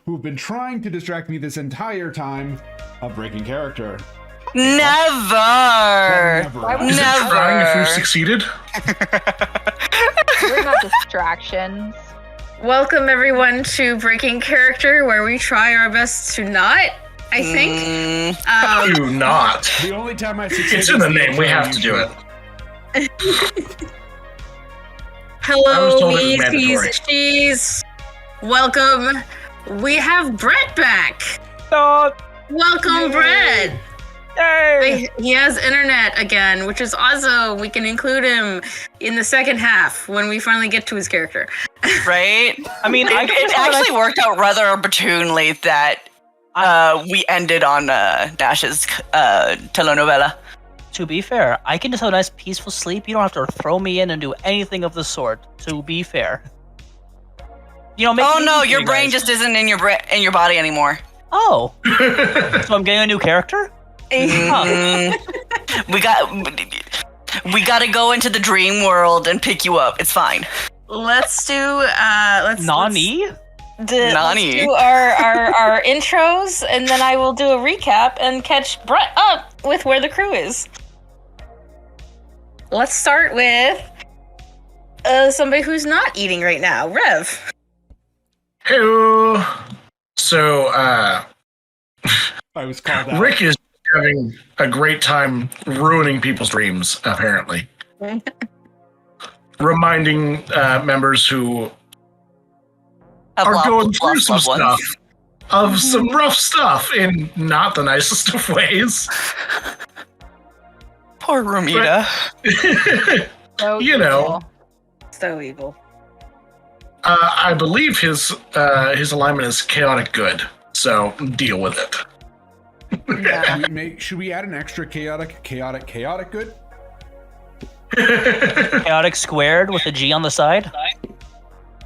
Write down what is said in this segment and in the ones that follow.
who've been trying to distract me this entire time of breaking character. Never. Why would Is it trying if we've succeeded? We're not distractions. Welcome everyone to Breaking Character, where we try our best to not, I think. Do not. The only time I succeed It's in the name. We have to do it. I was Hello, told it was me's, mandatory. peas, cheese. Welcome. We have Brett back. Welcome, Brett. Yay! He has internet again, which is awesome. We can include him in the second half when we finally get to his character. Right? I mean, It actually worked out rather opportunely that we ended on Nash's telenovela. To be fair, I can just have a nice peaceful sleep. You don't have to throw me in and do anything of the sort. To be fair, make Oh it no, easy for your you brain guys. just isn't in your body anymore. Oh, so I'm getting a new character. Huh. We got to go into the dream world and pick you up. It's fine. Let's do Nani? Nani. Let's do our intros, and then I will do a recap and catch Brett up with where the crew is. Let's start with somebody who's not eating right now, Rev. Hello. So, I was called out. Rick is having a great time ruining people's dreams, apparently. Reminding members who are going through some stuff of some rough stuff in not the nicest of ways. Poor Ramita. So You know. evil. So evil. I believe his alignment is chaotic good, so deal with it. Yeah. Should we add an extra chaotic good? Chaotic squared with a G on the side.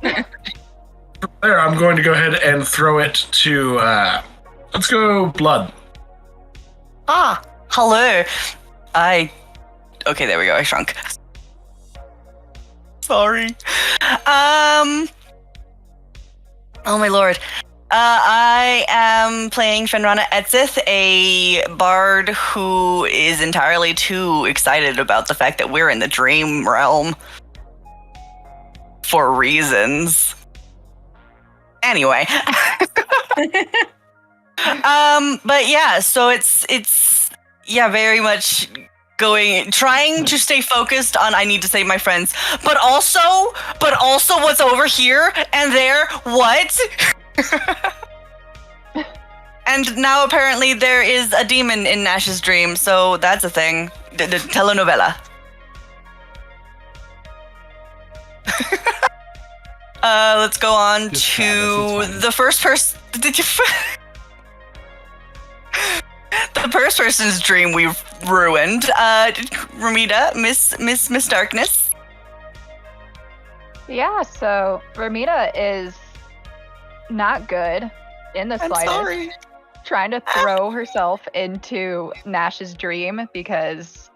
There, I'm going to go ahead and throw it to, let's go blood. Hello. Okay, there we go. I shrunk. Sorry. Oh my lord. I am playing Fenrana Etzith, a bard who is entirely too excited about the fact that we're in the dream realm. For reasons. Anyway. But yeah, so it's very much trying to stay focused on I need to save my friends, but also what's over here and there, what? And now apparently there is a demon in Nash's dream, so that's a thing. The telenovela. Let's go on Just to Travis, it's fine. the first person. The first person's dream we've ruined. Ramita, Miss Darkness. Yeah, so Ramita is not good in the I'm slightest. sorry. Trying to throw herself into Nash's dream because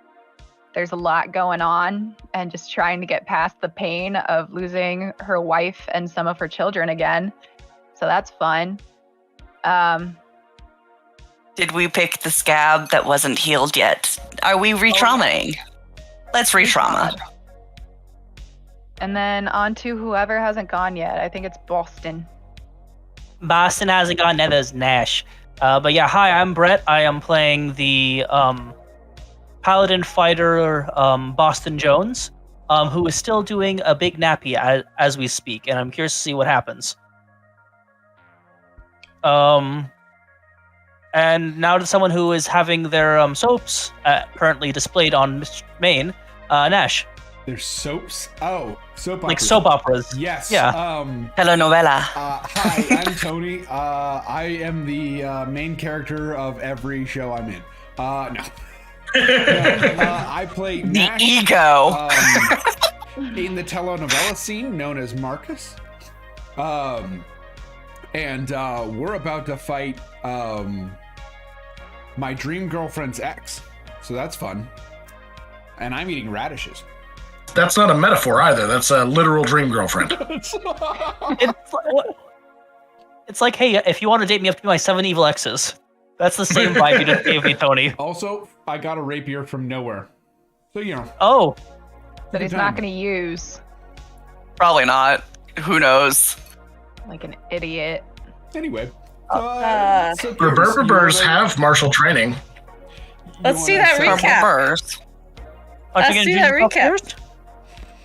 there's a lot going on and just trying to get past the pain of losing her wife and some of her children again. So that's fun. Did we pick the scab that wasn't healed yet? Are we re-traumaing? Let's re-trauma. And then on to whoever hasn't gone yet. I think it's Boston. Boston hasn't gone, neither is Nash. But yeah, hi, I'm Brett. I am playing the paladin fighter Boston Jones, who is still doing a big nappy as we speak, and I'm curious to see what happens. And now to someone who is having their soaps currently displayed on Main, Nash. There's soaps? Oh, soap operas. Like soap operas. Yes. Yeah. Telenovela. Hi, I'm Tony. I am the main character of every show I'm in. No. I play The Nash, ego. in the telenovela scene known as Marcus. And we're about to fight my dream girlfriend's ex. So that's fun. And I'm eating radishes. That's not a metaphor either. That's a literal dream girlfriend. It's, what? It's like, hey, if you want to date me, you have to be my 7 evil exes. That's the same vibe you just gave me, Tony. Also, I got a rapier from nowhere. So, you know. Oh. That he's not going to use. Probably not. Who knows? Like an idiot. Anyway. Reverbers have martial training. Let's see that recap. Let's see that recap.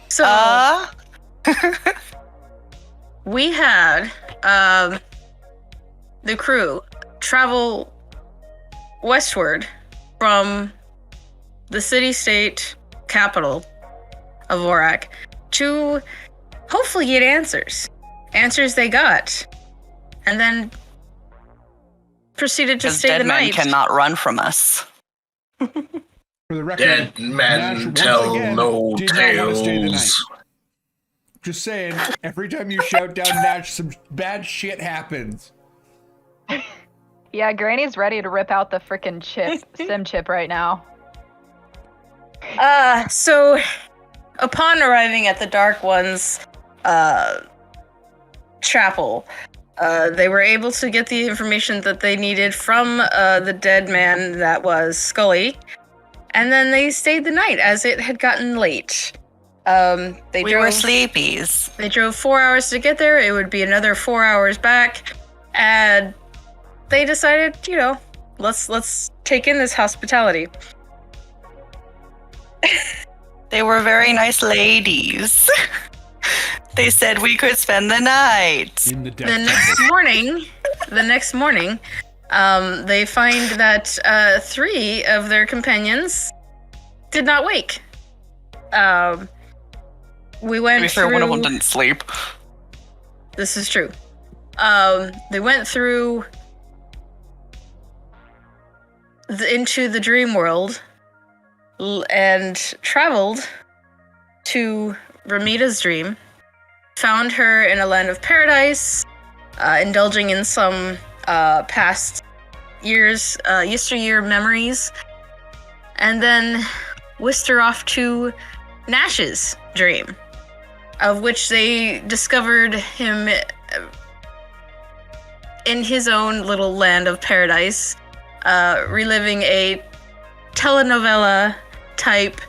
So, we had the crew travel westward from the city-state capital of Vorak to hopefully get answers. Answers they got. And then proceeded to stay the night. Dead men cannot run from us. For the record, Dead men Nash, tell again, no did not want to stay the night. tales. Just saying, every time you shout down Nash, some bad shit happens. Yeah, Granny's ready to rip out the frickin' sim chip right now. So upon arriving at the Dark One's chapel, they were able to get the information that they needed from the dead man that was Scully, and then they stayed the night as it had gotten late. We were sleepies. They drove 4 hours to get there. It would be another 4 hours back, and they decided, you know, let's take in this hospitality. They were very nice ladies. They said we could spend the night. In the next morning, they find that 3 of their companions did not wake. We went to be fair, through... one of them didn't sleep. This is true. They went through into the dream world and traveled to Ramita's dream, found her in a land of paradise, indulging in some past yesteryear memories, and then whisked her off to Nash's dream, of which they discovered him in his own little land of paradise, reliving a telenovela type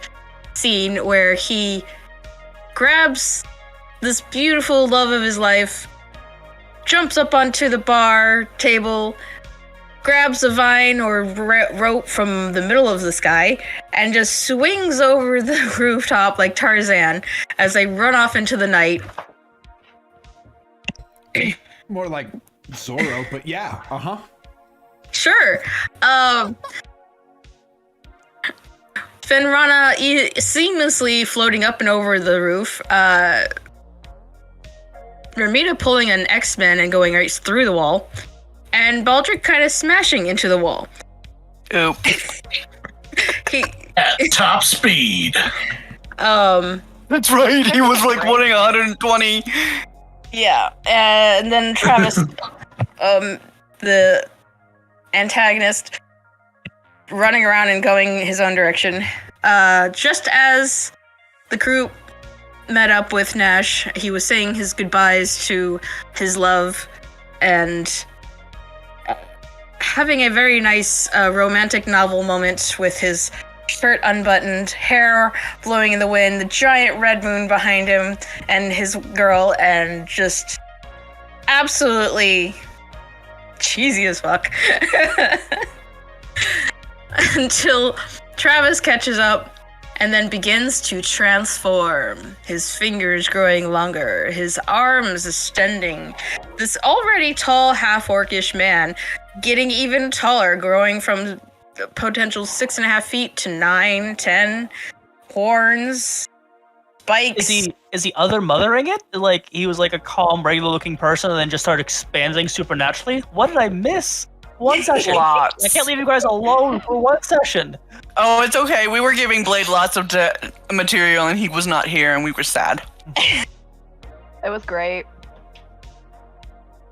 scene where he grabs this beautiful love of his life, jumps up onto the bar table, grabs a vine or rope from the middle of the sky, and just swings over the rooftop like Tarzan as they run off into the night. More like Zorro, but yeah, Sure. Fenrana seamlessly floating up and over the roof. Ramita pulling an X-Men and going right through the wall. And Baldric kind of smashing into the wall. Oop. At top speed. That's right, he was like 120. Yeah, and then Travis, the antagonist, running around and going his own direction. Just as the group met up with Nash, he was saying his goodbyes to his love and having a very nice romantic novel moment with his shirt unbuttoned, hair blowing in the wind, the giant red moon behind him, and his girl, and just absolutely cheesy as fuck. Until Travis catches up and then begins to transform, his fingers growing longer, his arms extending. This already tall half-orcish man getting even taller, growing from potential 6.5 feet to 9, 10, horns, spikes. Is he other mothering it? Like he was like a calm, regular-looking person, and then just started expanding supernaturally? What did I miss? One session. Lots. I can't leave you guys alone for one session. Oh, it's okay. We were giving Blade lots of material, and he was not here, and we were sad. It was great.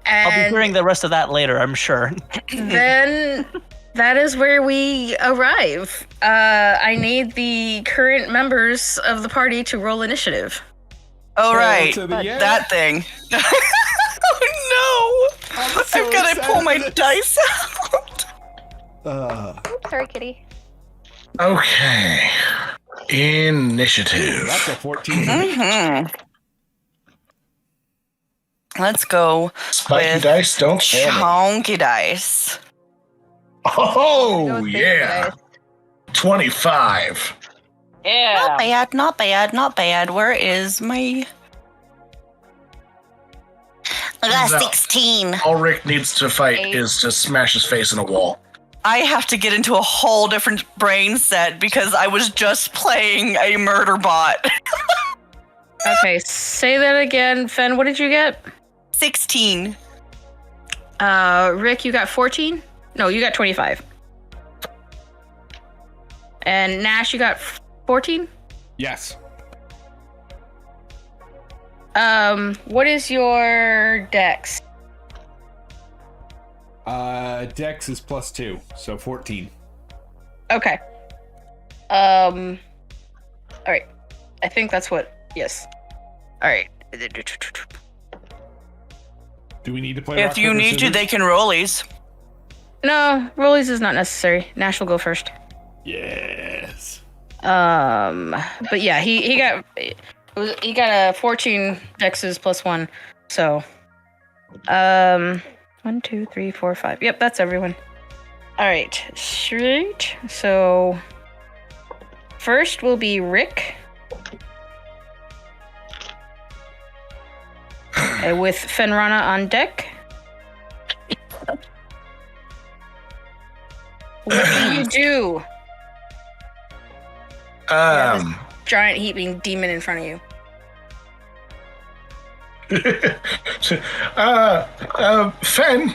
And I'll be hearing the rest of that later, I'm sure. then that is where we arrive. I need the current members of the party to roll initiative. Oh, right. To the end. That thing. Oh, no. my dice out. Oops, sorry, kitty. Okay. Initiative. That's a 14. Mm-hmm. Let's go Spiky with dice, don't fail me. chonky dice. Oh, Go with yeah. dice. 25. Not bad, not bad, not bad. Where is my... I got No. 16. All Rick needs to fight 8. is to smash his face in a wall. I have to get into a whole different brain set because I was just playing a murder bot. Okay, say that again. Fen, what did you get? 16. Rick, you got 14? No, you got 25. And Nash, you got 14? Yes. What is your dex? Dex is +2, so 14. Okay. All right. I think that's what. Yes. All right. Do we need to play? If rock, you paper, need to, scissors? they can rollies. No, rollies is not necessary. Nash will go first. Yes. But yeah, he got a 14 dexes +1. So, 1, 2, 3, 4, 5. Yep, that's everyone. All right, straight. So, first will be Rick. With Fenrana on deck. What do you do? Giant heaping demon in front of you. Fen,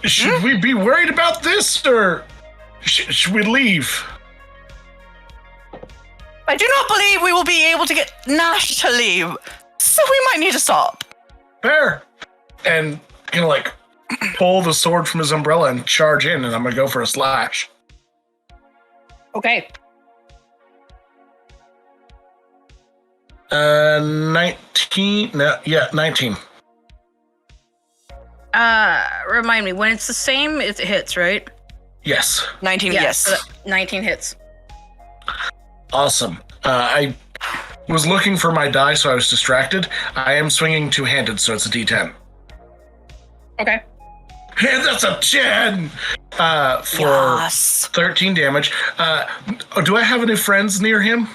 should we be worried about this, or should we leave? I do not believe we will be able to get Nash to leave, so we might need to stop. Fair. And, pull the sword from his umbrella and charge in, and I'm gonna go for a slash. Okay. 19. No, yeah, 19. Remind me, when it's the same, it hits, right? Yes. 19, yes. 19 hits. Awesome. I was looking for my die, so I was distracted. I am swinging two-handed, so it's a D10. Okay. And that's a 10! For Yes. 13 damage. Do I have any friends near him?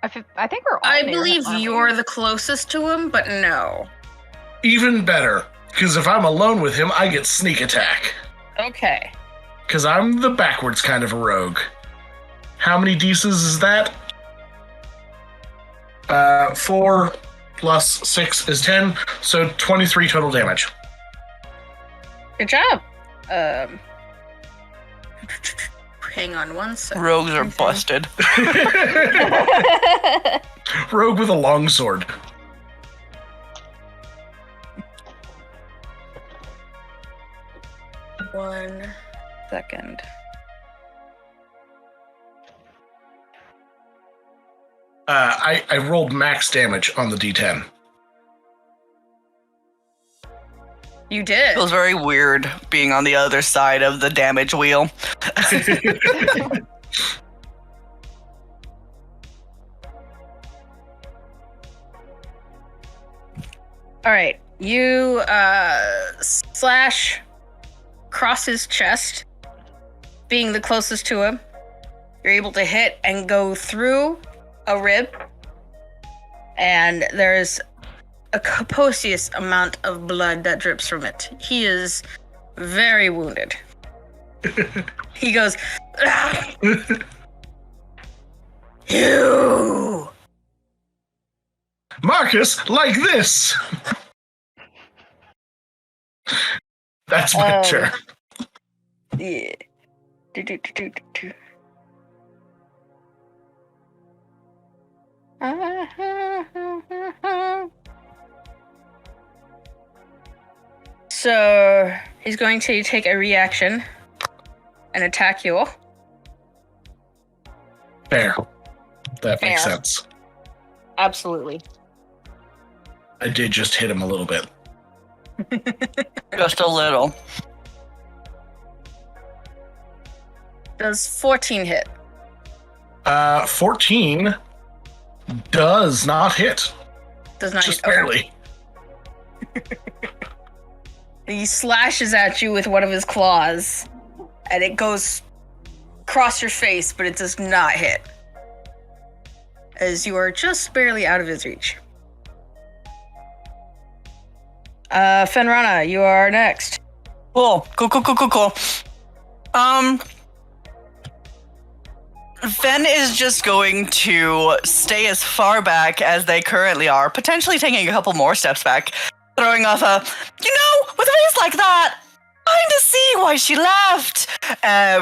I think we're all I near believe him, aren't we? you're the closest to him, but no. Even better, because if I'm alone with him, I get sneak attack. Okay. Because I'm the backwards kind of a rogue. How many D's is that? 4 plus 6 is 10, so 23 total damage. Good job. Hang on one second. Rogues are busted. Rogue with a longsword. One second. I rolled max damage on the D10. You did. Feels very weird being on the other side of the damage wheel. All right. You slash cross his chest, being the closest to him. You're able to hit and go through a rib, and there's a copious amount of blood that drips from it. He is very wounded. He goes, "Ah! You!" Marcus, like this! That's my turn. Yeah. So he's going to take a reaction and attack you. Fair. That makes Fair. sense. Absolutely. I did just hit him a little bit. Just a little. Does 14 hit? 14 does not hit. Does not Just hit. Okay. barely. He slashes at you with one of his claws, and it goes across your face, but it does not hit, as you are just barely out of his reach. Fenrana, you are next. Cool. Fen is just going to stay as far back as they currently are, potentially taking a couple more steps back, throwing off a, with a face like that, kind of see why she left.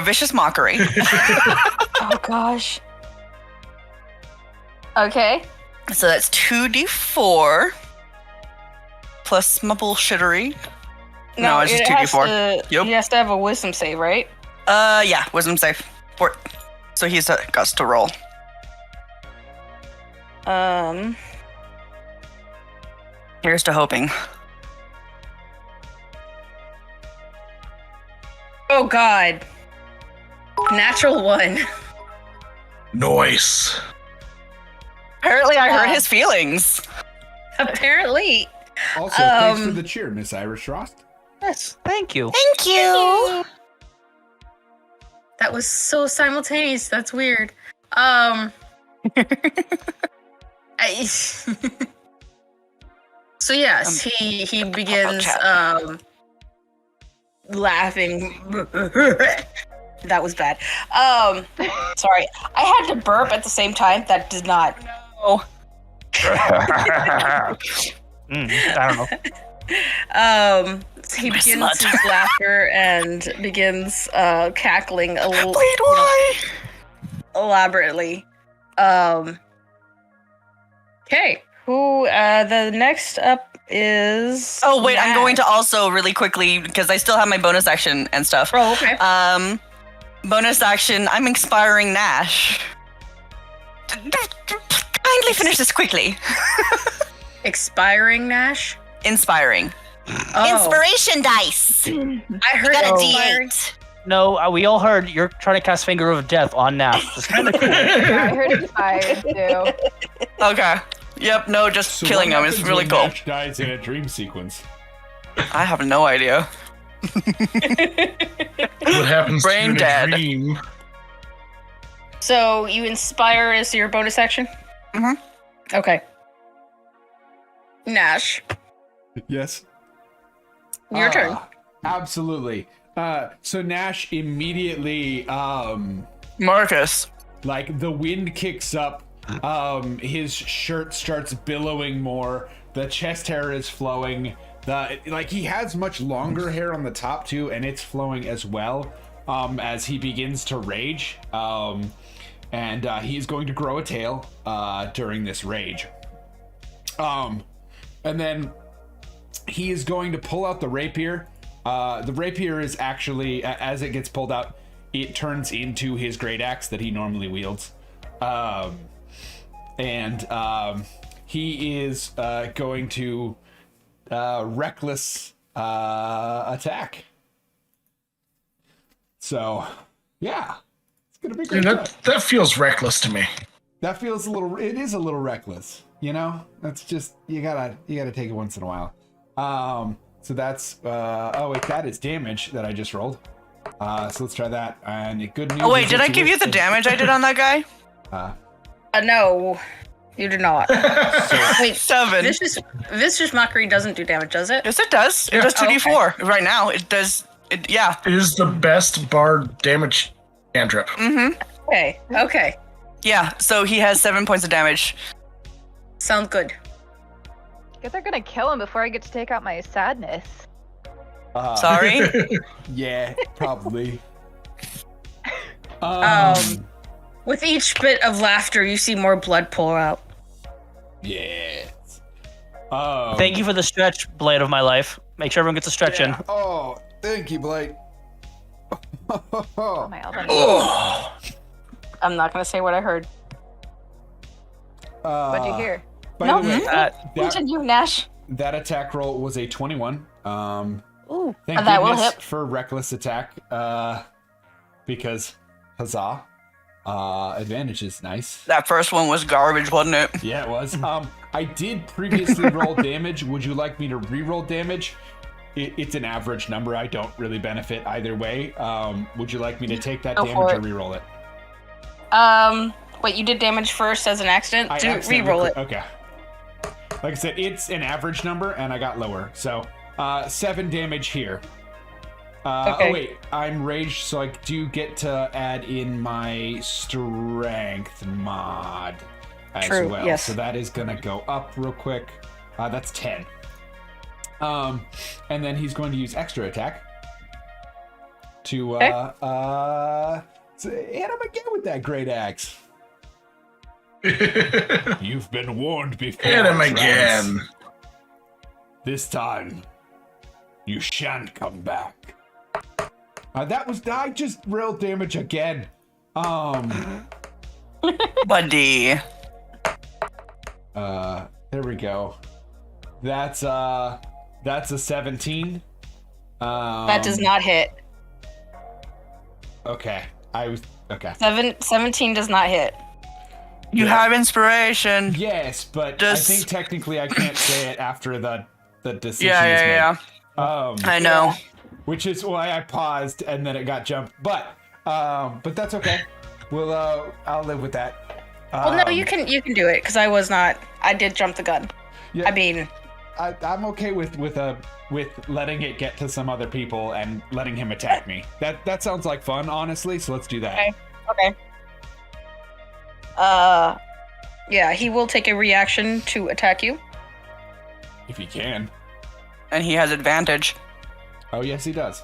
Vicious mockery. Oh gosh. Okay. So that's 2d4 plus my bullshittery. No, it's just 2d4. Yep. He has to have a wisdom save, right? Yeah, wisdom save. So he's got to roll. Here's to hoping. Oh god. Natural 1. Nice. Apparently I hurt his feelings. Apparently. Also, thanks for the cheer, Miss Irish Frost. Yes, thank you. Thank you. That was so simultaneous. That's weird. So yes, he begins laughing. That was bad. Sorry, I had to burp at the same time. That did not. No. I don't know. So he begins his laughter and begins cackling a little elaborately. Okay. Who the next up is Oh wait, Nash. I'm going to also really quickly, because I still have my bonus action and stuff. Oh, okay. Bonus action, I'm inspiring Nash. Kindly finish this quickly. Expiring Nash? Inspiring. Oh. Inspiration dice. I heard Got a expiring. D8. No, we all heard you're trying to cast Finger of Death on Nash. It's kind of cool. Yeah, I heard expired too. Okay. Yep, no, just So killing what him is happens really when cool. Nash dies in a dream sequence. I have no idea. What happens Brain to you in dead. a dream? So you inspire as your bonus action? Mhm. Okay. Nash, Yes. your turn. Absolutely. So Nash immediately, Marcus. like the wind kicks up, his shirt starts billowing more, the chest hair is flowing, he has much longer hair on the top too, and it's flowing as well, as he begins to rage, and he's going to grow a tail, during this rage. And then he is going to pull out the rapier. The rapier is actually, as it gets pulled out, it turns into his great axe that he normally wields. He is going to reckless attack. So, yeah. It's going to be great. That feels reckless to me. That feels it is a little reckless, That's just, you gotta take it once in a while. So that's, that is damage that I just rolled. So let's try that. And good news. Oh wait, did I give you the damage I did on that guy? No, you did not. Wait, 7. Vicious Mockery doesn't do damage, does it? Yes, it does. It does 2d4. Okay. Right now, it does. Yeah. It is the best bard damage cantrip. Mm-hmm. Okay. Yeah, so he has 7 points of damage. Sounds good. Guess they're gonna kill him before I get to take out my sadness. Sorry. Yeah, probably. With each bit of laughter, you see more blood pour out. Yes. Thank you for the stretch, Blade of my life. Make sure everyone gets a stretch in. Oh, thank you, Blake. Oh, my elbow. Oh. I'm not gonna say what I heard. What'd you hear? By No, the way, That Continue, Nash. that attack roll was a 21. Ooh, Thank that will goodness hit. for reckless attack, because huzzah. Advantage is nice. That first one was garbage, wasn't it? Yeah, it was. I did previously roll damage. Would you like me to re-roll damage? It's an average number. I don't really benefit either way. Would you like me to take that Go damage for or it. re-roll it? Wait, you did damage first as an accident? I Do accidentally re-roll it. Okay. Like I said, it's an average number, and I got lower. So, 7 damage here. Okay. Oh, wait. I'm raged, so I do get to add in my strength mod as True, well. yes. So that is going to go up real quick. That's 10. And then he's going to use extra attack to hit him again with that great axe. You've been warned before. Hit him Travis. again. This time, you shan't come back. I just rolled damage again. Buddy. There we go. That's a 17. That does not hit. Okay. Okay. 17 does not hit. You have inspiration. Yes, but Just- I think technically I can't say it after the decision is Yeah. made. I know. Which is why I paused and then it got jumped. But that's okay. We'll I'll live with that. Well, no, you can do it because I did jump the gun. Yeah. I mean, I'm okay with letting it get to some other people and letting him attack me. That sounds like fun, honestly. So let's do that. Okay. Yeah, he will take a reaction to attack you. If he can. And he has advantage. Oh yes, he does.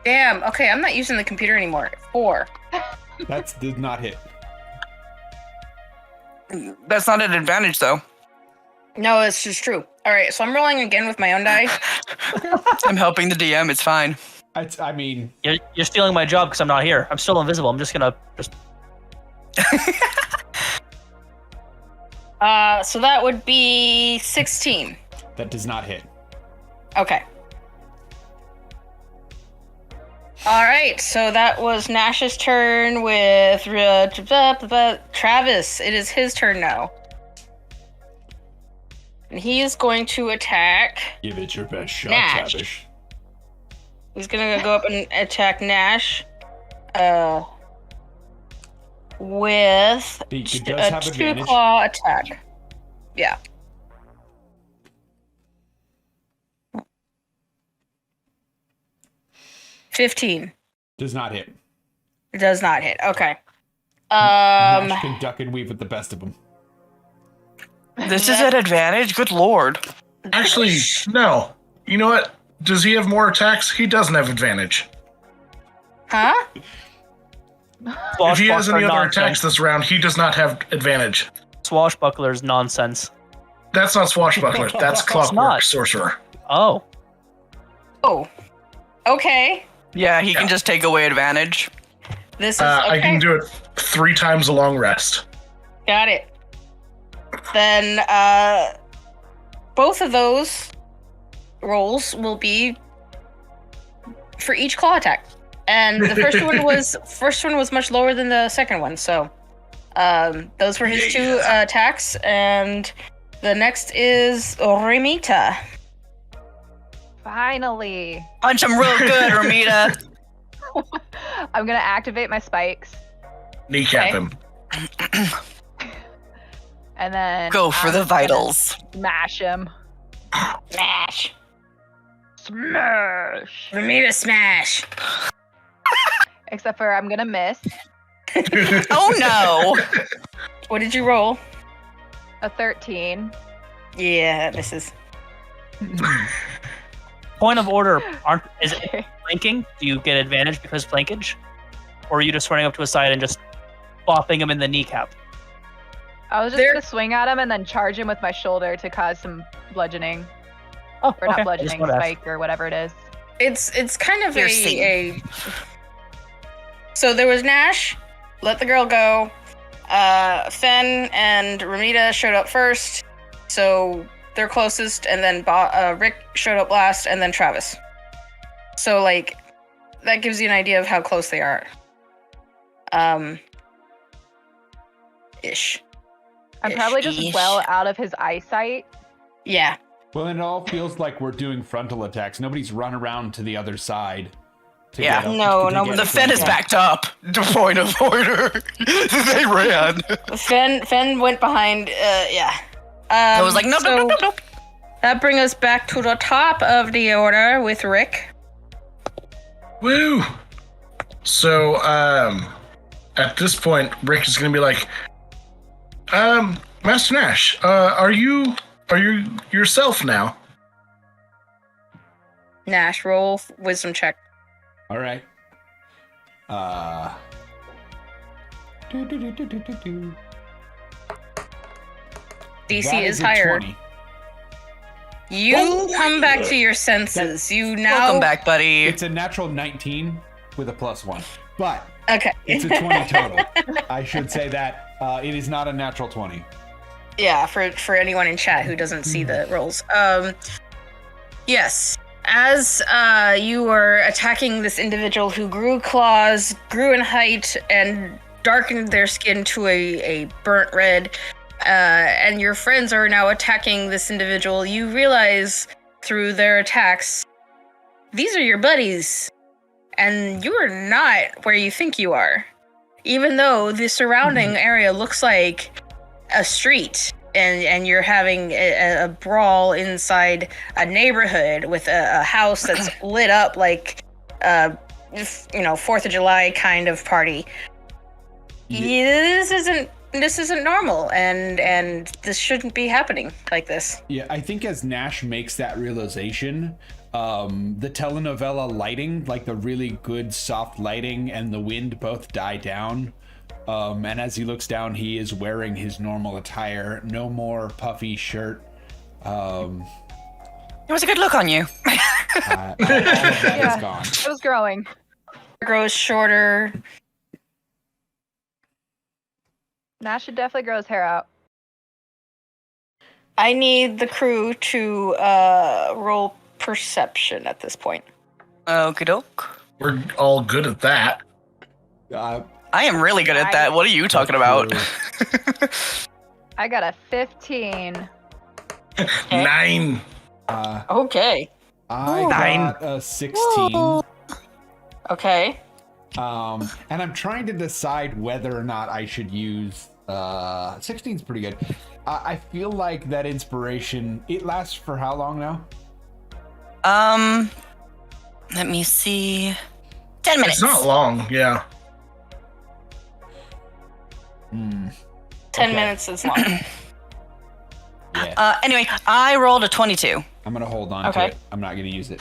Damn. Okay, I'm not using the computer anymore. 4. That did not hit. That's not an advantage, though. No, it's just true. All right, so I'm rolling again with my own die. I'm helping the DM. It's fine. I mean, You're stealing my job because I'm not here. I'm still invisible. I'm just gonna So that would be 16. that does not hit. Okay. All right, so that was Nash's turn with Travis. It is his turn now. And he is going to attack. Give it your best shot, Nash. Travis. He's going to go up and attack Nash. With He does a have advantage. 2-claw attack. Yeah. $15. Does not hit. It does not hit. Okay. Nash can duck and weave with the best of them. This is an advantage? Good lord. Actually, no. You know what? Does he have more attacks? He doesn't have advantage. Huh? If he has any other nonsense. attacks this round, he does not have advantage. Swashbuckler's nonsense. That's not Swashbuckler. That's Clockwork not. Sorcerer. Oh. Oh. Okay. Yeah, he can just take away advantage. This is okay. I can do it 3 times a long rest. Got it. Then both of those rolls will be for each claw attack. And the first one was much lower than the second one, so those were his 2 attacks, and the next is Remita. Finally. Punch him real good, Ramita. I'm gonna activate my spikes Kneecap Okay. him. and then Go for the I'm gonna vitals. Smash him. Smash. Smash. Remita smash. Except for I'm gonna miss Oh no. What did you roll? a 13. Yeah, that misses. Point of order. Is it flanking? Do you get advantage because flankage? Or are you just running up to a side and just bopping him in the kneecap? I was just gonna swing at him and then charge him with my shoulder to cause some bludgeoning. Oh, Or okay. not bludgeoning, spike or whatever it is. It's kind of Piercing. a So there was Nash, let the girl go. Fen and Ramita showed up first, so they're closest, and then Rick showed up last, and then Travis. So, like, that gives you an idea of how close they are. Ish. I'm probably just well out of his eyesight. Yeah. Well, it all feels like we're doing frontal attacks. Nobody's run around to the other side. Yeah. No, The Fen is backed up. The point of order. They ran. Fen went behind, yeah. I was like, nope. That brings us back to the top of the order with Rick. Woo! So, at this point, Rick is gonna be like, Master Nash, are you yourself now? Nash, roll wisdom check. All right. DC is higher. 20. You come back to your senses. You now Welcome back, buddy. It's a natural 19 with a +1, but Okay. it's a 20 total. I should say that it is not a natural 20. Yeah, for anyone in chat who doesn't see the rolls. Yes. As you were attacking this individual who grew claws, grew in height, and darkened their skin to a burnt red, and your friends are now attacking this individual, you realize through their attacks, these are your buddies, and you are not where you think you are. Even though the surrounding area looks like a street, and you're having a brawl inside a neighborhood with a house that's lit up like, 4th of July kind of party. Yeah, this isn't normal, and this shouldn't be happening like this. Yeah, I think as Nash makes that realization, the telenovela lighting, like the really good soft lighting and the wind both die down. And as he looks down, he is wearing his normal attire. No more puffy shirt. It was a good look on you. All of that is gone. It was growing. Grows shorter. Nash should definitely grow his hair out. I need the crew to roll perception at this point. Okie doke. We're all good at that. I am really good at that. What are you talking about? I got a 15. 9. Okay. I got a 16. Okay. And I'm trying to decide whether or not I should use 16's pretty good. I feel like that inspiration, it lasts for how long now? Let me see. 10 minutes. It's not long, yeah. 10 minutes is long. Yeah. Anyway, I rolled a 22. I'm gonna hold on to it. I'm not gonna use it.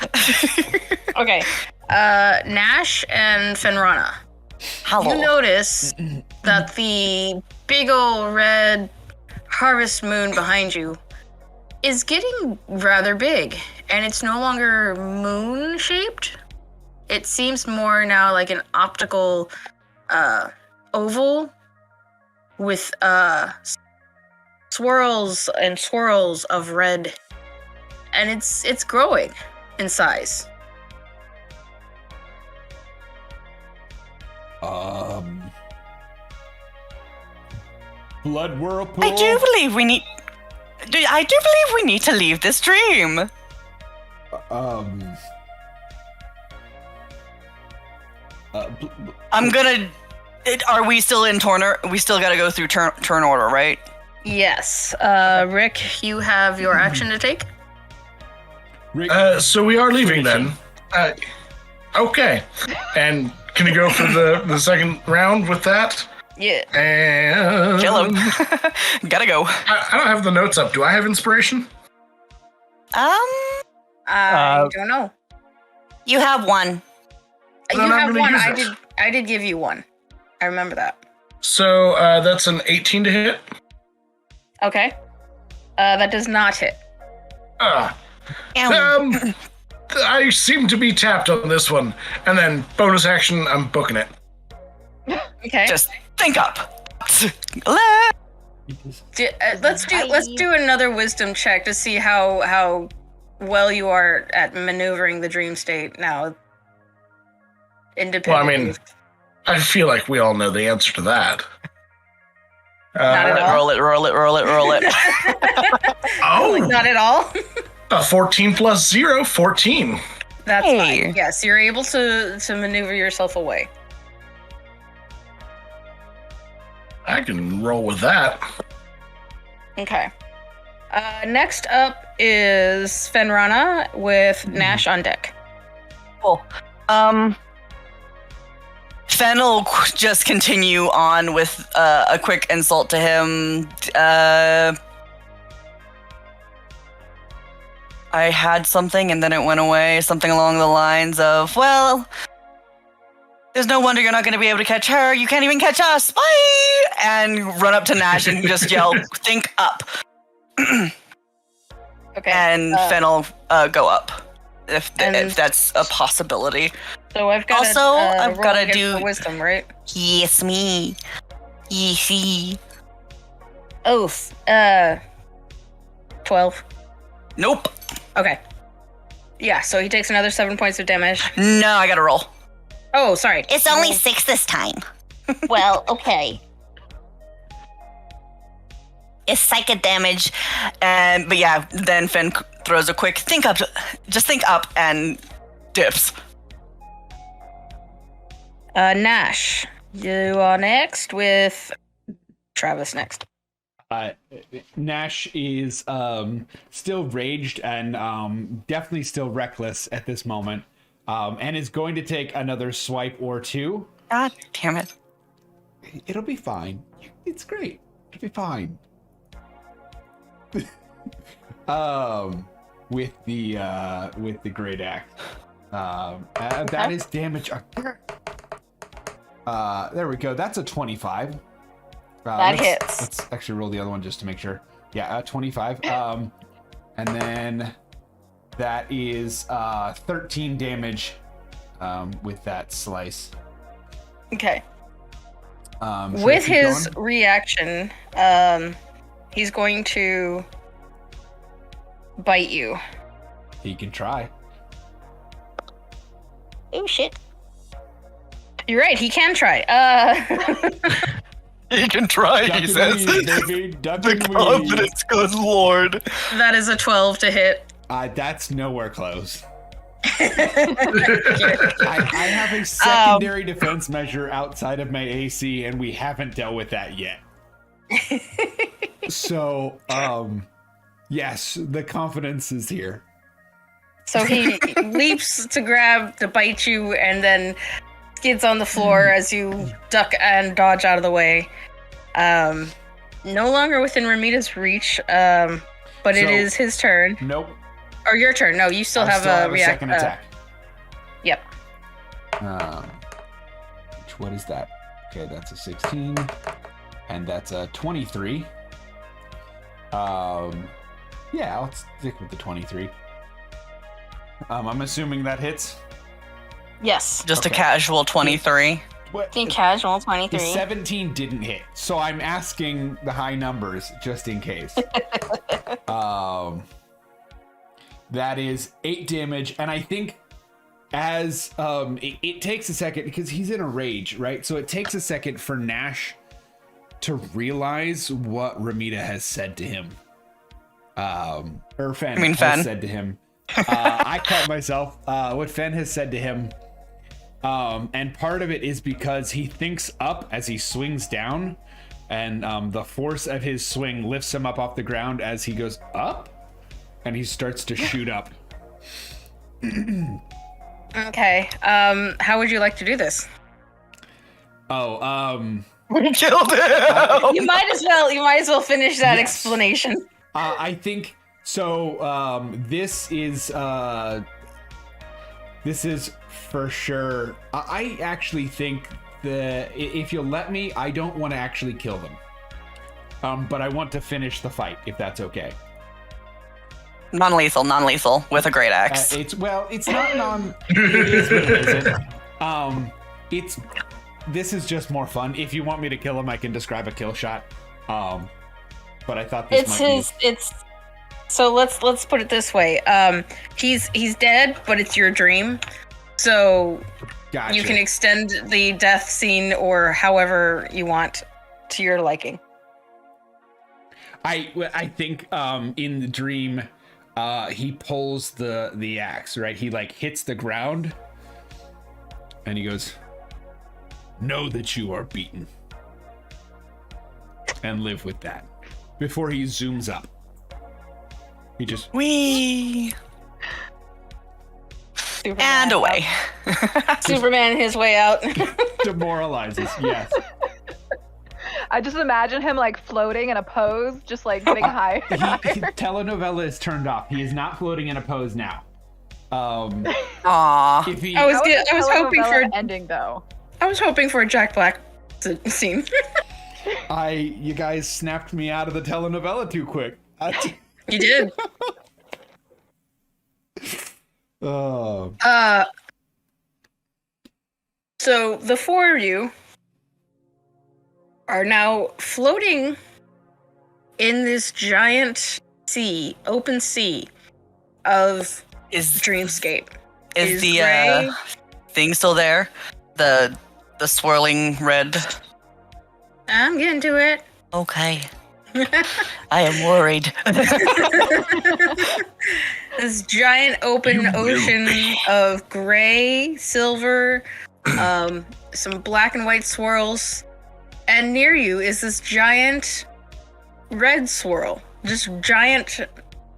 Okay. Nash and Fenrana. Hello. You notice that the big ol' red harvest moon behind you is getting rather big, and it's no longer moon-shaped. It seems more now like an optical oval with swirls and swirls of red, and it's growing in size. Blood whirlpool. I do believe we need to leave this dream. I'm gonna. Are we still in turn? We still gotta go through turn order, right? Yes. Rick, you have your action to take. Rick, So we are leaving then. Okay. And can you go for the second round with that? Yeah. And Kill him. Gotta go. I don't have the notes up. Do I have inspiration? I don't know. You have one. Then You I'm have gonna one. use it. I did give you one. I remember that. So that's an 18 to hit. Okay. That does not hit. Ow. I seem to be tapped on this one. And then bonus action, I'm booking it. Okay. Just think up. Let's do another wisdom check to see how well you are at maneuvering the dream state now. Independently. Well, I mean, I feel like we all know the answer to that. Roll it. Oh, not at all. 14 plus 0, 14. That's fine. Yes, you're able to maneuver yourself away. I can roll with that. Okay. Next up is Fenrana with Nash on deck. Cool. Fen will just continue on with a quick insult to him. I had something and then it went away. Something along the lines of, well, there's no wonder you're not going to be able to catch her. You can't even catch us. Bye! And run up to Nash and just yell, think up. Okay. And Fen will go up, if that's a possibility. So I've got I've got to do wisdom, right? Yes, me. Yes. Oath. 12. Nope. Okay. Yeah, so he takes another 7 points of damage. No, I gotta roll. Oh, sorry. It's only 6 this time. Well, okay. It's psychic damage, but yeah, then Finn throws a quick think up, and dips. Nash, you are next with Travis next. Nash is still raged and definitely still reckless at this moment, and is going to take another swipe or two. God damn it! It'll be fine. It's great. It'll be fine. With the great axe. That is damage. There we go. That's a 25. That hits. Let's actually roll the other one just to make sure. Yeah, 25. And then that is 13 damage with that slice. Okay. With his reaction, he's going to bite you. He can try. Oh shit. You're right, he can try. He can try, he says. The confidence, good lord. That is a 12 to hit. That's nowhere close. I have a secondary defense measure outside of my AC, and we haven't dealt with that yet. So, yes, the confidence is here. So he leaps to bite you, and then skids on the floor as you duck and dodge out of the way. No longer within Ramita's reach, but it is his turn. Nope. Or your turn. No, you still have a second attack. Yep. What is that? Okay, that's a 16. And that's a 23. Yeah, I'll stick with the 23. I'm assuming that hits. Yes. Just a casual 23. Casual 23. The 17 didn't hit, so I'm asking the high numbers just in case. That is 8 damage, and I think as it takes a second because he's in a rage, right? So it takes a second for Nash to realize what Ramita has said to him. Or Fen has said to him. I caught myself. What Fen has said to him. And part of it is because he thinks up as he swings down, and the force of his swing lifts him up off the ground as he goes up, and he starts to shoot up. Okay. How would you like to do this? We killed him. You might as well finish that explanation. I think so. This is for sure. I actually think if you'll let me, I don't want to actually kill them. But I want to finish the fight, if that's okay. Non-lethal with a great axe. It's not it is, but it isn't. It's this is just more fun. If you want me to kill him, I can describe a kill shot. But I thought this So let's put it this way. He's dead, but it's your dream. So Gotcha. you can extend the death scene or however you want to your liking. I think in the dream, he pulls the axe, right? He like hits the ground, and he goes, "Know that you are beaten, and live with that." Before he zooms up, he just Wee. Superman And away. Superman his way out. demoralizes. Yes. I just imagine him like floating in a pose, just like getting higher. Telenovela is turned off. He is not floating in a pose now. Aww. If he, I was hoping for ending though. I was hoping for a Jack Black scene. you guys snapped me out of the telenovela too quick. You did. Oh. So the four of you are now floating in this giant sea, open sea of dreamscape. Is the gray. thing still there? The swirling red. I'm getting to it. Okay. I am worried. This giant open ocean of gray, silver, some black and white swirls, and near you is this giant red swirl, just giant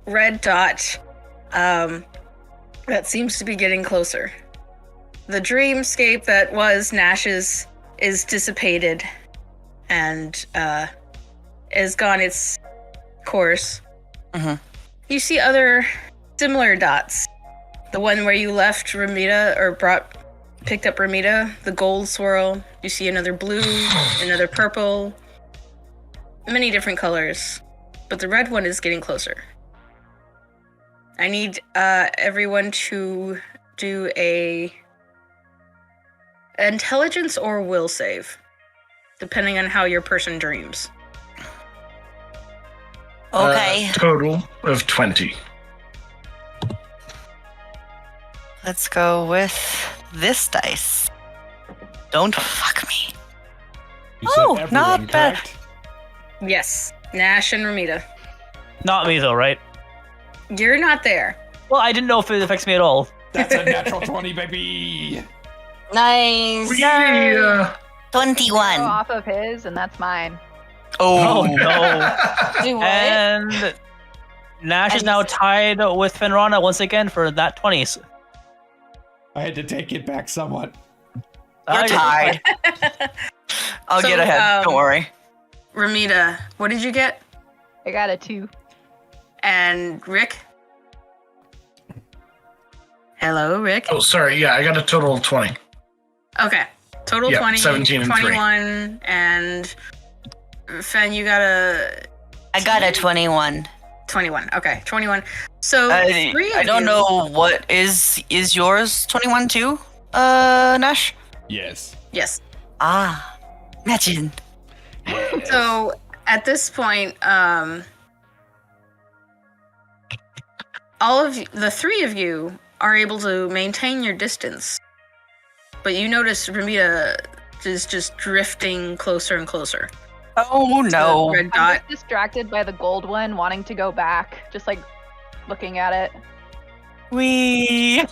red dot that seems to be getting closer. The dreamscape that was Nash's is dissipated and has gone its course. Mm-hmm. You see other similar dots. The one where you left Ramita, or picked up Ramita, the gold swirl. You see another blue, another purple, many different colors. But the red one is getting closer. I need everyone to do a intelligence or will save, depending on how your person dreams. Okay. Total of 20. Let's go with this dice. Don't fuck me. You said Oh, everyone, not bad. correct? Yes, Nash and Ramita. Not me though, right? You're not there. Well, I didn't know if it affects me at all. That's a natural 20, baby. Nice. Yeah. 21. Go off of his, and that's mine. Oh Oh, no. Do what? And Nash is now tied with Fenrana once again for that 20s. I had to take it back somewhat. you're tied. I'll get ahead. Don't worry. Ramita, what did you get? I got a 2. And Rick? Hello, Rick. Oh, sorry. Yeah, I got a total of 20. Okay. Total Yeah, 20, 17 and 3. 21, and Fen, you got a I got a 21. 21. Okay, 21. So three of I don't you- know what is yours 21 too, Nash? Yes. Yes. Ah, imagine. So at this point, all of you, the three of you are able to maintain your distance, but you notice Ramita is just drifting closer and closer. Oh to the no. red I'm dot. just distracted by the gold one, wanting to go back, just like looking at it. We.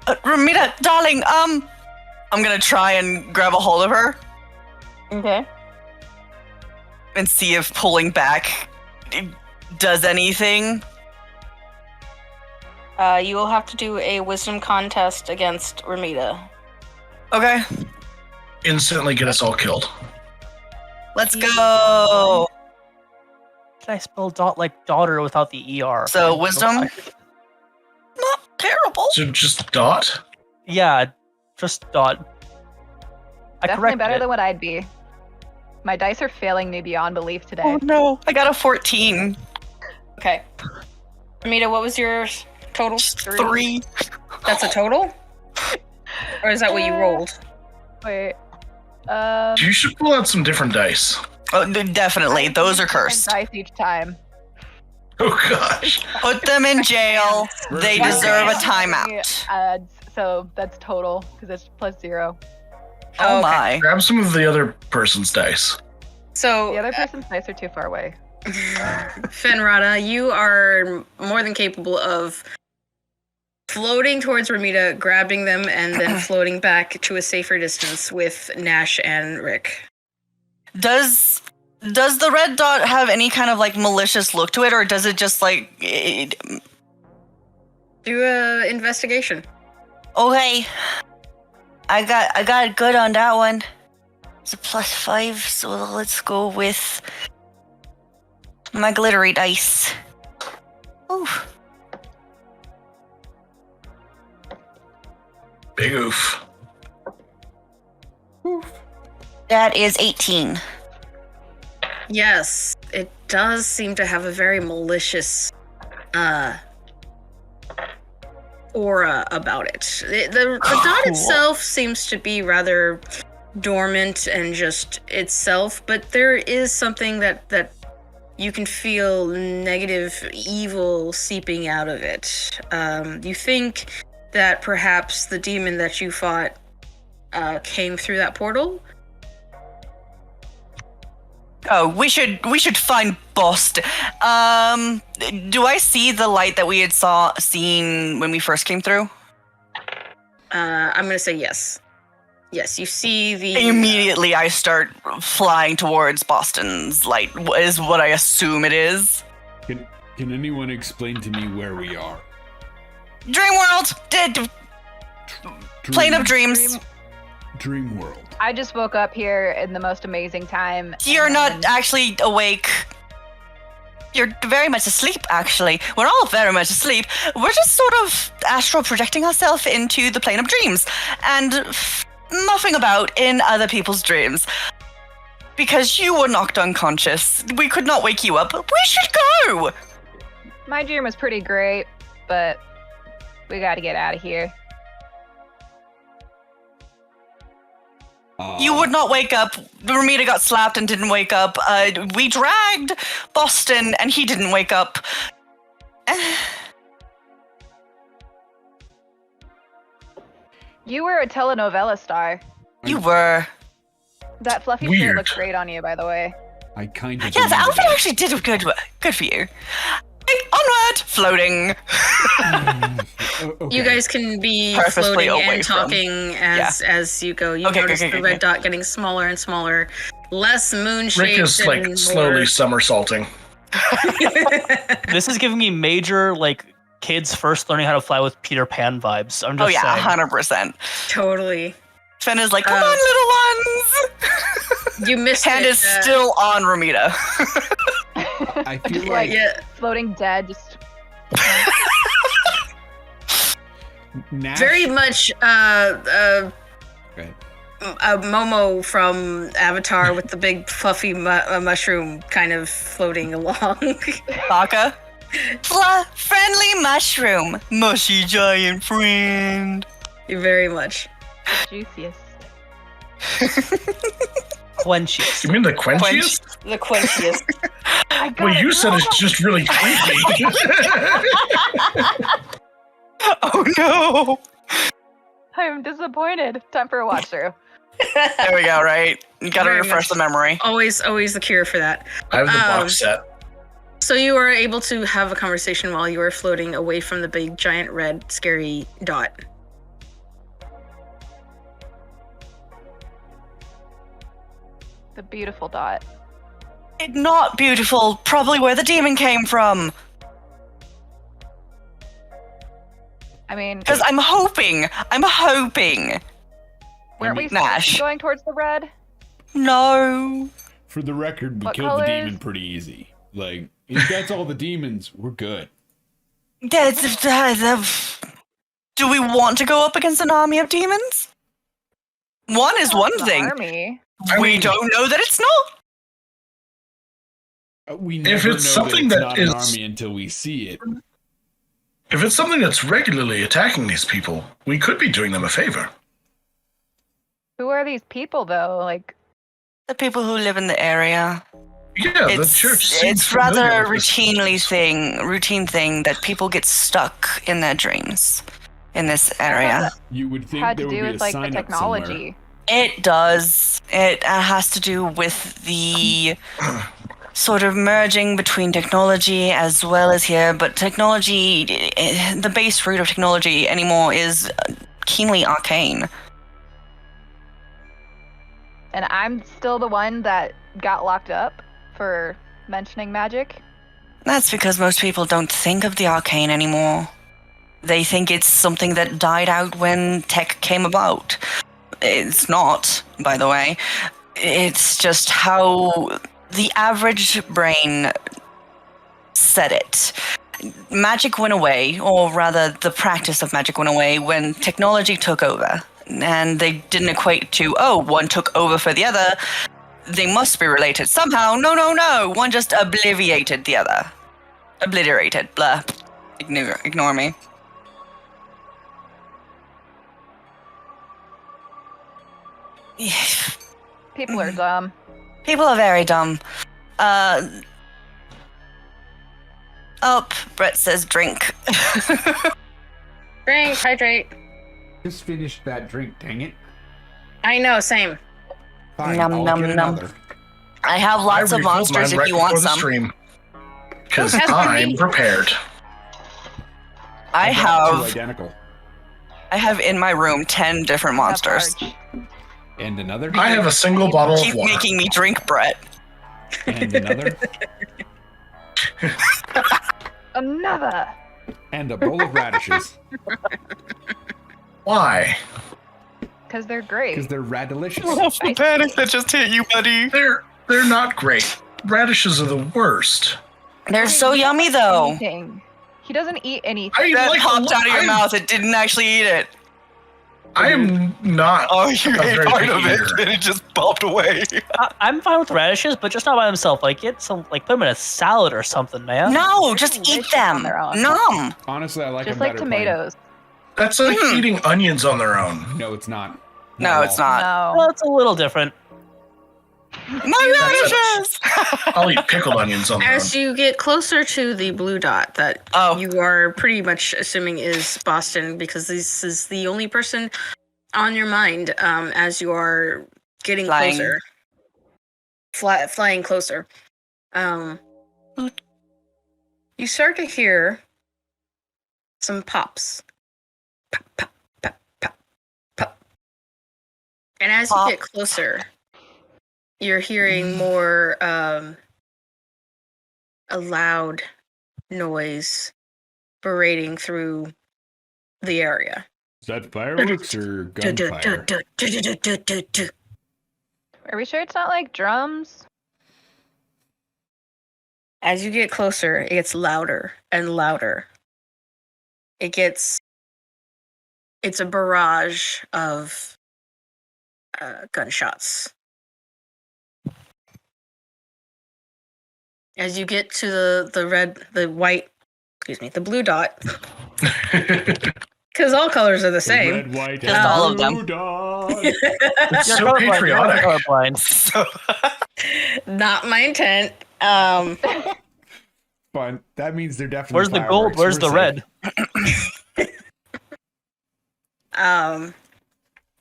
Ramita, darling, I'm gonna try and grab a hold of her Okay. and see if pulling back does anything. You will have to do a wisdom contest against Ramita. Okay, Instantly get us all killed. let's go. Did I spell dot like daughter without the ER? So, wisdom? Not terrible. So just dot? Yeah, just dot. I Definitely corrected better it. than what I'd be. My dice are failing me beyond belief today. Oh no, I got a 14. Okay. Ramita, what was your total? 3. That's a total? Or is that what you rolled? Wait. You should pull out some different dice. Oh, definitely. Those are cursed. Dice each time. Oh gosh. Put them in jail. They deserve a timeout. So that's total, because it's +0. Oh Okay. my. Grab some of the other person's dice. So, The other person's dice are too far away. Fenrata, you are more than capable of floating towards Ramita, grabbing them, and then floating back to a safer distance with Nash and Rick. Does the red dot have any kind of like malicious look to it, or does it just like Do a investigation. okay. I got good on that one. It's a +5, so let's go with my glittery dice. Ooh. Big oof. That is 18. Yes, it does seem to have a very malicious aura about it. The dot itself seems to be rather dormant and just itself, but there is something that you can feel negative evil seeping out of it. You think that perhaps the demon that you fought came through that portal? Oh, we should find Boston. Do I see the light that we had seen when we first came through? I'm gonna say yes. Yes, you see the... Immediately, I start flying towards Boston's light. Is what I assume it is. Can anyone explain to me where we are? Dream world. Plane of dreams. Dream world. I just woke up here in the most amazing time. You're and not actually awake. You're very much asleep, actually. We're all very much asleep. We're just sort of astral projecting ourselves into the plane of dreams and muffing about in other people's dreams. Because you were knocked unconscious. We could not wake you up. We should go! My dream was pretty great, but we gotta get out of here. You would not wake up. Ramita got slapped and didn't wake up. We dragged Boston and he didn't wake up. You were a telenovela star. You were. That fluffy shirt Weird. looks great on you, by the way. I kind of. Yeah, the outfit actually did good. Good for you. Hey, onward, floating. You guys can be Purposefully floating away and from- talking as you go. You Okay, notice okay, the okay. red dot getting smaller and smaller, less moon-shaped. Rick is like and slowly more- somersaulting. This is giving me major like kids first learning how to fly with Peter Pan vibes. I'm just Oh yeah, saying. 100%. Totally. Finn is like, come on, little ones. You missed Hand it. is still on Ramita. I feel Just like Yeah, floating dead, just Nash. very much Go ahead. Momo from Avatar with the big fluffy mushroom kind of floating along. Baka. Friendly mushroom. Mushy giant friend. Very much. the juiciest. Quenchies. You mean the quenchiest? The quenchiest. I got Well, it you said wrong. it's just really creepy. Oh no. I'm disappointed. Time for a watch through. There we go, right? You gotta Very refresh much. the memory. always the cure for that. I have the box set. So you are able to have a conversation while you are floating away from the big giant red scary dot. The beautiful dot. Not beautiful. Probably where the demon came from. I mean, Because I'm hoping. weren't we Nash. going towards the red? No. For the record, we What killed colors? the demon pretty easy. Like, if that's all the demons, we're good. Do we want to go up against an army of demons? One is one The thing. Army. We don't know that it's not. We never If know it's something that that it's not is- an army until we see it. If it's something that's regularly attacking these people, we could be doing them a favor. Who are these people, though? Like, The people who live in the area. Yeah, the church seems It's rather familiar a with this. routine thing that people get stuck in their dreams in this area. You would think had there to would do be with a like the sign up somewhere. technology. It does. It has to do with the sort of merging between technology as well as here, but technology, the base root of technology anymore is keenly arcane. And I'm still the one that got locked up for mentioning magic. That's because most people don't think of the arcane anymore. They think it's something that died out when tech came about. It's not, by the way. It's just how the average brain said it. Magic went away, or rather the practice of magic went away when technology took over. And they didn't equate to, oh, one took over for the other. They must be related somehow. No. One just obliterated the other. Obliterated. Blah. Ignore me. People are dumb. People are very dumb. Brett says drink. Drink, hydrate. Just finished that drink, dang it. I know, same. Fine, Nom, I'll nom, get nom. another. I have lots of monsters if you want some. Because As for I'm me. prepared. I I've got two have identical. in my room 10 different monsters. Arch. And another. I have a single bottle Keep of water. making me drink, Brett. And another. Another. And a bowl of radishes. Why? Because they're great. Because they're raddelicious. the panic that just hit you, buddy. They're not great. Radishes are the worst. They're so yummy, though. Anything. He doesn't eat anything. I That like popped out of your I- mouth. It didn't actually eat it. I am not. Oh, you a ate very part picky of it, eater. and it just popped away. I'm fine with radishes, but just not by themselves. Like, get some, like, put them in a salad or something, man. No, just eat delicious on them. their own. Nom. Honestly, I like Just them like better tomatoes. That's like eating onions on their own. plain. No, it's not. No, at it's all. not. Well, No. it's a little different. My radishes. I'll eat pickled onions on their own. As you get closer to the blue dot that Oh. you are pretty much assuming is Boston, because this is the only person on your mind as you are getting Flying. closer. Flying closer. You start to hear some pops. Pop, pop, pop, pop, pop. And as Pop. you get closer, you're hearing more a loud noise berating through the area. Is that fireworks or gunfire? Are we sure it's not like drums? As you get closer, it gets louder and louder. It's a barrage of gunshots. As you get to the blue dot, because all colors are the same. Red, white, Just and all of them. blue dot. It's You're so colorblind, you're patriotic. colorblind. Not my intent. Fun. That means they're definitely. Where's the gold? fireworks. Where's We're the safe. red?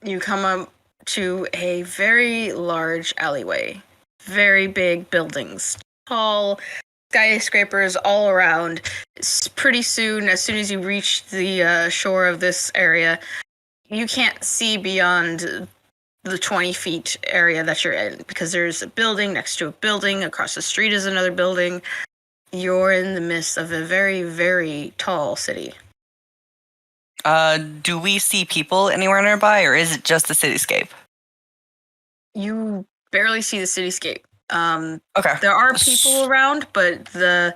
You come up to a very large alleyway, very big buildings, tall skyscrapers all around. Pretty soon, as soon as you reach the shore of this area, you can't see beyond the 20 feet area that you're in, because there's a building next to a building, across the street is another building. You're in the midst of a very, very tall city. Do we see people anywhere nearby, or is it just the cityscape? You barely see the cityscape. Okay. There are people around, but the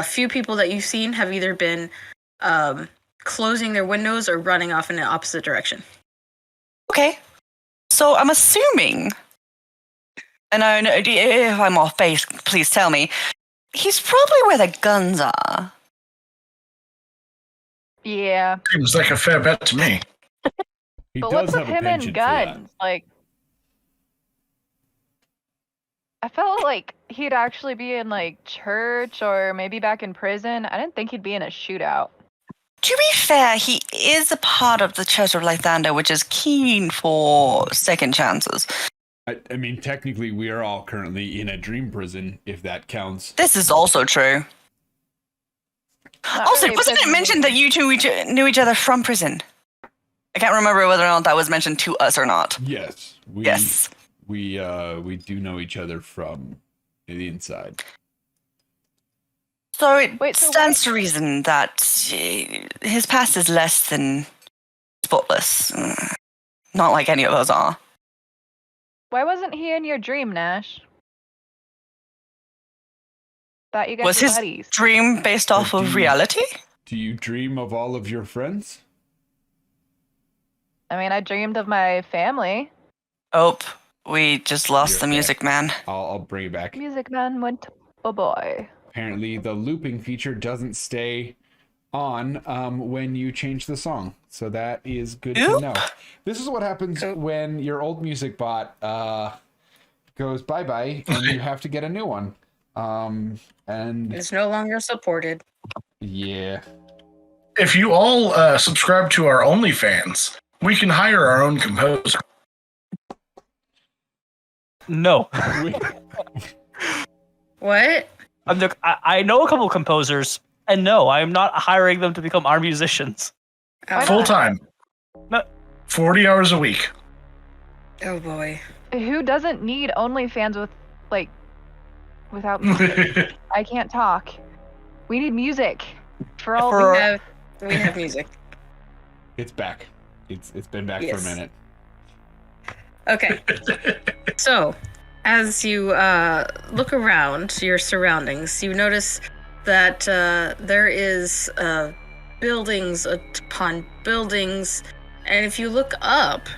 few people that you've seen have either been closing their windows or running off in the opposite direction. Okay. So I'm assuming, and I know if I'm off base, please tell me, he's probably where the guns are. Yeah. Seems like a fair bet to me. He But does what's have with a him and penchant for that. guns? Like, I felt like he'd actually be in like church or maybe back in prison. I didn't think he'd be in a shootout. To be fair, he is a part of the Church of Lythander, which is keen for second chances. I mean, technically, we are all currently in a dream prison, if that counts. This is also true. Not Also, really wasn't it prison mentioned that you two knew each other from prison? I can't remember whether or not that was mentioned to us or not. Yes. Yes. We do know each other from the inside. So it Wait, so stands to reason that his past is less than spotless. Not like any of us are. Why wasn't he in your dream, Nash? Thought you guys Was were his buddies. dream based off of reality? Do you dream of all of your friends? I mean, I dreamed of my family. Oh, we just lost You're the music man. I'll bring it back. Music man went, oh boy. Apparently, the looping feature doesn't stay on when you change the song. So that is good to Oop. know. This is what happens when your old music bot goes bye-bye and you have to get a new one. And It's no longer supported. yeah. If you all subscribe to our OnlyFans, we can hire our own composer. No. What? I know a couple composers, and no, I am not hiring them to become our musicians. Oh, Full time. No. 40 hours a week. oh boy. Who doesn't need OnlyFans without music? I can't talk. We need music for all. We have music. It's back. It's been back for Yes. a minute. Okay. So, as you look around your surroundings, you notice that there is buildings upon buildings, and if you look up,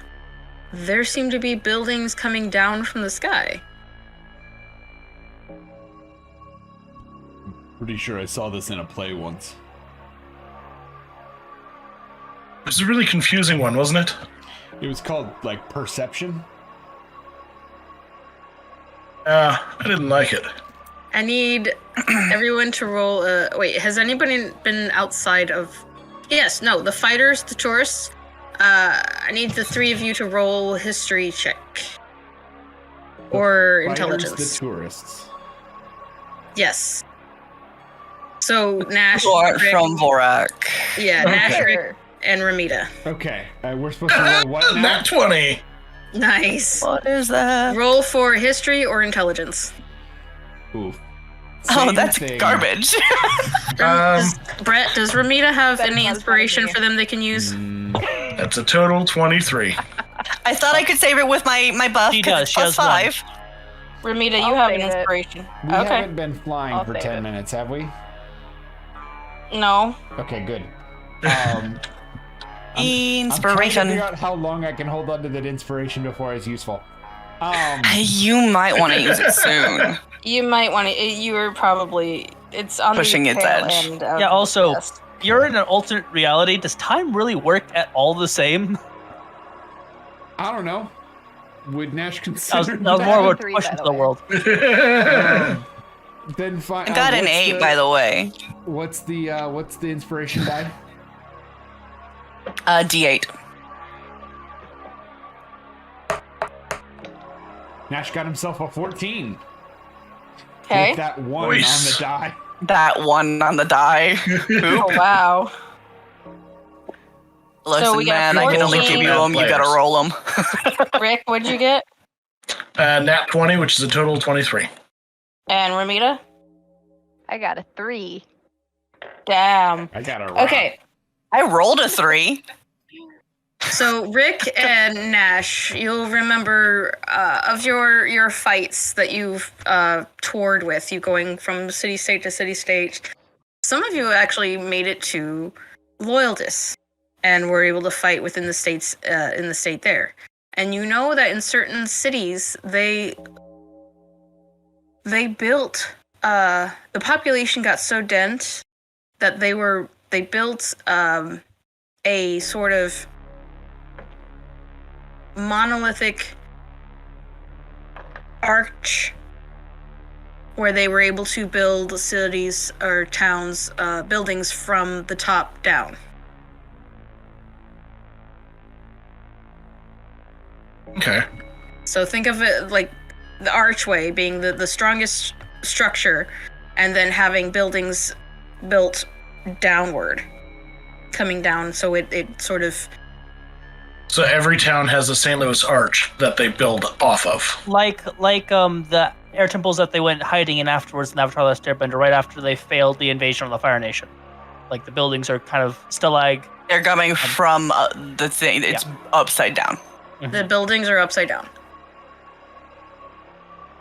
there seem to be buildings coming down from the sky. Pretty sure I saw this in a play once. It was a really confusing one, wasn't it? It was called, like, Perception. I didn't like it. I need everyone to roll. Wait, has anybody been outside of? Yes, no, the fighters, the tourists. I need the three of you to roll history check or Fighters, intelligence. the tourists. Yes. So Nash, Or Rick- from Vorak. yeah, Okay. Nash, Rick, Sure. and Ramita. Okay, we're supposed to roll what now? Nat 20! Nice. What is that? Roll for history or intelligence. Oof. Oh, Same that's thing. garbage. Brett, does Ramita have That's any not inspiration funny. for them they can use? That's a total 23. I thought I could save it with my buff. She 'cause does, it's she has +5. Ramita, I'll you have an save it. inspiration. We Okay. haven't been flying I'll for save 10 it. minutes, have we? No. Okay, good. I'm trying to Inspiration. figure out how long I can hold on to that inspiration before it's useful. You might want to use it soon. You might want to. You were probably. It's on Pushing the its tail edge. end of Yeah, also, this. you're in an alternate reality. Does time really work at all the same? I don't know. Would Nash That was consider more of a 3, question by to the the way. world. Then fine. I got an 8, by the way. What's the inspiration die? D8. Nash got himself a 14. Okay. With that one Nice. on the die. That one on the die. Oh wow. Listen, we got man, I can only 14. give you them. You gotta roll them. Rick, what'd you get? Nat 20, which is a total 23. And Ramita? I got a 3. Damn. I got a rock. Okay. I rolled a 3. So Rick and Nash, you'll remember of your fights that you've toured with, you going from city state to city state. Some of you actually made it to Loyaltus and were able to fight within the states in the state there. And you know that in certain cities they built the population got so dense that they built a sort of monolithic arch where they were able to build cities or towns, buildings from the top down. Okay. So think of it like the archway being the strongest structure, and then having buildings built downward, coming down, so it sort of... So every town has a St. Louis arch that they build off of. Like the air temples that they went hiding in afterwards in Avatar: Last Airbender, right after they failed the invasion of the Fire Nation. Like the buildings are kind of stalag. They're coming from the thing. It's upside down. The buildings are upside down.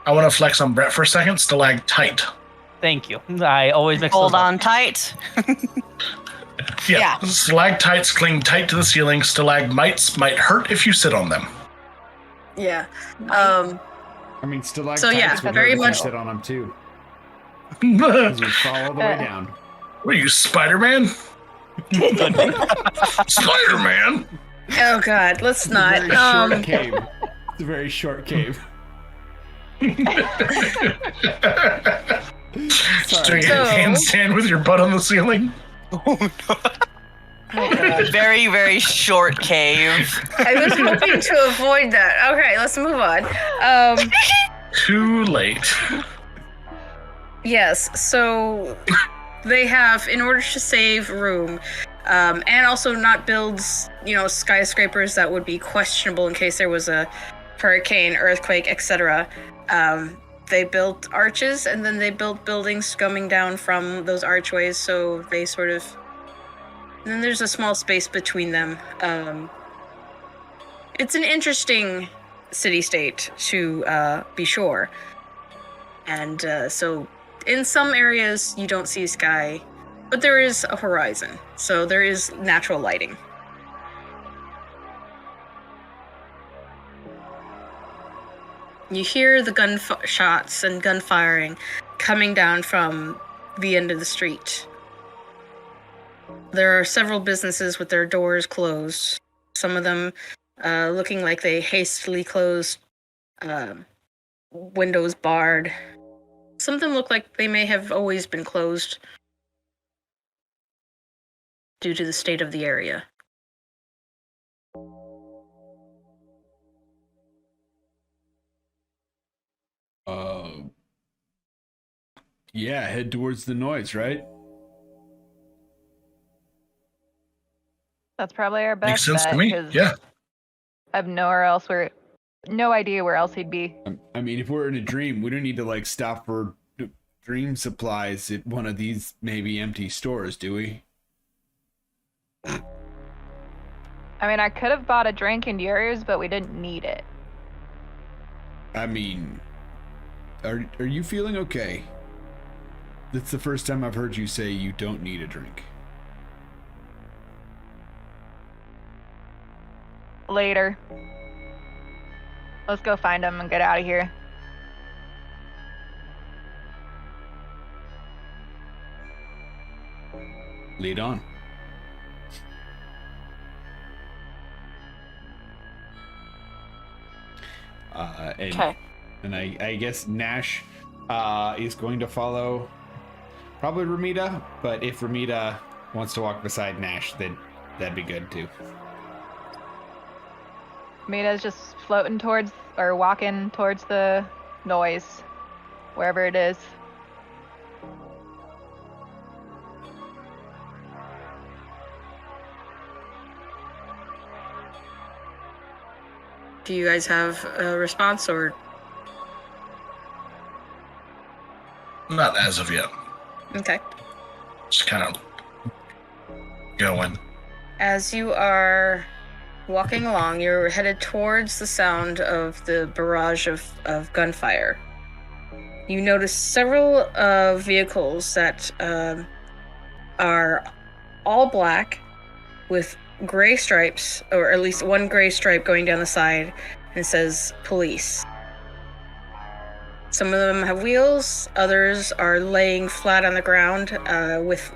I want to flex on Brett for a second. Stalactite. Thank you. I always mix Hold those on up. tight. Yeah. Stalactites cling tight to the ceiling. Stalagmites might hurt if you sit on them. Yeah. I mean, stalactites So, yeah, would very hurt if you much- sit on them too. Because you fall all the way down. What are you, Spider-Man? Spider-Man? Oh God, let's not. Very short cave. It's a very short cave. Just doing So- a handstand with your butt on the ceiling? Very, very short cave. I was hoping to avoid that. Okay, let's move on. Too late. Yes, so they have, in order to save room, and also not build, skyscrapers that would be questionable in case there was a hurricane, earthquake, etc. They built arches, and then they built buildings coming down from those archways, so they sort of... And then there's a small space between them. It's an interesting city-state, to be sure. And so in some areas, you don't see sky, but there is a horizon, so there is natural lighting. You hear the shots and gun firing coming down from the end of the street. There are several businesses with their doors closed, some of them looking like they hastily closed, windows barred. Some of them look like they may have always been closed due to the state of the area. Yeah, head towards the noise, right? That's probably our best Makes sense bet, to me. 'cause Yeah. I have no idea where else he'd be. I mean, if we're in a dream, we don't need to like stop for dream supplies at one of these maybe empty stores, do we? I mean, I could have bought a drink in yours, but we didn't need it. I mean, are you feeling okay? That's the first time I've heard you say you don't need a drink. Later. Let's go find him and get out of here. Lead on. Okay. And I guess Nash is going to follow probably Ramita, but if Ramita wants to walk beside Nash, then that'd be good too. Mita's just floating towards, or walking towards the noise, wherever it is. Do you guys have a response, or? Not as of yet. Okay. Just kind of going. As you are walking along, you're headed towards the sound of the barrage of gunfire. You notice several vehicles that are all black with gray stripes, or at least one gray stripe going down the side, and it says police. Some of them have wheels, others are laying flat on the ground with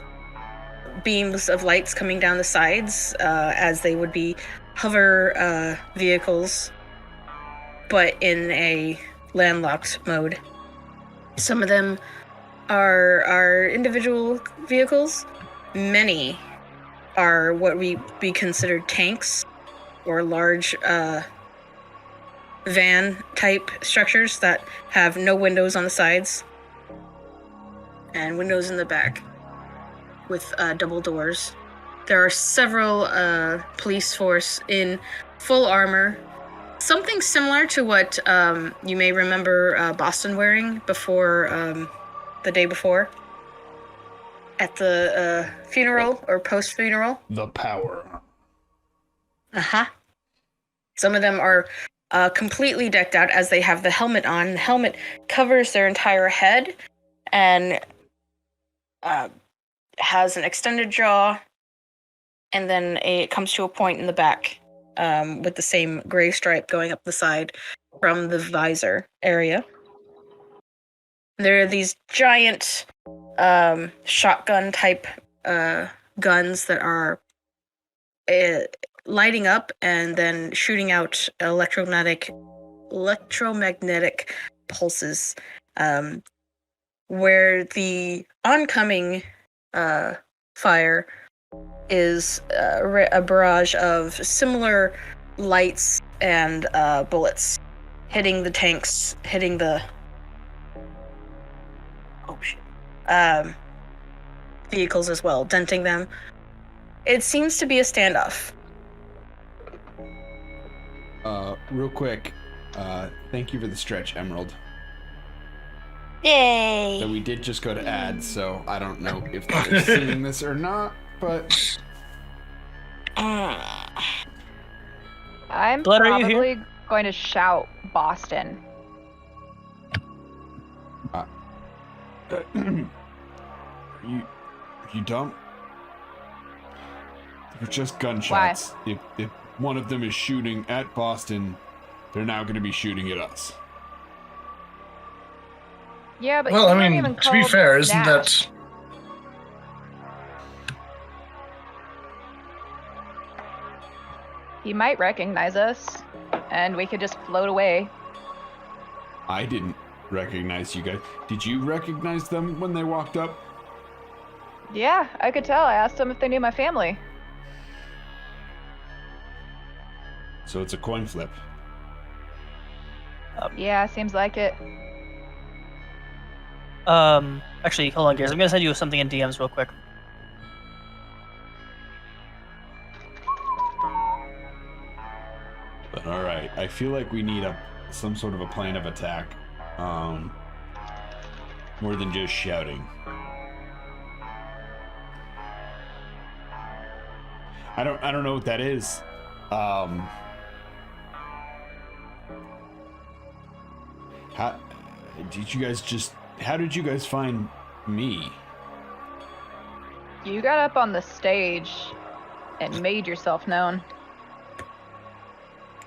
beams of lights coming down the sides as they would be hover vehicles, but in a landlocked mode. Some of them are individual vehicles. Many are what we consider tanks or large van-type structures that have no windows on the sides and windows in the back with double doors. There are several police force in full armor, something similar to what you may remember Boston wearing before the day before at the funeral or post-funeral. The power. Uh-huh. Some of them are completely decked out as they have the helmet on. The helmet covers their entire head and has an extended jaw, and then it comes to a point in the back with the same gray stripe going up the side from the visor area. There are these giant shotgun type guns that are lighting up and then shooting out electromagnetic pulses, where the oncoming fire is a barrage of similar lights and bullets hitting the tanks, hitting the vehicles as well, denting them. It seems to be a standoff. Real quick, thank you for the stretch, Emerald. Yay! So we did just go to ads, so I don't know if they're seeing this or not, but... I'm Blood, are you probably going to shout Boston. Are you dumb? They're just gunshots. If one of them is shooting at Boston, they're now going to be shooting at us. Yeah, but Well, he's I not mean, even to be called fair, isn't Nash. that... He might recognize us, and we could just float away. I didn't recognize you guys. Did you recognize them when they walked up? Yeah, I could tell. I asked them if they knew my family. So it's a coin flip. Yeah, seems like it. Actually, hold on, guys. I'm gonna send you something in DMs real quick. But all right, I feel like we need some sort of a plan of attack, more than just shouting. I don't know what that is. How did you guys find me? You got up on the stage and made yourself known.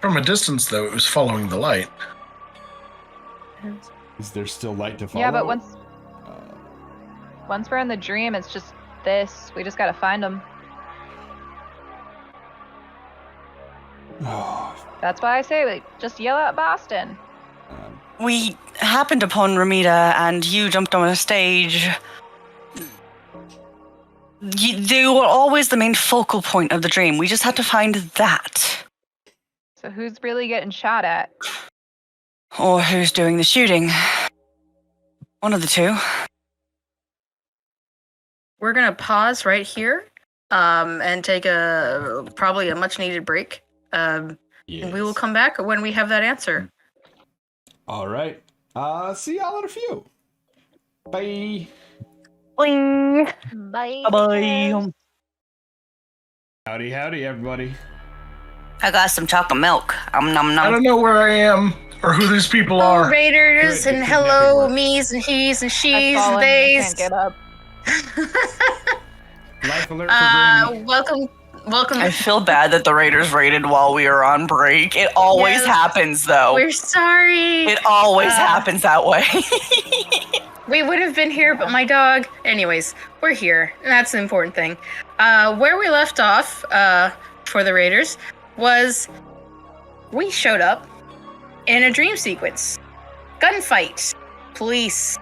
From a distance, though, it was following the light. Is there still light to follow? Yeah, but once we're in the dream, it's just this. We just gotta find them. That's why I say, just yell out Boston. We happened upon Ramita, and you jumped on a stage. They were always the main focal point of the dream. We just had to find that. So who's really getting shot at? Or who's doing the shooting. One of the two. We're gonna pause right here, and take probably a much needed break. Yes. And we will come back when we have that answer. All right. See y'all in a few. Bye. Bling. Bye. Bye-bye. Howdy, everybody. I got some chocolate milk. Nom nom I nom. don't know where I am or who these people Hello, are. Raiders, Good, and the hello, kidnapping me's and he's and I've she's and fallen, I theys. can't get up. Life alert for Granny. Welcome. I feel bad that the Raiders raided while we were on break. It always Yes. happens, though. We're sorry. It always happens that way. We would have been here, but my dog. Anyways, we're here. And that's the important thing. Where we left off for the Raiders was we showed up in a dream sequence. Gunfight, police,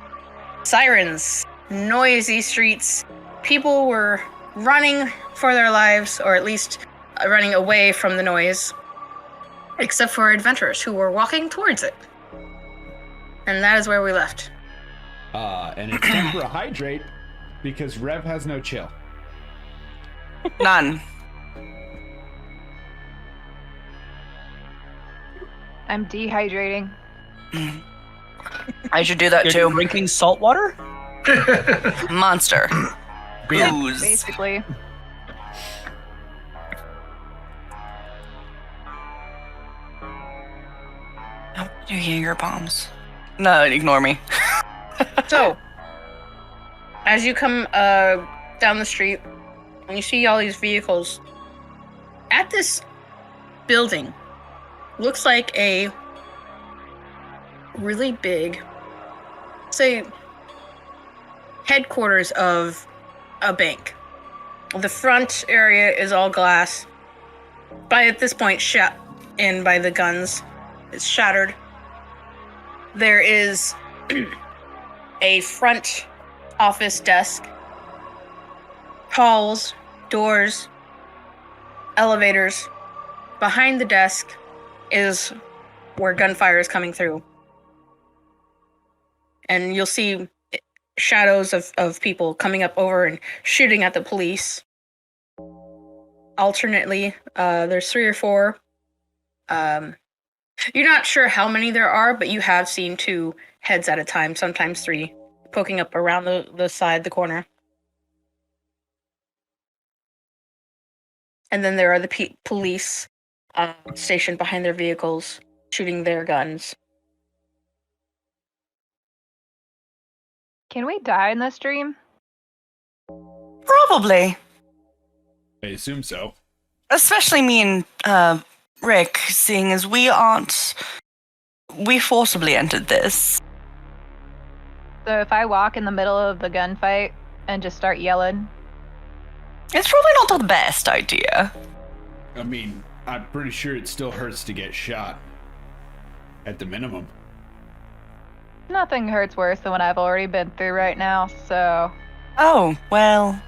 sirens, noisy streets. People were running for their lives, or at least running away from the noise, except for adventurers who were walking towards it. And that is where we left. And it's time for a hydrate because Rev has no chill. None. I'm dehydrating. I should do that You're too. drinking salt water? Monster. Beer. Booze. Basically. Do Jaeger bombs. No, ignore me. So, as you come down the street, and you see all these vehicles, at this building, looks like a really big, say, headquarters of a bank. The front area is all glass. At this point, shut in by the guns. It's shattered. There is a front office desk, halls, doors, elevators. Behind the desk is where gunfire is coming through. And you'll see shadows of people coming up over and shooting at the police. Alternately, there's 3 or 4. You're not sure how many there are, but you have seen 2 heads at a time, sometimes 3, poking up around the side, the corner. And then there are the police stationed behind their vehicles, shooting their guns. Can we die in this dream? Probably. I assume so. Especially me and Rick, seeing as we forcibly entered this. So if I walk in the middle of the gunfight and just start yelling, It's probably not the best idea. I mean, I'm pretty sure it still hurts to get shot. At the minimum. nothing hurts worse than what I've already been through right now, so... Oh, well.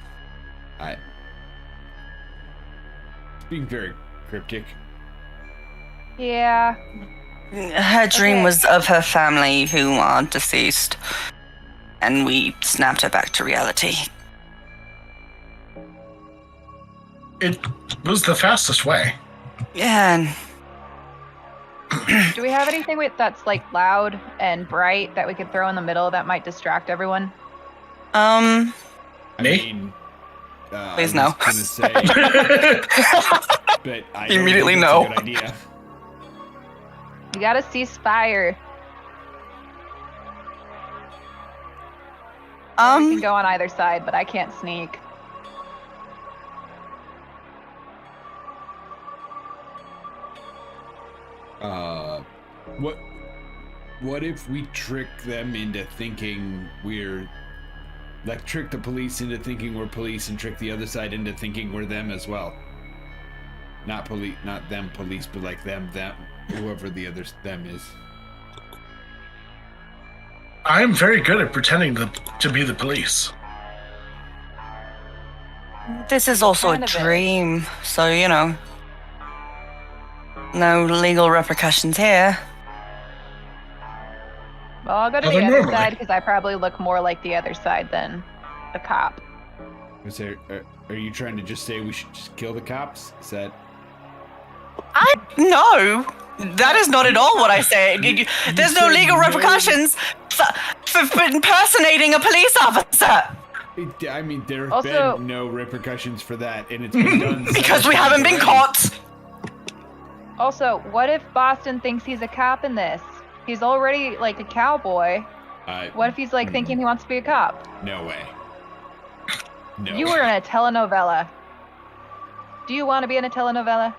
It's being very cryptic. Yeah. Her dream Okay. was of her family who are deceased. And we snapped her back to reality. It was the fastest way. Yeah. Do we have anything that's like loud and bright that we could throw in the middle that might distract everyone? I Me? mean, Please I no. was gonna say, but I don't Immediately think that's no. a good idea. You gotta cease fire. We can go on either side, but I can't sneak. What if we trick them into thinking we're trick the police into thinking we're police and trick the other side into thinking we're them as well? Not them police, but like them, whoever the other them is. I'm very good at pretending to be the police. This is also Kind a of dream, so, you know. No legal repercussions here. Well, I'll go to Well, the then other normally. side because I probably look more like the other side than the cop. Are you trying to just say we should just kill the cops? Is that... No, that is not at all what I say. There's no said legal no. repercussions for impersonating a police officer. I mean, there have Also- been no repercussions for that, and it's been done Because we several haven't been times caught. Also, what if Boston thinks he's a cop in this? He's already like a cowboy. already. What if he's like thinking he wants to be a cop? No way. No. You were in a telenovela. Do you want to be in a telenovela?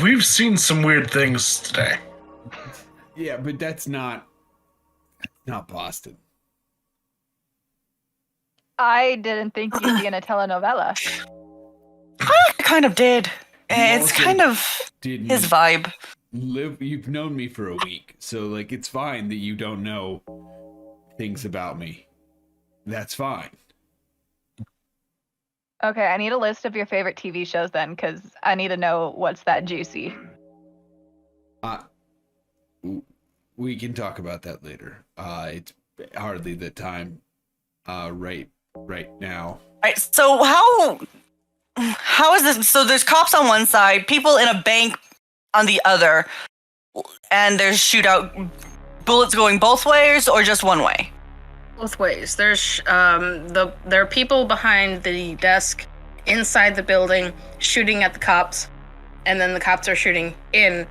We've seen some weird things today. Yeah, but that's not Boston. I didn't think you'd be in a telenovela. I kind of did. It's kind of his vibe. You've known me for a week, so like it's fine that you don't know things about me. That's fine. Okay, I need a list of your favorite TV shows then, because I need to know what's that juicy. We can talk about that later. It's hardly the time right now. Right, so how is this? So there's cops on one side, people in a bank on the other, and there's shootout, bullets going both ways or just one way? Both ways. There are people behind the desk inside the building shooting at the cops, and then the cops are shooting in,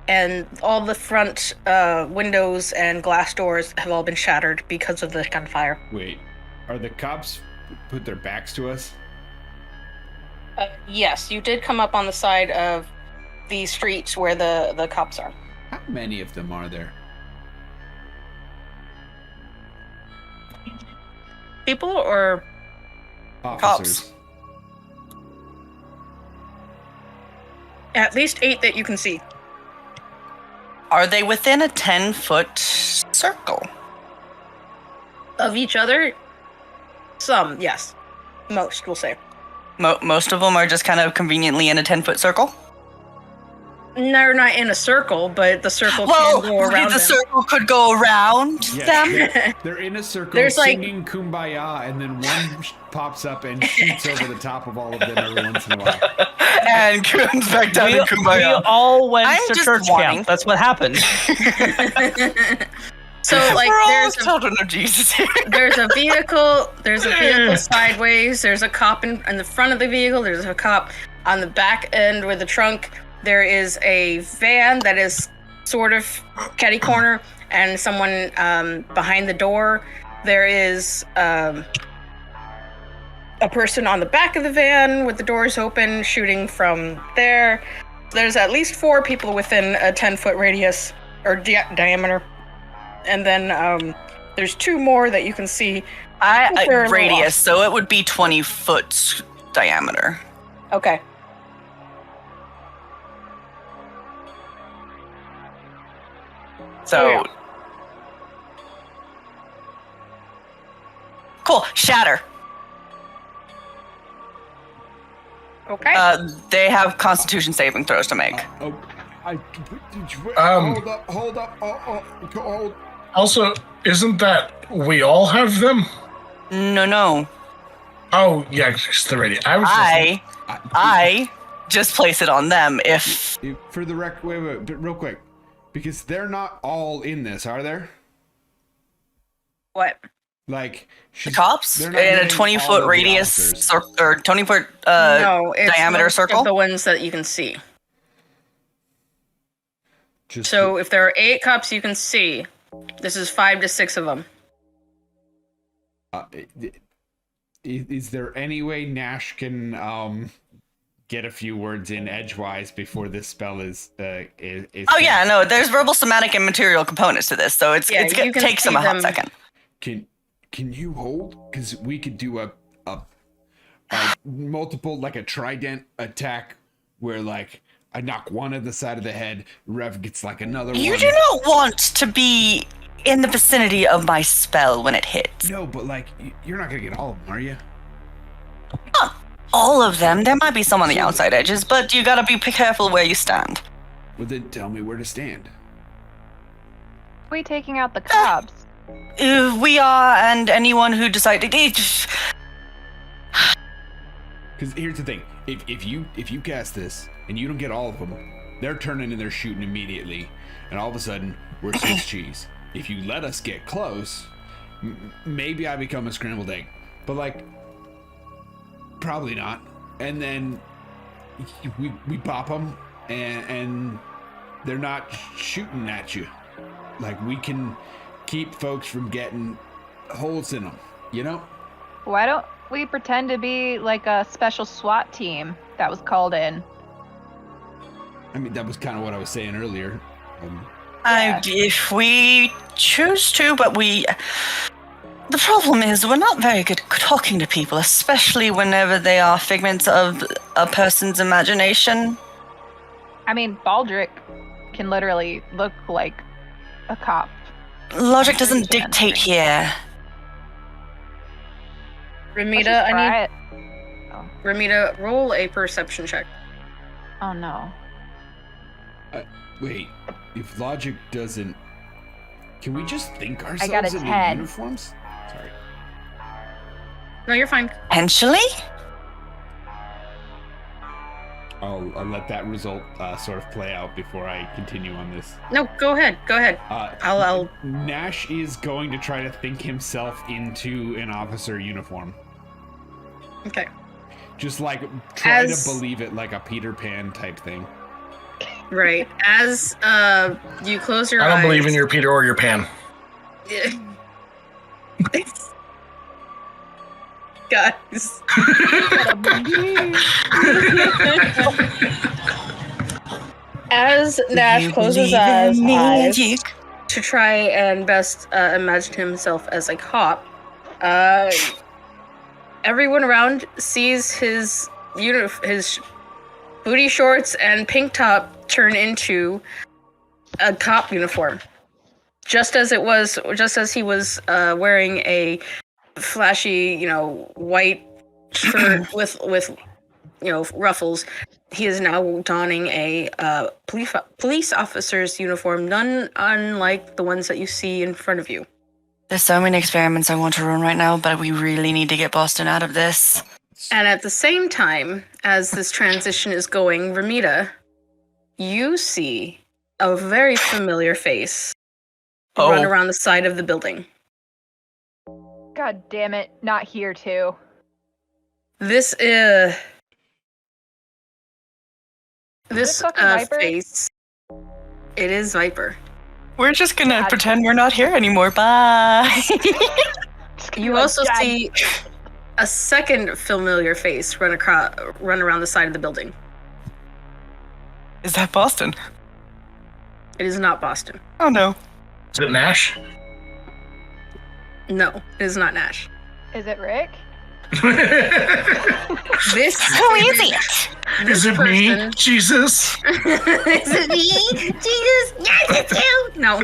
and all the front windows and glass doors have all been shattered because of the gunfire. Wait, are the cops put their backs to us? Yes, you did come up on the side of the streets where the cops are. How many of them are there? People or Officers. Cops. At least 8 that you can see. Are they within a 10-foot circle? Of each other? Some, yes. Most, we'll say. Most of them are just kind of conveniently in a 10-foot circle? They're not in a circle, but the circle can go around the them. circle could go around them? They're in a circle There's singing Kumbaya, and then one pops up and shoots over the top top of all of them every once in a while. And comes back down to Kumbaya. We all went I'm to just church wanting- camp. That's what happened. So, like, We're all there's children of Jesus here. there's a vehicle sideways, there's a cop in the front of the vehicle, there's a cop on the back end with the trunk, there is a van that is sort of catty corner, and someone behind the door. There is a person on the back of the van with the doors open shooting from there. There's at least 4 people within a 10-foot radius or diameter. And then there's 2 more that you can see. They're a little Radius, off. so it would be 20 foot diameter. Okay. So. Oh, yeah. Cool. Shatter. Okay. They have Constitution saving throws to make. Hold up. Hold. Also, isn't that we all have them? No. Oh, yeah, it's the radio. I just place it on them if... For the wait, real quick. Because they're not all in this, are there? What? Like... The cops? they're In not a getting 20-foot all of the radius officers. or 20-foot No, it's diameter most circle? of the ones that you can see. Just So if there are 8 cops you can see, this is 5 to 6 of them. Is there any way Nash can get a few words in edgewise before this spell is Oh yeah, no, there's verbal, somatic, and material components to this, so it you can takes them see a hot them. second. Can you hold? Because we could do a multiple, like a trident attack where like I knock one at the side of the head, Rev gets like another You one. do not want to be in the vicinity of my spell when it hits. No, but like you're not gonna get all of them, are you? Not all of them. There might be some on the outside edges, but you gotta be careful where you stand. Well, then tell me where to stand. We taking out the cops. We are, and anyone who decided... Because here's the thing: if you cast this and you don't get all of them, they're turning and they're shooting immediately, and all of a sudden we're Swiss cheese. If you let us get close, maybe I become a scrambled egg, but like probably not. And then we pop them, and they're not shooting at you. Like we can keep folks from getting holes in them, you know? Why don't we pretend to be like a special SWAT team that was called in? I mean, that was kind of what I was saying earlier. Yeah. If we choose to, but we The problem is we're not very good talking to people, especially whenever they are figments of a person's imagination. I mean, Baldric can literally look like a cop. Logic doesn't dictate here. Ramita, Try it. Ramita, roll a perception check. Oh no. Wait, if logic doesn't... Can we just think got ourselves a in 10. uniforms? Sorry. No, you're fine. Potentially? I'll let that result sort of play out before I continue on this. No, go ahead. I'll. Nash is going to try to think himself into an officer uniform. Okay. Just like try to believe it like a Peter Pan type thing. Right. As you close your eyes. I don't believe in your Peter or your Pan. Guys. As Nash closes his eyes to try and best imagine himself as a cop, everyone around sees his booty shorts and pink top turn into a cop uniform. Just as he was wearing a flashy, white shirt with ruffles, he is now donning a police officer's uniform, none unlike the ones that you see in front of you. There's so many experiments I want to run right now, but we really need to get Boston out of this. And at the same time, as this transition is going, Ramita, you see a very familiar face run around the side of the building. God damn it, not here too. This Viper? face. It is Viper. We're just gonna pretend we're not here anymore. Bye. You also see a second familiar face run around the side of the building. Is that Boston? It is not Boston. Oh no. Is it Nash? No, it is not Nash. Is it Rick? This Who is it? Is it me? Jesus? Is it me? Jesus? Yes, it's you! No.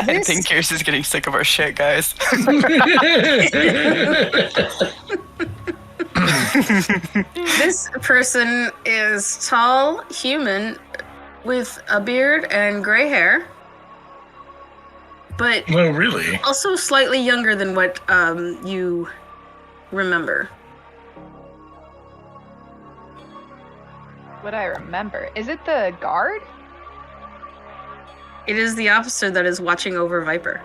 I think Kirsty's is getting sick of our shit, guys. This person is tall, human, with a beard and gray hair, but Oh, really? also slightly younger than what you remember. What I remember. Is it the guard? It is the officer that is watching over Viper.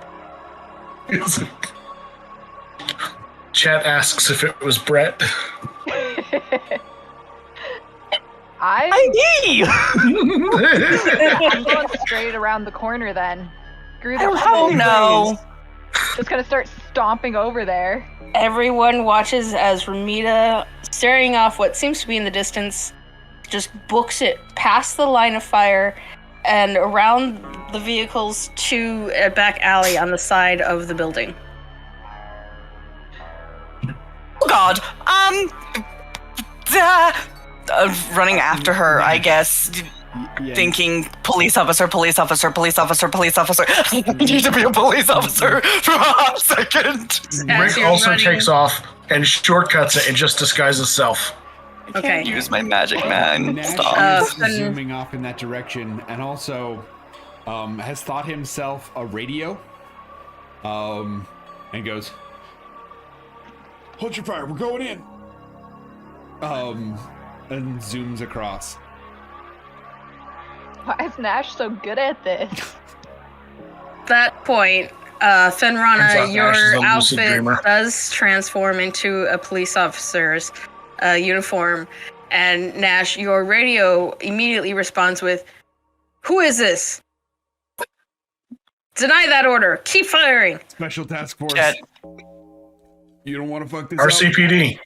Chat asks if it was Brett. I'm ID! going straight around the corner then. Screw the Oh no. Just gonna start stomping over there. Everyone watches as Ramita, staring off what seems to be in the distance, just books it past the line of fire and around the vehicles to a back alley on the side of the building. Oh god. Running after her, I guess. Yeah. Thinking police officer. I need to be a police officer for a hot second. Rick also takes off and shortcuts it and just disguises self. I can't use my magic, man. Nash Stop. is zooming off in that direction, and also has thought himself a radio. And goes, "Hold your fire, we're going in." And zooms across. Why is Nash so good at this? That point, Turns Fenrana, out Nash is your a lucid outfit dreamer. does transform into a police officer's uniform, and Nash, your radio immediately responds with, "Who is this? Deny that order. Keep firing." Special task force. Chat. You don't want to fuck this up? RCPD.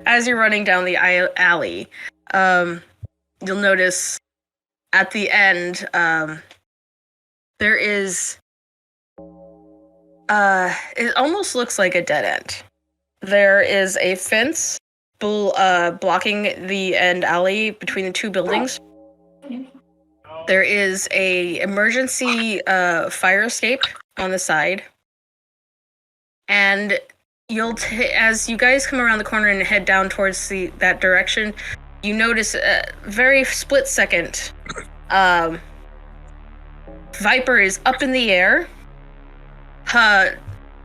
As you're running down the alley, you'll notice at the end, there is it almost looks like a dead end. There is a fence blocking the end alley between the two buildings. There is a emergency fire escape on the side. And as you guys come around the corner and head down towards that direction, you notice a very split second. Viper is up in the air,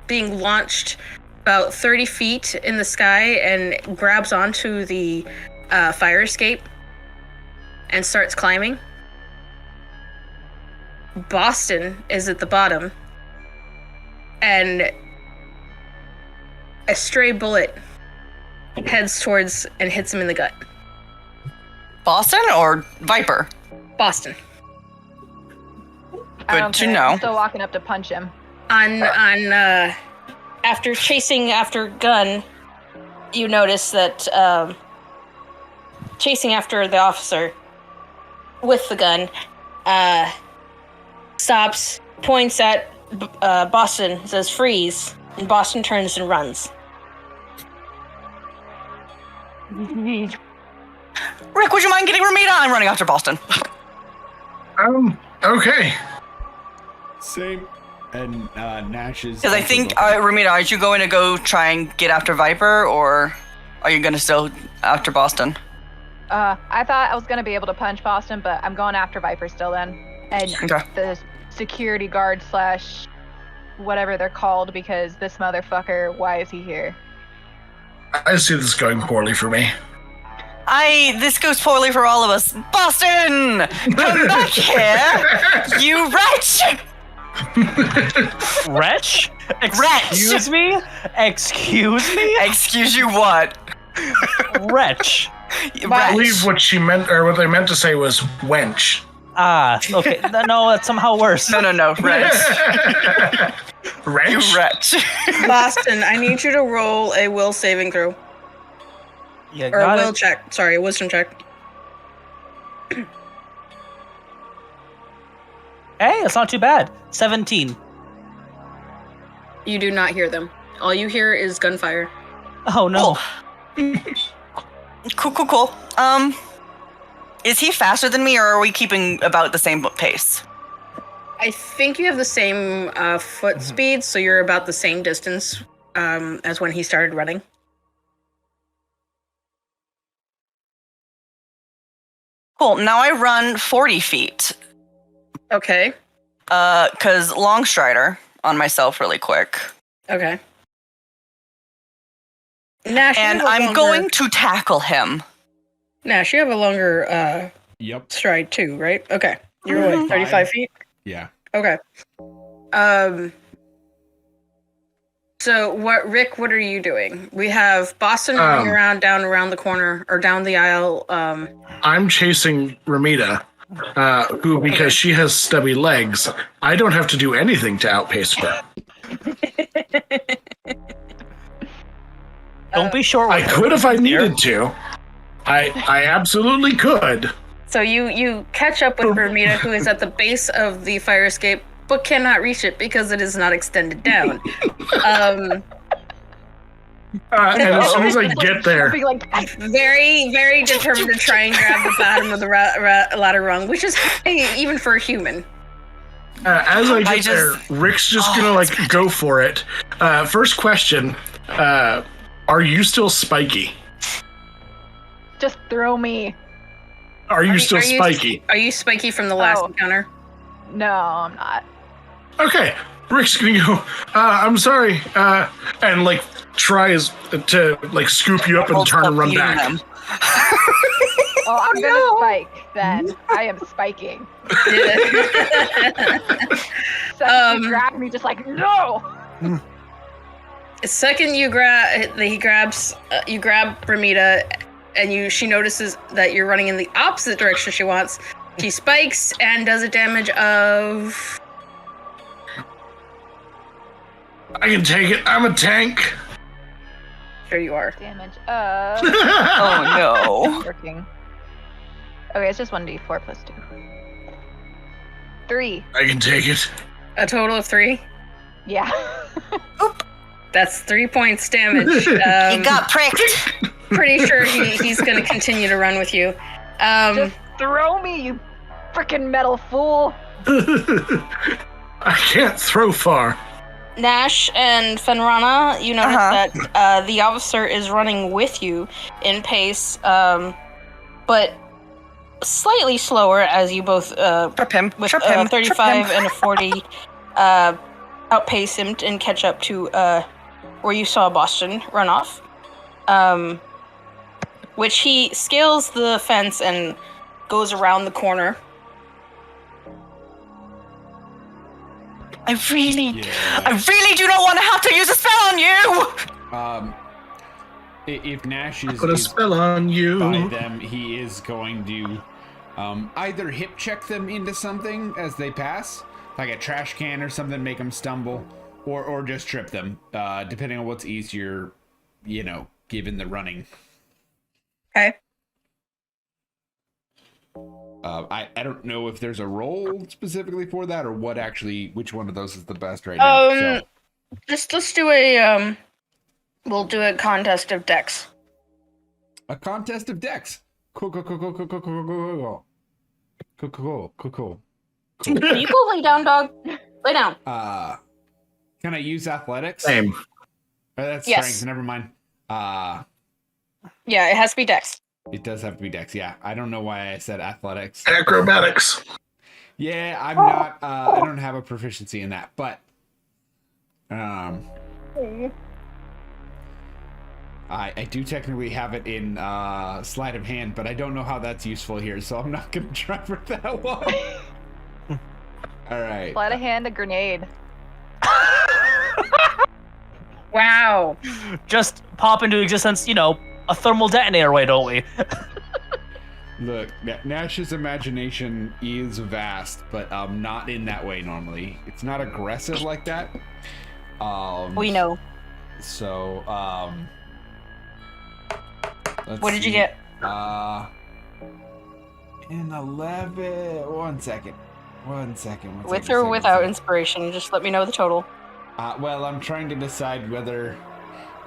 being launched about 30 feet in the sky, and grabs onto the fire escape and starts climbing. Boston is at the bottom, and a stray bullet heads towards and hits him in the gut. Boston or Viper? Boston. Good to know. I'm still walking up to punch him. After chasing after gun, you notice that chasing after the officer with the gun, stops, points at Boston, says freeze, and Boston turns and runs. Rick, would you mind getting Ramita? I'm running after Boston. Okay. Same. And Nash is... Because I think, Ramita, aren't you going to go try and get after Viper, or are you going to still after Boston? I thought I was going to be able to punch Boston, but I'm going after Viper still then. And Okay. the security guard / whatever they're called, because this motherfucker, why is he here? I see this going poorly for me. This goes poorly for all of us. Boston! Come back here! You wretch! Wretch? Wretch! Excuse me? Excuse me? Excuse you what? Wretch. I believe what she meant, or what they meant to say was wench. Ah, okay. No, that's somehow worse. No, wretch. Wrench? You wretch. Boston, I need you to roll a will saving throw. You Or a got will it. check. Sorry, a wisdom check. Hey, it's not too bad. 17. You do not hear them. All you hear is gunfire. Oh, no. Cool. Is he faster than me, or are we keeping about the same pace? I think you have the same foot speed, so you're about the same distance as when he started running. Cool. Now I run 40 feet. Okay. Cause long strider on myself really quick. Okay. Nash, you And have a I'm longer- going to tackle him. Nash, you have a longer Yep. stride too, right? Okay. You're what, 35 feet? Yeah. Okay. So Rick, what are you doing? We have Boston running around down around the corner or down the aisle. I'm chasing Ramita, who, because she has stubby legs, I don't have to do anything to outpace her. Don't be short I with could if I needed to. I absolutely could. So you catch up with Bermuda, who is at the base of the fire escape, but cannot reach it because it is not extended down. And as soon as I get there, Very, very determined to try and grab the bottom of the ladder rung, which is high even for a human. as I get there, Rick's just gonna go for it. First question: are you still spiky? Just throw me. Are you still spiky? Are you spiky from the last Oh. encounter? No, I'm not. Okay, Rick's gonna go. I'm sorry, and tries to scoop you up and turn and run back. Them. Oh, I'm gonna spike then. I am spiking. So he grabbed me just no! The second you grab Bermuda, and she notices that you're running in the opposite direction she wants. She spikes and does a damage of. I can take it. I'm a tank. Sure you are. Damage. Oh no. Working. Okay, it's just 1d4 plus 2. 3. I can take it. A total of 3. Yeah. That's 3 points damage. You got pricked. Pretty sure he's going to continue to run with you. Just throw me, you freaking metal fool. I can't throw far. Nash and Fenrana, you notice that the officer is running with you in pace, but slightly slower as you both Trip him. with Trip him. 35 and a 40 outpace him and catch up to where you saw Boston run off. Which he scales the fence and goes around the corner. I really do not want to have to use a spell on you! If Nash is Put a spell on you. by them, he is going to either hip check them into something as they pass, like a trash can or something, make them stumble, or just trip them, depending on what's easier, given the running. Okay. I don't know if there's a role specifically for that or which one of those is the best right now. So. Let's do a we'll do a contest of dex. A contest of decks. Cool. Cool. Can you go lay down, dog? Lay down. Can I use athletics? Same. That's Yes. strength. Never mind. Yeah, it has to be dex. It does have to be dex. Yeah, I don't know why I said athletics. Acrobatics. Yeah, I'm not. I don't have a proficiency in that, but I do technically have it in sleight of hand, but I don't know how that's useful here, so I'm not gonna try for that one. All right. Sleight of hand, a grenade. Wow. Just pop into existence, a thermal detonator, why don't we? Look, Nash's imagination is vast, but not in that way normally. It's not aggressive like that. We know. So, let's What did you see. get? In 11. One second. With or without inspiration, just let me know the total. Well, I'm trying to decide whether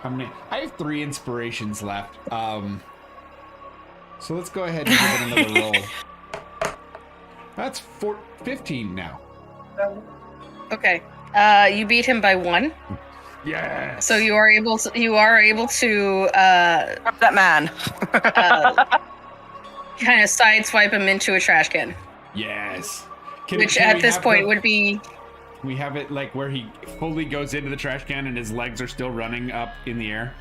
how many. I have 3 inspirations left. So let's go ahead and give it another roll. That's 15 now. Okay. You beat him by 1. Yes. So you are able to Trip that man. kind of sideswipe him into a trash can. Yes. Which can at we this have point would be We have it like where he fully goes into the trash can and his legs are still running up in the air.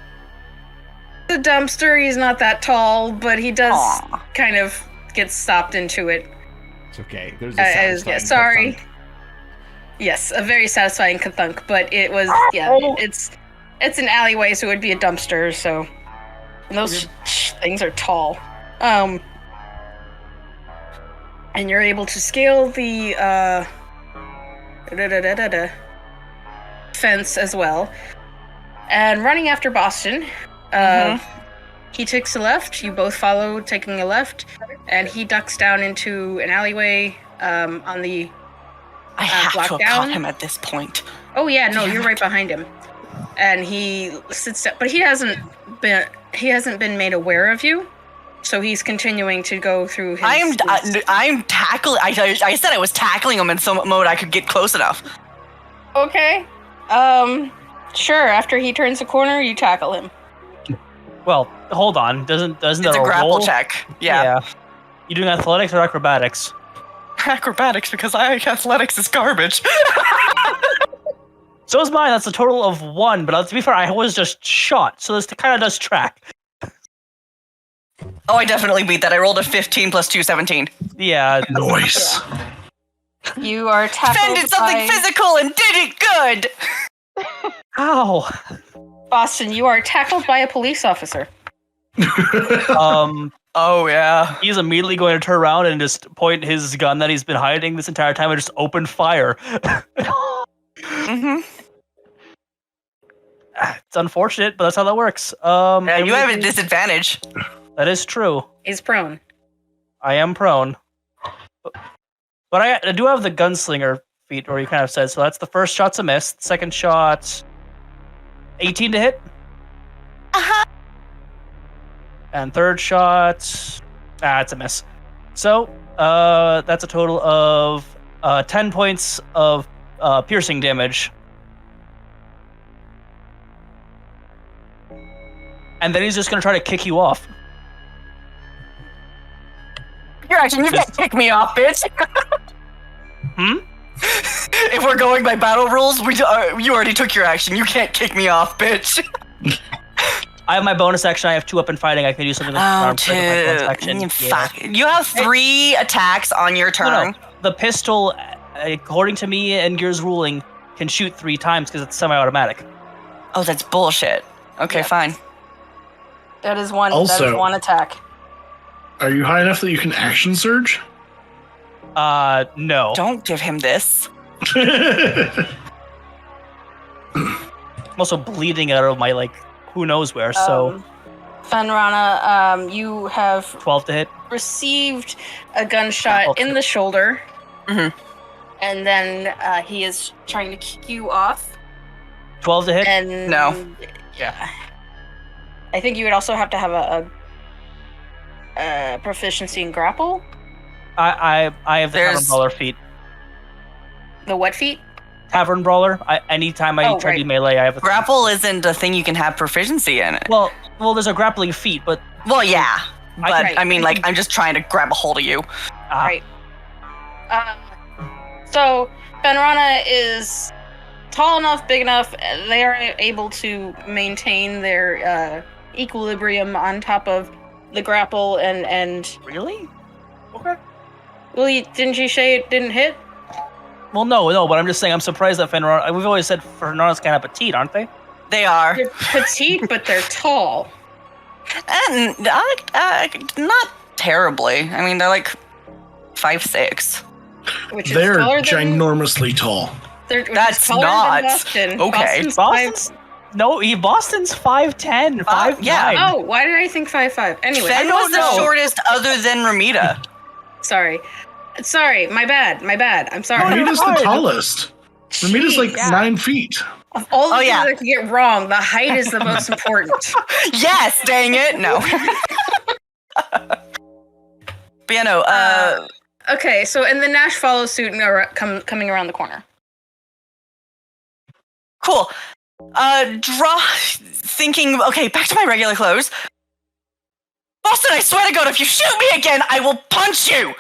the dumpster. He's not that tall, but he does Aw. kind of get stopped into it. It's okay. There's a satisfying sorry. thunk. Yes, a very satisfying thunk, but it was it's an alleyway, so it would be a dumpster. So and those things are tall. And you're able to scale the fence as well. And running after Boston, he takes a left. You both follow, taking a left, and he ducks down into an alleyway on the. I have block to have down. caught him at this point. Oh yeah, no, you're right behind him, and he sits down, but he hasn't been made aware of you, so he's continuing to go through his. I'm tackling. I said I was tackling him in some mode I could get close enough. Okay, sure. After he turns the corner, you tackle him. Well, hold on. Doesn't It's that a grapple roll? check. Yeah. You doing athletics or acrobatics? Acrobatics, because athletics is garbage. So is mine. That's a total of 1. But to be fair, I was just shot, so this kind of does track. Oh, I definitely beat that. I rolled a 15 plus 2, 17. Yeah. Noise. You are tackled Fen did something by physical and did it good. Ow. Boston. You are tackled by a police officer. Oh yeah. He's immediately going to turn around and just point his gun that he's been hiding this entire time and just open fire. Mm-hmm. It's unfortunate, but that's how that works. Yeah, you have a disadvantage. That is true. He's prone. I am prone. But I do have the gunslinger feat, or you kind of said, so that's the first shot's a miss. Second shot, 18 to hit. Uh-huh. And third shot, it's a miss. So, that's a total of 10 points of piercing damage. And then he's just gonna try to kick you off. Your action, you can't kick me off, bitch. If we're going by battle rules, you already took your action. You can't kick me off, bitch. I have my bonus action. I have 2 up in fighting. I can do something with my bonus action. Fuck. You have 3 attacks on your turn. No. The pistol, according to me and Gear's ruling, can shoot 3 times because it's semi-automatic. Oh, that's bullshit. Okay, fine. That is one. Also- that is one attack. Are you high enough that you can action surge? No. Don't give him this. I'm also bleeding out of my, who knows where, so... Fenrana, you have 12 to hit. received a gunshot in the shoulder. Mm-hmm. And then he is trying to kick you off. 12 to hit? And No. Yeah. I think you would also have to have a proficiency in grapple. I have the Tavern Brawler feat. The what feat? Tavern Brawler. Anytime I try to do melee, I have a... Grapple isn't a thing you can have proficiency in it. Well, there's a grappling feat, but... Well, yeah. But, Right. I'm just trying to grab a hold of you. Right. So, Fenrana is tall enough, big enough, they are able to maintain their equilibrium on top of the grapple and Really? Okay. well, didn't you say it didn't hit? Well, no, but I'm just saying I'm surprised that Fenrir... We've always said Fenrir's kind of petite, aren't they? They are. They're petite, but they're tall. And, not terribly. I mean, they're like 5'6". Which is They're taller than, ginormously tall. which is That's taller not. than Boston. Okay. Boston's... No, Boston's 5'10", 5'9". yeah. Oh, why did I think 5'5"? Anyway, Fen was the shortest other than Ramita. sorry, my bad. I'm sorry. Ramita's the tallest. Ramita's like 9 feet. Of all the things yeah. I could get wrong, the height is the most important. Yes, dang it. No. But yeah, no, Okay, so and then Nash follows suit and coming around the corner. cool. Thinking, okay, back to my regular clothes. Boston, I swear to God, if you shoot me again, I will punch you!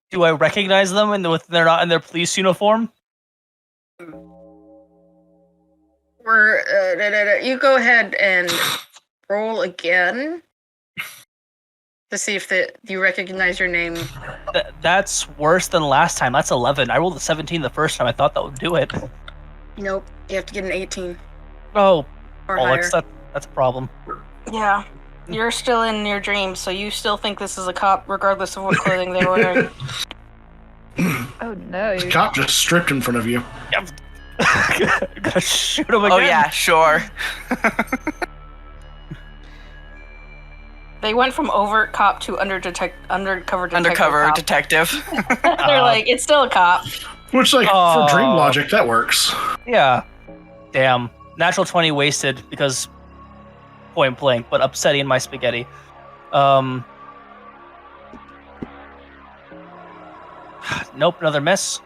Do I recognize them they're not in their police uniform? You go ahead and roll again to see if you recognize your name. That's worse than last time. That's 11. I rolled a 17 the first time. I thought that would do it. Nope, you have to get an 18 Oh, or higher. that's a problem. Yeah, you're still in your dreams, so you still think this is a cop, regardless of what clothing they're wearing. Oh no. The cop just stripped in front of you. I'm gonna shoot him again. Oh yeah, sure. They went from overt cop to undercover detective. Detective. They're like, it's still a cop. Which, for dream logic, that works. Yeah. Damn. Natural 20 wasted because point blank, but upsetting my spaghetti. Nope, another miss.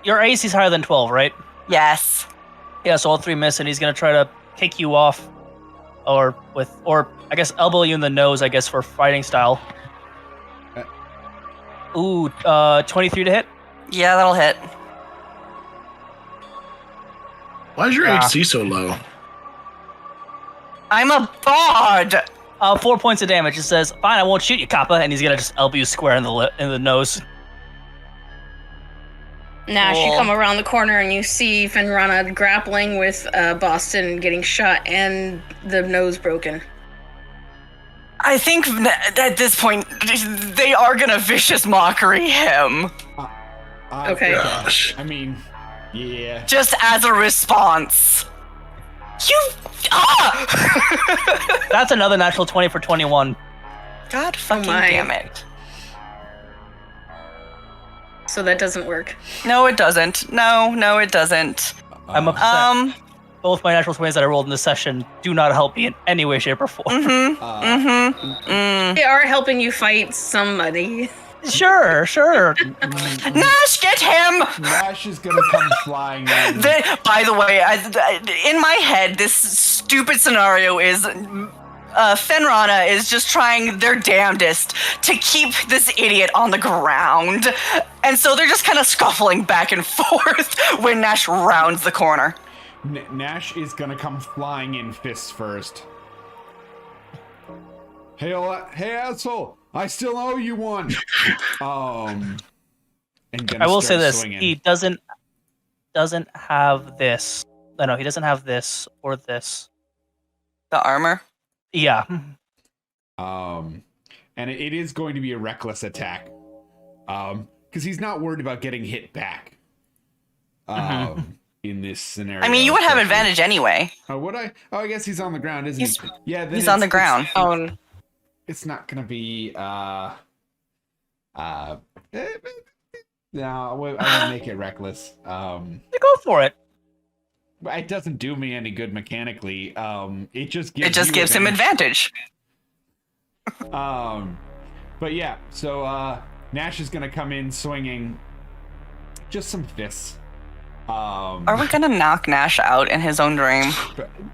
Your AC's higher than 12, right? Yes. Yeah, so all 3 miss, and he's gonna try to kick you off, or I guess elbow you in the nose, I guess, for fighting style. Ooh, 23 to hit. Yeah, that'll hit. Why is your AC so low? I'm a bard. 4 points of damage. It says, "Fine, I won't shoot you, Kappa," and he's gonna just elbow you square in the nose. Nash, you Cool. come around the corner and you see Fenrana grappling with Boston, getting shot, and the nose broken. I think at this point, they are gonna vicious mockery him. Okay. Gosh. I mean, yeah. Just as a response. That's another natural 20 for 21. God fucking damn it. So that doesn't work. No, it doesn't. No, it doesn't. I'm upset. Both my natural 20s that I rolled in this session do not help me in any way, shape, or form. They are helping you fight somebody. Sure. Nash, get him! Nash is gonna come flying in. By the way, in my head, this stupid scenario is Fenrana is just trying their damnedest to keep this idiot on the ground. And so they're just kind of scuffling back and forth when Nash rounds the corner. Nash is gonna come flying in fists first. Hey asshole! I still owe you one. And I will say this: swinging. he doesn't have this. No, he doesn't have this or this. The armor. Yeah. And it is going to be a reckless attack. Because he's not worried about getting hit back. In this scenario. I mean, you would have advantage anyway. Oh, would I? Oh, I guess he's on the ground, isn't he? Yeah, then he's on the ground. It's not gonna be no, I won't make it reckless. Go for it. It doesn't do me any good mechanically. It just gives him advantage. But yeah, so Nash is gonna come in swinging just some fists. Are we gonna knock Nash out in his own dream?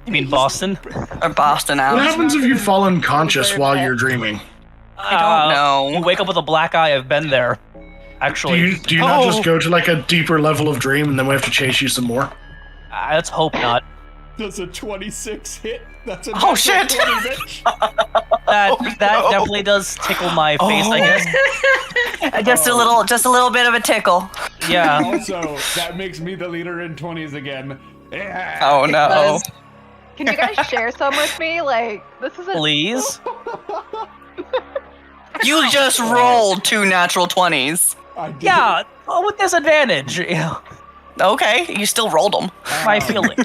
You mean Boston? Or Boston out? What happens if you fall unconscious while you're dreaming? I don't know. You wake up with a black eye. I've been there. Actually. Do you not just go to like a deeper level of dream and then we have to chase you some more? Let's hope not. Does a 26 hit? That's a shit! 20, bitch. That definitely does tickle my face, I guess. Just a little bit of a tickle. Yeah. Also, that makes me the leader in 20s again. Yeah. Oh no. Can you guys share some with me? Like, this is a... Please? You just rolled 2 natural 20s. I did. Yeah, with disadvantage. Yeah. Okay, you still rolled them. My feeling.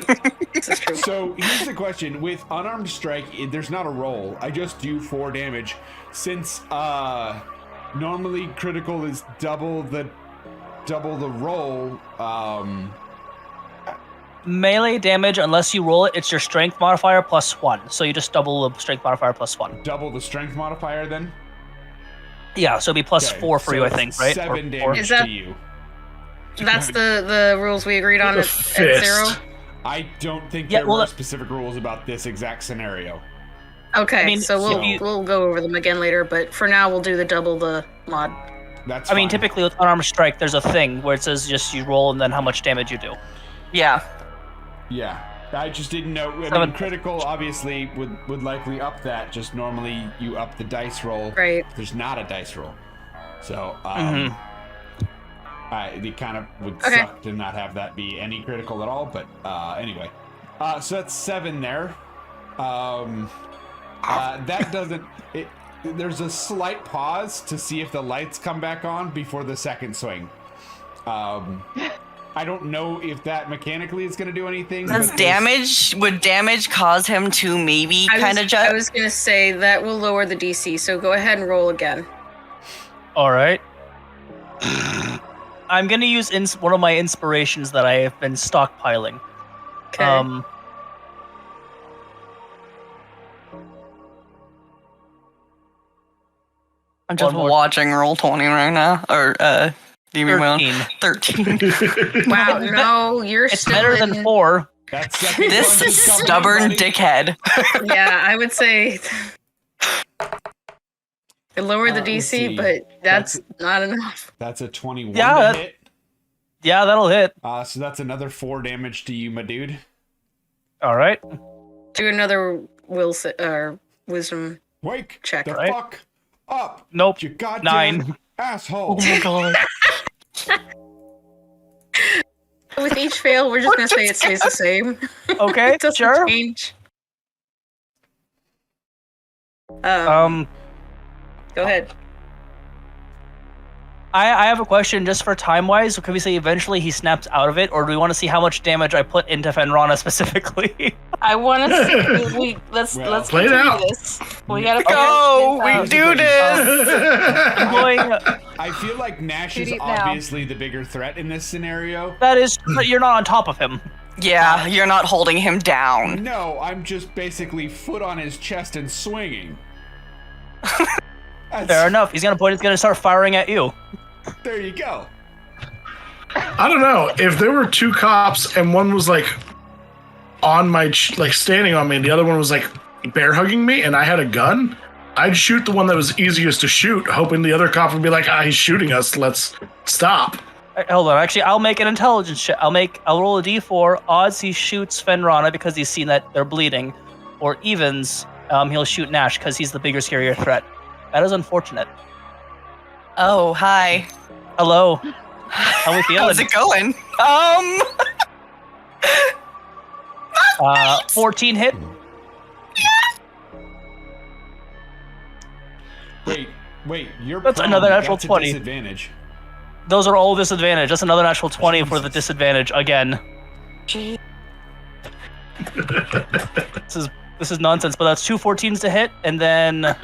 So here's the question: with unarmed strike, there's not a roll. I just do 4 damage. Since normally critical is double the roll. Melee damage, unless you roll it, it's your strength modifier plus 1. So you just double the strength modifier plus 1. Double the strength modifier then. Yeah, so it'd be plus Okay, 4 for so you, I think, right? 7 Or damage Is that- to you. That's the rules we agreed on The at fist. 0? I don't think Yeah, there well, were specific rules about this exact scenario. Okay, I mean, so if we'll go over them again later, but for now we'll do the double the mod. That's I mean, fine. typically with unarmed strike, there's a thing where it says just you roll and then how much damage you do. Yeah. Yeah, I just didn't know. I 7. mean, critical obviously would likely up that. Just normally you up the dice roll. Right. There's not a dice roll, so it kind of would suck to not have that be any critical at all. But anyway, so that's 7 there. That doesn't. There's a slight pause to see if the lights come back on before the second swing. I don't know if that mechanically is going to do anything. Would damage cause him to maybe kind of I judge? was gonna say that will lower the DC, so go ahead and roll again. All right. I'm gonna use one of my inspirations that I have been stockpiling. Okay. I'm just watching roll 20 right now, or give me my own 13. Wow, no, you're It's still better than 4. That second This punch is coming, stubborn buddy. dickhead. Yeah, I would say it lowered the let's DC, see. but that's not enough. That's a 21 Yeah, to hit. Yeah, that'll hit. So that's another 4 damage to you, my dude. All right. Do another wisdom Wake check. the Right. fuck up. Nope. You goddamn 9. asshole. Oh my god. With each fail, we're just gonna say it stays the same. Okay, It doesn't sure. change. Um, Go ahead. I have a question just for time-wise. Could we say eventually he snaps out of it, or do we want to see how much damage I put into Fenrana specifically? I want to see. Let's play it out. this. We gotta Go! figure We this do this! I'm going, I feel like Nash Too is deep now. obviously the bigger threat in this scenario. that is, but you're not on top of him. Yeah, you're not holding him down. No, I'm just basically foot on his chest and swinging. Fair enough. He's gonna start firing at you. There you go. I don't know if there were two cops and one was like on my like standing on me and the other one was like bear hugging me and I had a gun, I'd shoot the one that was easiest to shoot, hoping the other cop would be like, he's shooting us, let's stop. Hold on. Actually, I'll make an intelligence check. I'll roll a d4. Odds he shoots Fenrana because he's seen that they're bleeding, or evens, he'll shoot Nash because he's the bigger, scarier threat. That is unfortunate. Oh, hi. Hello. How we feeling? How's it going? 14 hit. Wait, you're That's prone. another natural That's a 20. disadvantage. Those are all disadvantage. That's another natural 20 for the disadvantage again. Gee. This is nonsense, but that's 2 14s to hit, and then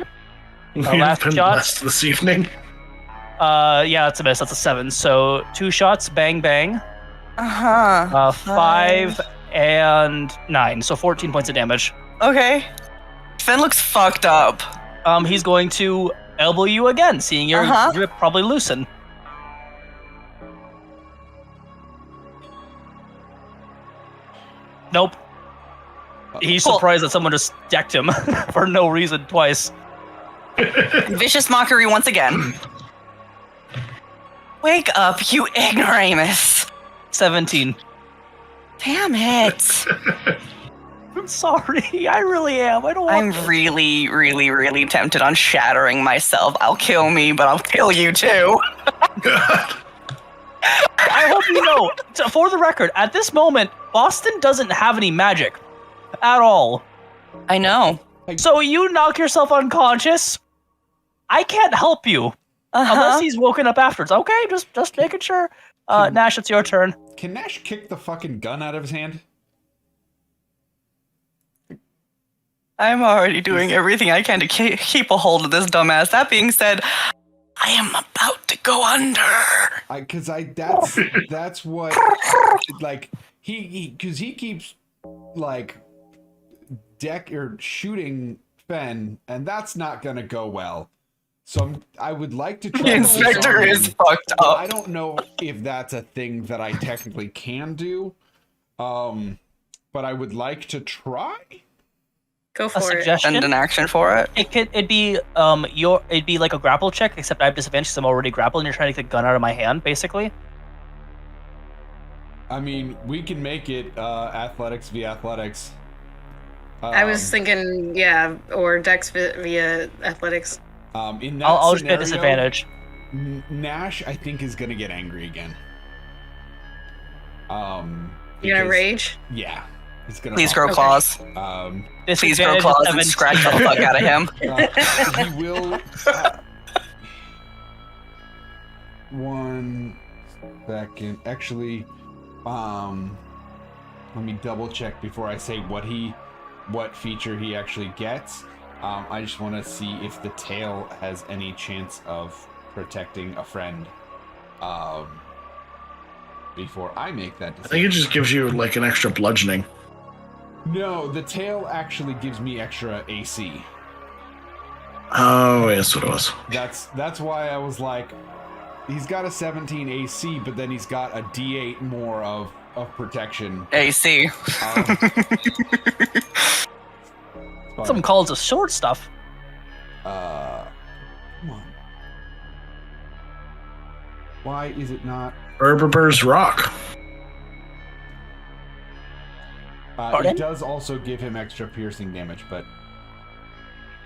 We've last been shot. blessed this evening. Yeah, that's a miss. That's a 7. So 2 shots, bang bang. Uh-huh. 5 and 9. So 14 points of damage. Okay. Fen looks fucked up. He's going to elbow you again, seeing your grip probably loosen. Nope. He's Cool. surprised that someone just decked him for no reason twice. Vicious mockery once again. Wake up, you ignoramus. 17. Damn it. I'm sorry. I really am. I don't want I'm really, really, really tempted on shattering myself. I'll kill me, but I'll kill you too. I hope you know, for the record, at this moment, Boston doesn't have any magic. At all. I know. So you knock yourself unconscious. I can't help you. Unless he's woken up afterwards. Okay, just making sure. Nash, it's your turn. Can Nash kick the fucking gun out of his hand? I'm already doing everything I can to keep a hold of this dumbass. That being said, I am about to go under. That's what, like, because he keeps, like, shooting Fen, and that's not gonna go well. So I would like to try. The inspector is fucked up. I don't know if that's a thing that I technically can do, but I would like to try. Go for it. Suggestion. Send an action for it. It'd be like a grapple check, except I have disadvantage because I'm already grappled and you're trying to get the gun out of my hand, basically. I mean, we can make it athletics via athletics. I was thinking, yeah, or dex via athletics. In that I'll just get scenario, disadvantage. Nash, I think, is gonna get angry again. You gonna because- rage? Yeah, he's gonna. Please grow claws. Please grow Disadvantage claws is and 17. scratch the fuck out of him. He will. 1 second. Actually, let me double check before I say what feature he actually gets. I just want to see if the tail has any chance of protecting a friend. Before I make that decision. I think it just gives you like an extra bludgeoning. No, the tail actually gives me extra AC. Oh, yeah, that's what it was. That's why I was like, he's got a 17 AC, but then he's got a D8 more of protection. AC. Some calls of short stuff. Come on. Why is it not? Herberber's Rock. Pardon? It does also give him extra piercing damage, but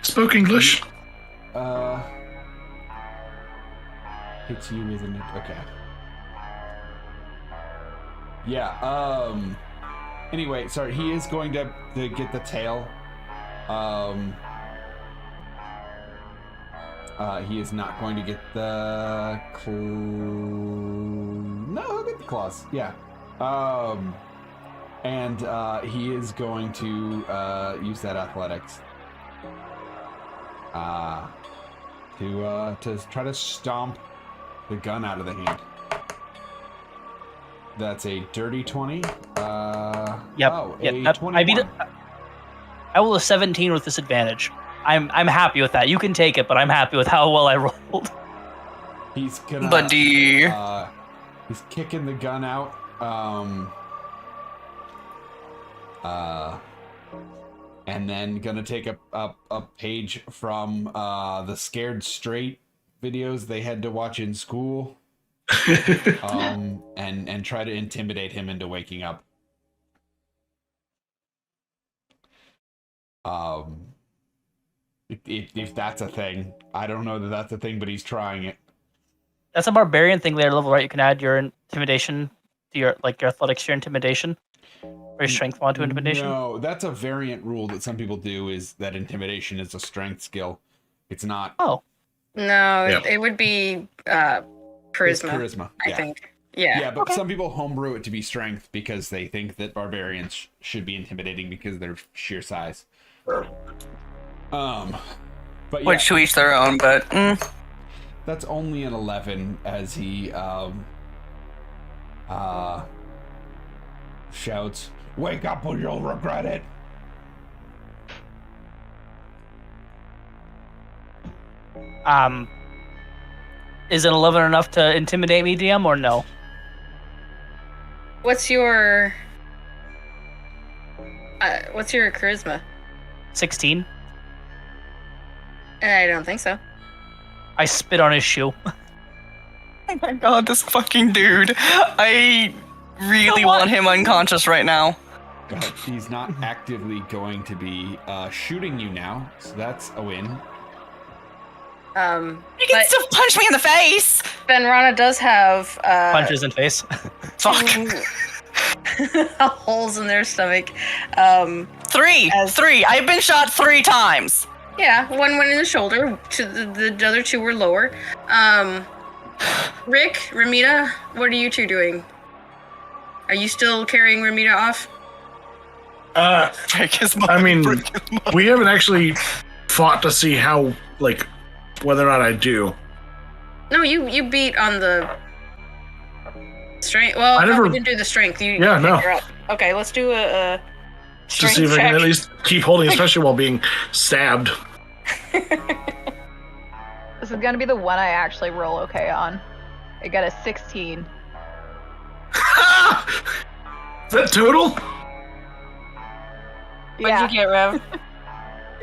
Spoke English. hits you with an okay. Yeah. Anyway, sorry. He is going to get the tail. He is not going to get the no, he'll get the claws. Yeah. And he is going to use that athletics to try to stomp the gun out of the hand. That's a dirty 20. Yep. Oh, Yep. a 21. I beat it. I rolled a 17 with disadvantage. I'm happy with that. You can take it, but I'm happy with how well I rolled. He's gonna. Buddy. He's kicking the gun out. And then gonna take a page from the Scared Straight videos they had to watch in school. And try to intimidate him into waking up. If that's a thing, I don't know that that's a thing, but he's trying it. That's a barbarian thing later level, right? You can add your intimidation to your athletics to your intimidation, or your strength mod to intimidation. No, that's a variant rule that some people do. Is that intimidation is a strength skill? It's not. Oh, No, Yep. it would be It's charisma. charisma. I Yeah. think. Yeah. Yeah, but some people homebrew it to be strength because they think that barbarians should be intimidating because of their sheer size. But yeah, Which to each their own, but that's only an 11 as he shouts, "Wake up or you'll regret it." Is an 11 enough to intimidate me, DM, or no? What's your charisma? 16. I don't think so. I spit on his shoe. oh my god, this fucking dude. I really want him unconscious right now. But he's not actively going to be shooting you now, so that's a win. You can But still punch me in the face. Benrana does have Punches in face. Fuck. holes in their stomach. Three. I've been shot 3 times. Yeah, one went in the shoulder. The other 2 were lower. Rick, Ramita, what are you 2 doing? Are you still carrying Ramita off? Break his I mean, we haven't actually fought to see how, like, whether or not I do. No, you beat on the strength. Well, I no, never- we didn't do the strength. You Yeah, picked no. her up. Okay, let's do a To strength see if I check. can at least keep holding, especially while being stabbed. This is gonna be the one I actually roll okay on. I got a 16. Is that total? What'd Yeah. you get, Rev?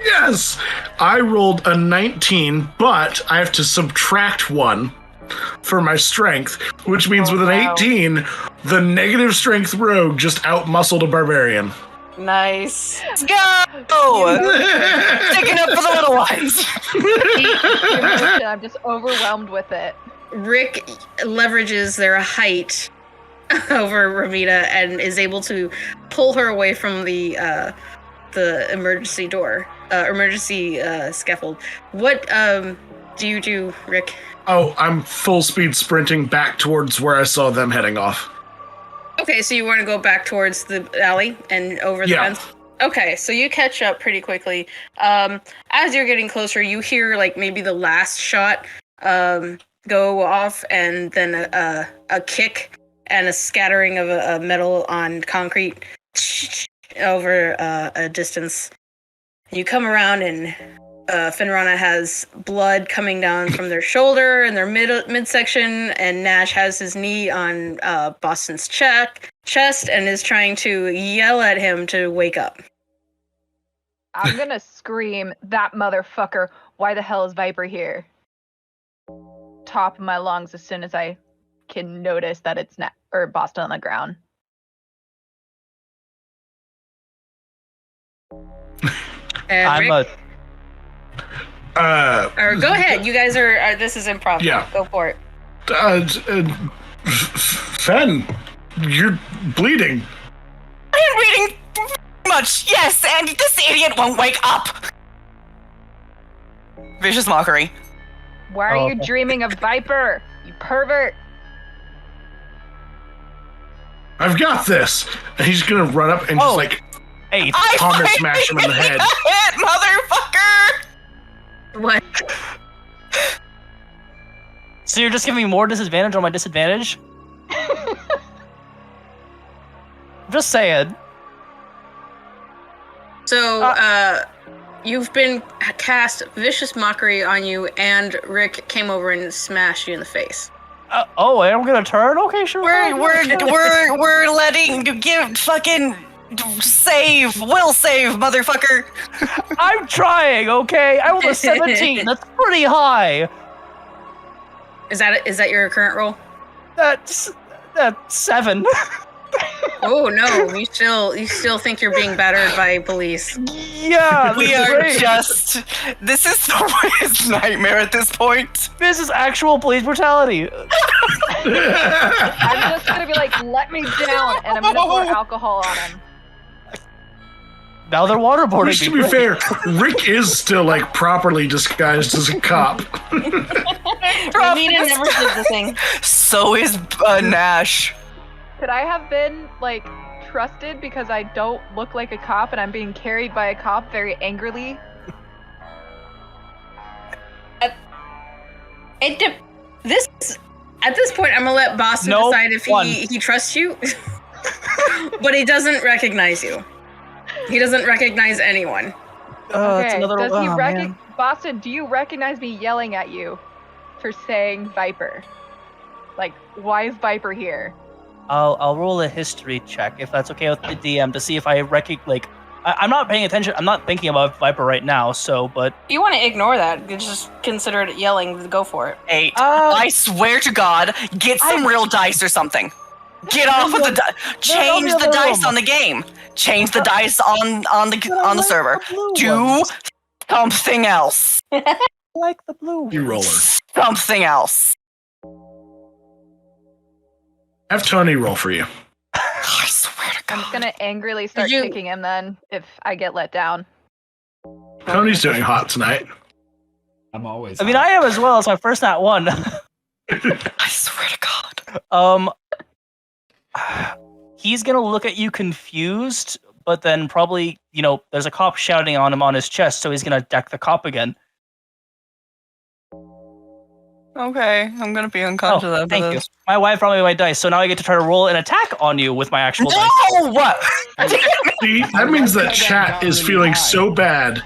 Yes! I rolled a 19, but I have to subtract 1 for my strength, which means with an wow. 18, the negative strength rogue just outmuscled a barbarian. Nice. Let's go. Sticking up for the little ones. The emotion, I'm just overwhelmed with it. Rick leverages their height over Ramita and is able to pull her away from the emergency door, emergency scaffold. What do you do, Rick? Oh, I'm full speed sprinting back towards where I saw them heading off. Okay, so you want to go back towards the alley and over the Yeah. fence? Okay, so you catch up pretty quickly. As you're getting closer, you hear like maybe the last shot go off, and then a kick and a scattering of a metal on concrete over a distance. You come around, and Finrana has blood coming down from their shoulder and their midsection, and Nash has his knee on Boston's chest and is trying to yell at him to wake up. I'm gonna scream, "That motherfucker! Why the hell is Viper here?" Top of my lungs as soon as I can notice that it's Boston on the ground. And I'm Rick, a or go ahead. You guys are this is improv. Yeah. Go for it. Fen, you're bleeding. I am reading much, yes, and this idiot won't wake up. Vicious mockery. Why are Oh, you okay. dreaming of Viper? You pervert. I've got this. And he's gonna run up and just Oh. like Hey, palmer smash him in the head. Hit, motherfucker! What? so you're just giving me more disadvantage on my disadvantage? I'm just saying. So, you've been cast vicious mockery on you, and Rick came over and smashed you in the face. Oh, I'm gonna turn? Okay, sure. We're letting you give fucking will save, motherfucker. I'm trying, okay? I rolled a 17. That's pretty high. Is that your current roll? That's 7. Oh no, you still think you're being battered by police. Yeah, We this is are great. this is the worst nightmare at this point. This is actual police brutality. I'm just gonna be like, let me down, and I'm gonna pour alcohol on him. Now they're waterboarding Which, to me. be fair, Rick is still like properly disguised as a cop. Romina never did the thing. So is Nash. Could I have been like trusted because I don't look like a cop and I'm being carried by a cop very angrily? At this point, I'm gonna let Boston Nope, decide if he trusts you, but he doesn't recognize you. He doesn't recognize anyone. It's Okay, another, does he man. Boston, do you recognize me yelling at you for saying Viper? Like, why is Viper here? I'll roll a history check if that's okay with the DM to see if I recognize. I'm not paying attention. I'm not thinking about Viper right now. So, but You want to ignore that? You just consider it yelling. Go for it. 8. I swear to God, get some real dice or something. Get off of the change the dice on the game. Change the dice on the server. Do something else. I like the blue. You roller. Something else. Have Tony roll for you. I swear to I'm God. gonna angrily start you- kicking him then if I get let down. Tony's doing hot tonight. I'm always. I mean, I am as well. It's my first nat 1. I swear to God. He's gonna look at you confused, but then probably, there's a cop shouting on him on his chest, so he's gonna deck the cop again. Okay, I'm gonna be unconscious after Thank you. this. My wife brought me my dice, so now I get to try to roll an attack on you with my actual dice. No! What? See, that means that chat is feeling so bad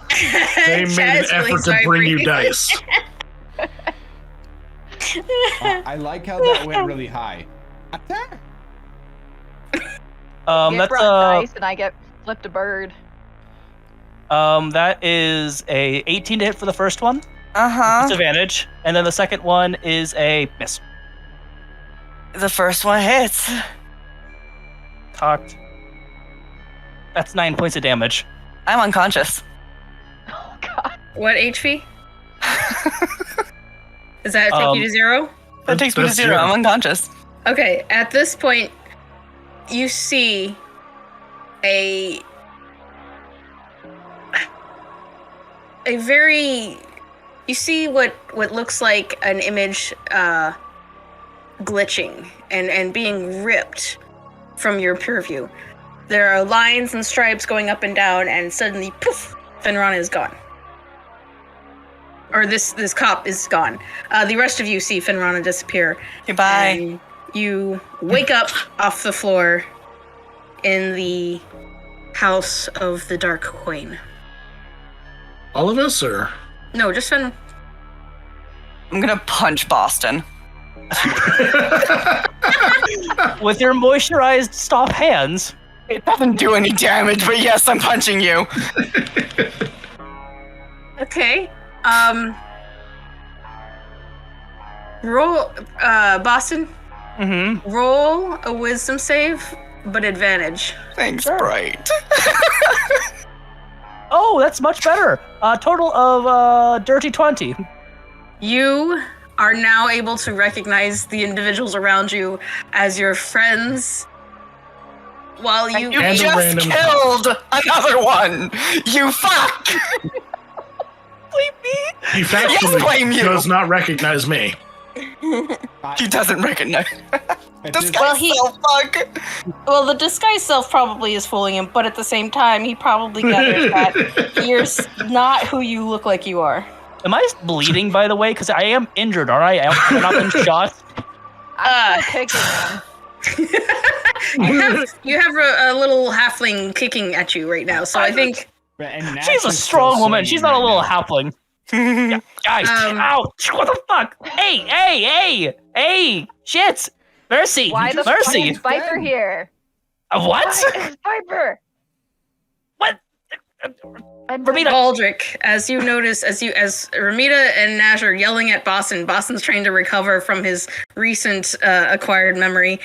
they made an effort to bring you dice. I like how that went really high. Attack! Get That's brought dice and I get flipped a bird. that is a 18 to hit for the first one. Uh-huh. Disadvantage, and then the second one is a miss. The first one hits. Cocked. That's 9 points of damage. I'm unconscious. Oh god. What HP? Does that take you to 0? That takes me to That's 0. zero. I'm unconscious. Okay, at this point, you see a very you see what looks like an image glitching and being ripped from your purview. There are lines and stripes going up and down, and suddenly, poof, Fenrana is gone. Or this cop is gone. The rest of you see Fenrana disappear. Goodbye. And you wake up off the floor in the house of the Dark Queen. All of us, or No, just Fen. I'm gonna punch Boston. With your moisturized stop hands. It doesn't do any damage, but yes, I'm punching you. Okay. Roll, Boston. Mm-hmm. Roll a wisdom save, but advantage. Thanks, Bright. Oh, that's much better. Total of dirty 20. You are now able to recognize the individuals around you as your friends. While you You And a just random killed another one. You fuck. Leave me. He Yes, factually blame you. does not recognize me. He doesn't recognize. This guy's Well, he- so fuck. Well, the disguised self probably is fooling him, but at the same time, he probably gathers that you're not who you look like you are. Am I bleeding, by the way? Because I am injured, all right? I've not been shot. I'm still kicking him. You have a little halfling kicking at you right now, so I think And Nash She's a is strong still woman. swinging She's not a right little now. halfling. Yeah, guys, ouch! What the fuck? Hey! Shit! Mercy! Why the Mercy! fuck is Viper here? What? Why is Viper? What? And Ramita, Baldric, as you notice, as Ramita and Nash are yelling at Boston, Boston's trying to recover from his recent acquired memory.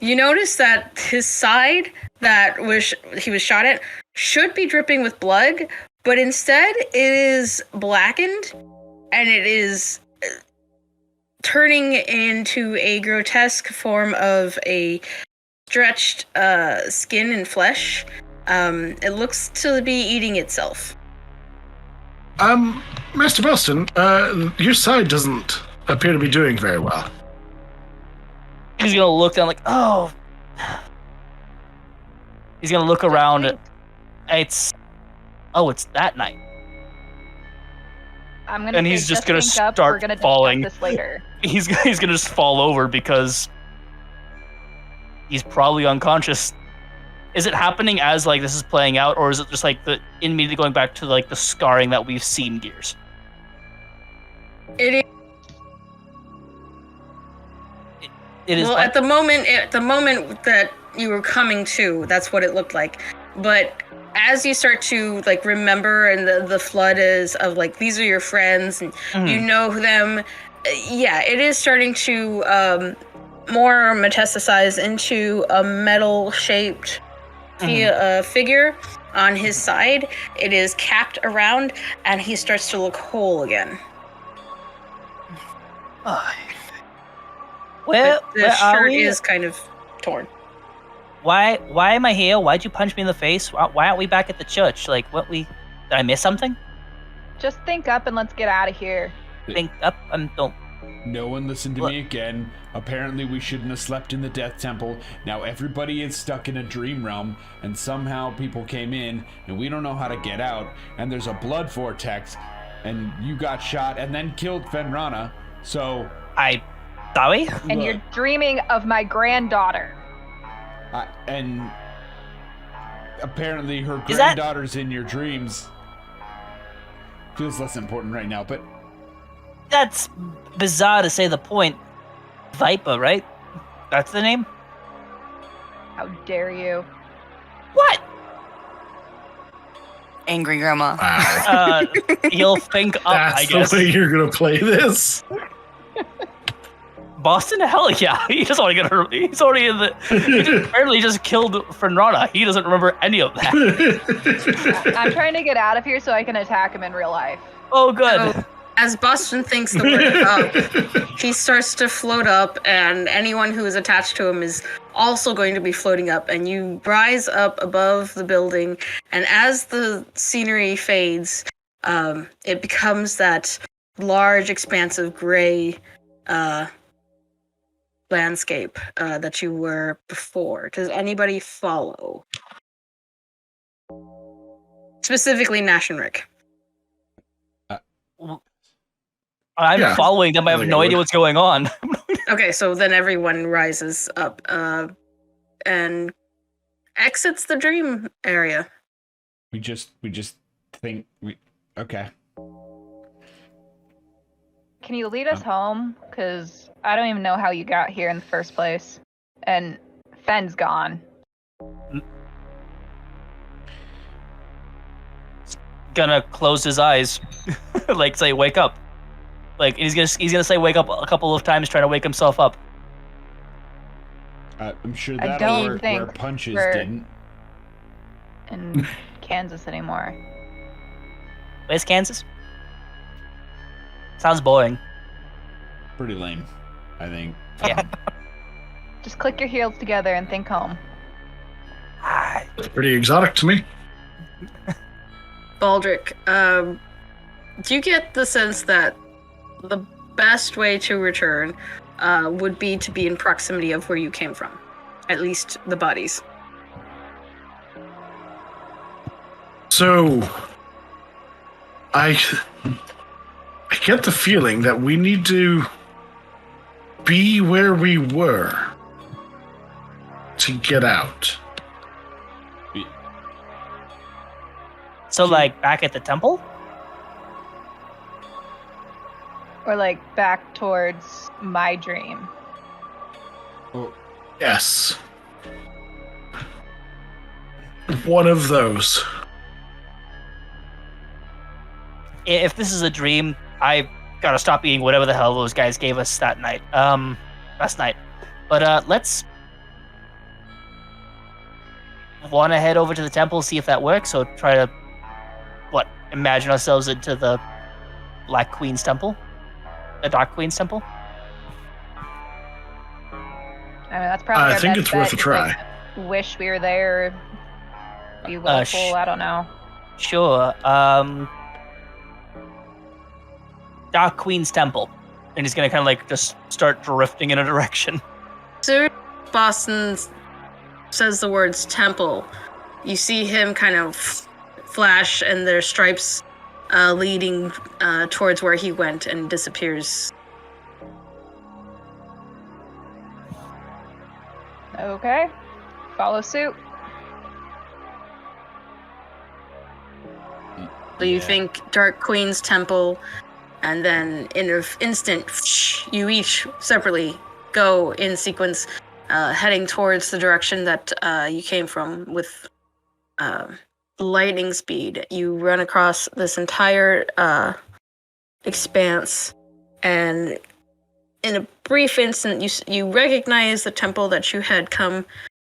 You notice that his side that he was shot at should be dripping with blood, but instead it is blackened and it is turning into a grotesque form of a stretched skin and flesh. It looks to be eating itself. Master Boston, your side doesn't appear to be doing very well. he's gonna look down like, oh. He's gonna look around. It's that night. I'm gonna. and he's say, just gonna think up, start we're gonna discuss falling. This later. He's gonna just fall over because he's probably unconscious. Is it happening as like this is playing out, or is it just like the immediately going back to like the scarring that we've seen Gears? It is. It is. Well, at the moment that you were coming to, that's what it looked like. But as you start to like remember, and the flood is of like these are your friends, and you know them. Yeah, it is starting to more metastasize into a metal-shaped figure on his side. It is capped around, and he starts to look whole again. Where The are shirt we? is kind of torn. Why am I here? Why'd you punch me in the face? Why aren't we back at the church? Like, did I miss something? Just think up and let's get out of here. Think up and don't. No one listened to What? me again. Apparently we shouldn't have slept in the Death Temple. Now everybody is stuck in a dream realm, and somehow people came in, and we don't know how to get out, and there's a blood vortex, and you got shot and then killed Fenrana, so... Sorry? And you're dreaming of my granddaughter. and apparently her Is that- granddaughter's in your dreams. Feels less important right now, but... That's bizarre to say the point. Viper, right? That's the name? How dare you? What? Angry grandma. Wow. He'll think up, That's I guess. the way you're gonna play this. Boston? Hell yeah. He just want to get her. He's already in the. He just apparently just killed Fenrana. He doesn't remember any of that. I'm trying to get out of here so I can attack him in real life. Oh, good. So, as Boston thinks the word up, he starts to float up, and anyone who is attached to him is also going to be floating up. And you rise up above the building, and as the scenery fades, it becomes that large, expansive gray landscape that you were before. Does anybody follow? Specifically, Nash and Rick. I'm Yeah. following them. I have think no I idea would. what's going on. Okay, so then everyone rises up and exits the dream area. We just think okay. Can you lead us home? Because I don't even know how you got here in the first place. And Fen's gone. Gonna close his eyes, like say wake up. Like he's gonna say wake up a couple of times, trying to wake himself up. I'm sure I that'll don't work think where punches we're- didn't. In Kansas anymore. Where's Kansas? Sounds boring. Pretty lame, I think. Yeah. Just click your heels together and think home. It's pretty exotic to me. Baldric, do you get the sense that the best way to return would be to be in proximity of where you came from? At least the bodies. So, I get the feeling that we need to be where we were to get out. So, like, back at the temple? Or like back towards my dream. Yes. One of those. If this is a dream, I gotta stop eating whatever the hell those guys gave us that night. Last night. But, let's want to head over to the temple, see if that works, so try to, imagine ourselves into the Black Queen's temple? The Dark Queen's temple? I mean, that's probably. I our think best it's worth bet. a try. Like, wish we were there. Be willful. I don't know. Sure. Dark Queen's temple. And he's gonna kind of like just start drifting in a direction. So Boston says the words temple. You see him kind of flash, and there's stripes leading towards where he went, and disappears. Okay. Follow suit. So you think Dark Queen's temple, and then in an instant, you each separately go in sequence, heading towards the direction that you came from with lightning speed. You run across this entire expanse, and in a brief instant, you recognize the temple that you had come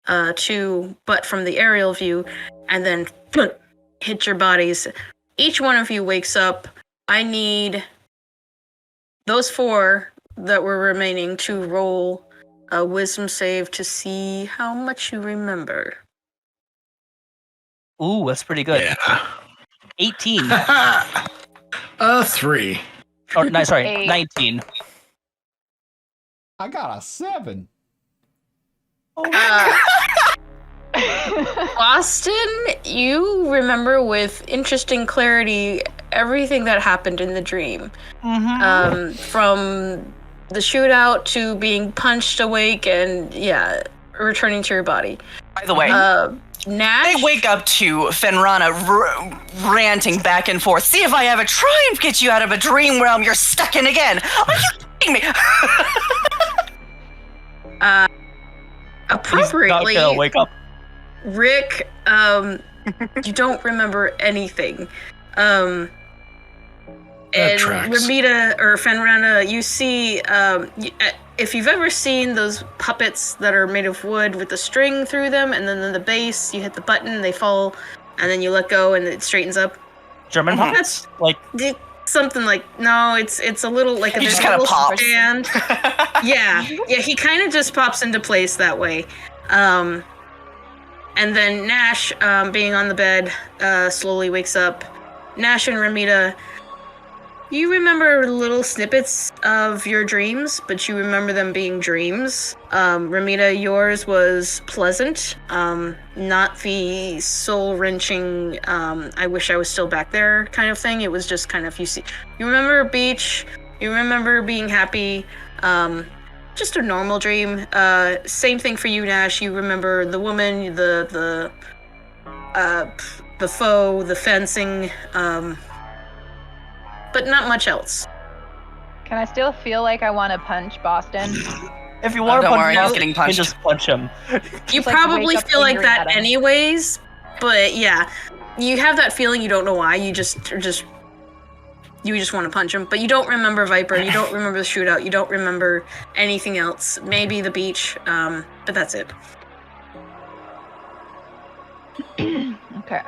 to, but from the aerial view, and then hit your bodies. Each one of you wakes up. I need those 4 that were remaining to roll a wisdom save to see how much you remember. Ooh, that's pretty good. Yeah. 18. 3. Oh, no, sorry, 8. 19. I got a 7. Boston, you remember with interesting clarity everything that happened in the dream. Mm-hmm. From the shootout to being punched awake and, returning to your body. By the way, Nash? I wake up to Fenrana ranting back and forth. See if I ever try and get you out of a dream realm you're stuck in again. Are you kidding me? Appropriately, He's not gonna wake up. Rick, you don't remember anything. And tracks. Ramita or Fenrana, you see, if you've ever seen those puppets that are made of wood with the string through them, and then in the base, you hit the button, they fall, and then you let go, and it straightens up. German puppets? Like, Something like, no, it's a little like He there's just a kinda little pops. stand. yeah, he kind of just pops into place that way. And then Nash, being on the bed, slowly wakes up. Nash and Ramita, you remember little snippets of your dreams, but you remember them being dreams. Ramita, yours was pleasant, not the soul-wrenching, I wish I was still back there kind of thing. It was just kind of, you remember a beach, you remember being happy, just a normal dream. Same thing for you, Nash. You remember the woman, the foe, the fencing, but not much else. Can I still feel like I want to punch Boston? if you want to don't punch worry, him, he's getting you punched. just punch him. You like, probably wake up feel like angry that at him. anyways, but yeah, you have that feeling. You don't know why. You just want to punch him, but you don't remember Viper. You don't remember the shootout. You don't remember anything else. Maybe the beach, but that's it. Okay.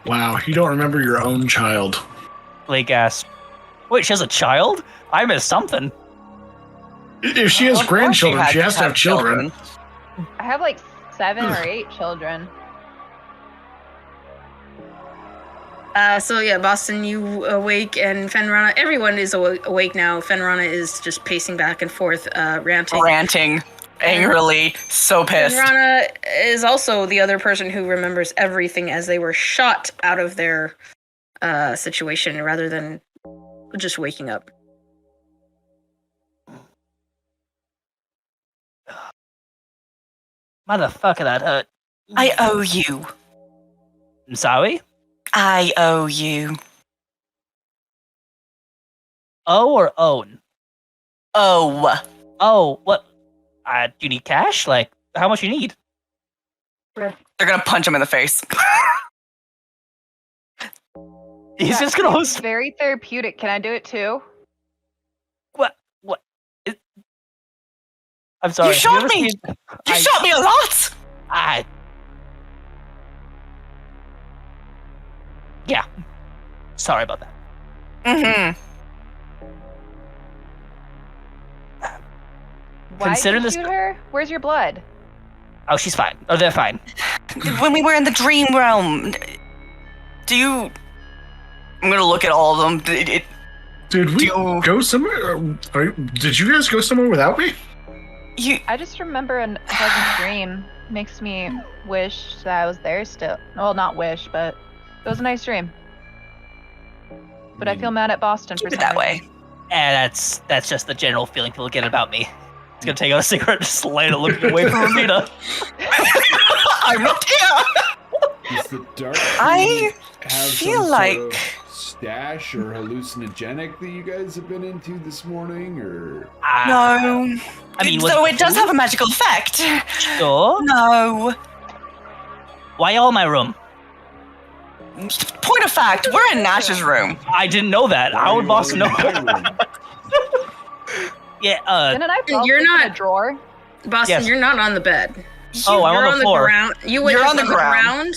Wow, you don't remember your own child. Blake asks, wait, she has a child? I missed something. If she has Of course grandchildren, you had she has to have children. I have like 7 or 8 children. So yeah, Boston, you awake, and Fenrana. Everyone is awake now. Fenrana is just pacing back and forth, ranting. Angrily, so pissed. Fenrana is also the other person who remembers everything as they were shot out of their situation, rather than just waking up. Motherfucker, that hurt. I owe you. I'm sorry? I owe you. Oh or own? Oh. Oh, what? Do you need cash? Like, how much you need? They're gonna punch him in the face. He's just gonna It's very therapeutic. Can I do it too? What? I'm sorry. You shot ever me! seen- You shot me a lot! Yeah. Sorry about that. Mm-hmm. Why Consider did you this- shoot her? Where's your blood? Oh, she's fine. Oh, they're fine. When we were in the dream realm, do you... I'm gonna look at all of them. Did we Do- go somewhere? Did you guys go somewhere without me? I just remember a pleasant dream. Makes me wish that I was there still. Well, not wish, but it was a nice dream. But I feel mad at Boston for Keep it some that way. reason. And that's just the general feeling people get about me. He's gonna take out a cigarette and just light it, looking away from Ramita. I'm not here! Does the dark I have feel some like- sort of stash or hallucinogenic that you guys have been into this morning, or No. I mean, so was- it does have a magical effect. Sure. No. Why y'all in my room? Point of fact, we're in Nash's room. I didn't know that. How would Boston know? in my room? Yeah, Didn't I fall You're asleep in not- a drawer? Boston, Yes. you're not on the bed. Oh, I'm You're on the floor. ground. You wake You're up on the ground.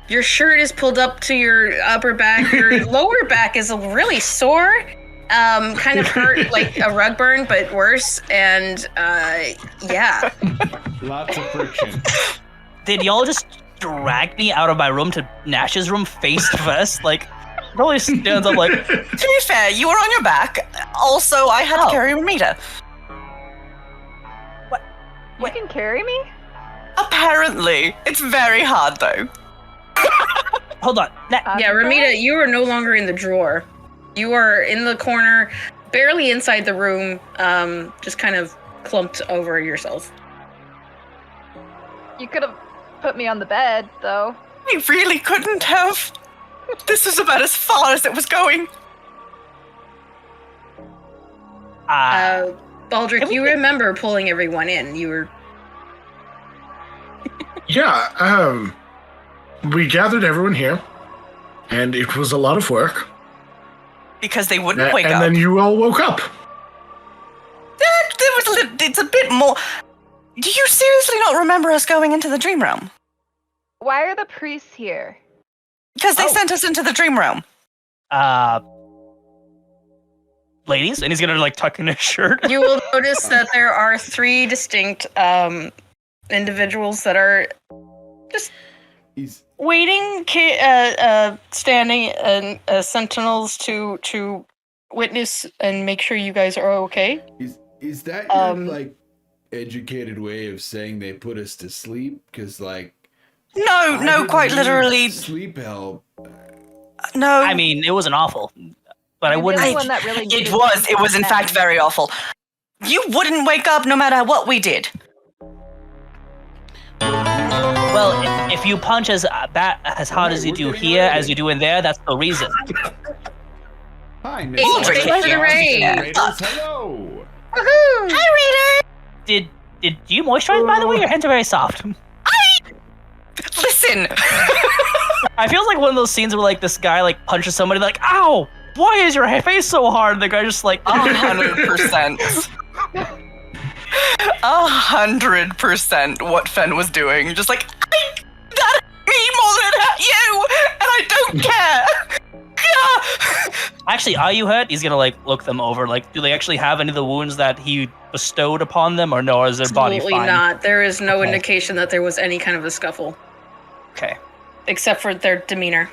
Your shirt is pulled up to your upper back. Your lower back is really sore. Kind of hurt like a rug burn, but worse. And yeah. Lots of friction. did y'all just drag me out of my room to Nash's room face first? Like, probably stands up like, To be fair, you were on your back. Also, I had to carry Ramita. You can carry me? Apparently. It's very hard, though. hold on. Yeah, Ramita, you are no longer in the drawer. You are in the corner, barely inside the room, just kind of clumped over yourself. You could have put me on the bed, though. I really couldn't have. This was about as far as it was going. Baldric, you remember pulling everyone in. You were... Yeah, we gathered everyone here, and it was a lot of work. Because they wouldn't wake and up. then you all woke up. There was it's a bit more... Do you seriously not remember us going into the dream realm? Why are the priests here? Because they sent us into the dream realm. Ladies, and he's gonna like tuck in his shirt. You will notice that there are 3 distinct individuals that are just He's waiting, standing, and sentinels to witness and make sure you guys are okay. is that your like educated way of saying they put us to sleep? Because like No, I no, didn't quite need literally. sleep help. No. I mean, it wasn't awful, but I You're the wouldn't. only one that really needed It was in fact very awful. You wouldn't wake up no matter what we did. Well, if you punch as hard as you do here as you do in there, that's the reason. Hi, Hey, Miss thanks for the rain. Raiders, hello. Hi, Did you moisturize, by the way? Your hands are very soft. Reader. Listen. I feel like one of those scenes where like this guy like punches somebody like, ow, why is your face so hard? And the guy just like, 100%. 100% what Fen was doing. Just like, that hurt me more than it hurt you, and I don't care. actually, are you hurt? He's gonna like look them over. Like, do they actually have any of the wounds that he bestowed upon them, or no? Or is their body Absolutely fine? not. There is no Okay. indication that there was any kind of a scuffle, Okay. except for their demeanor.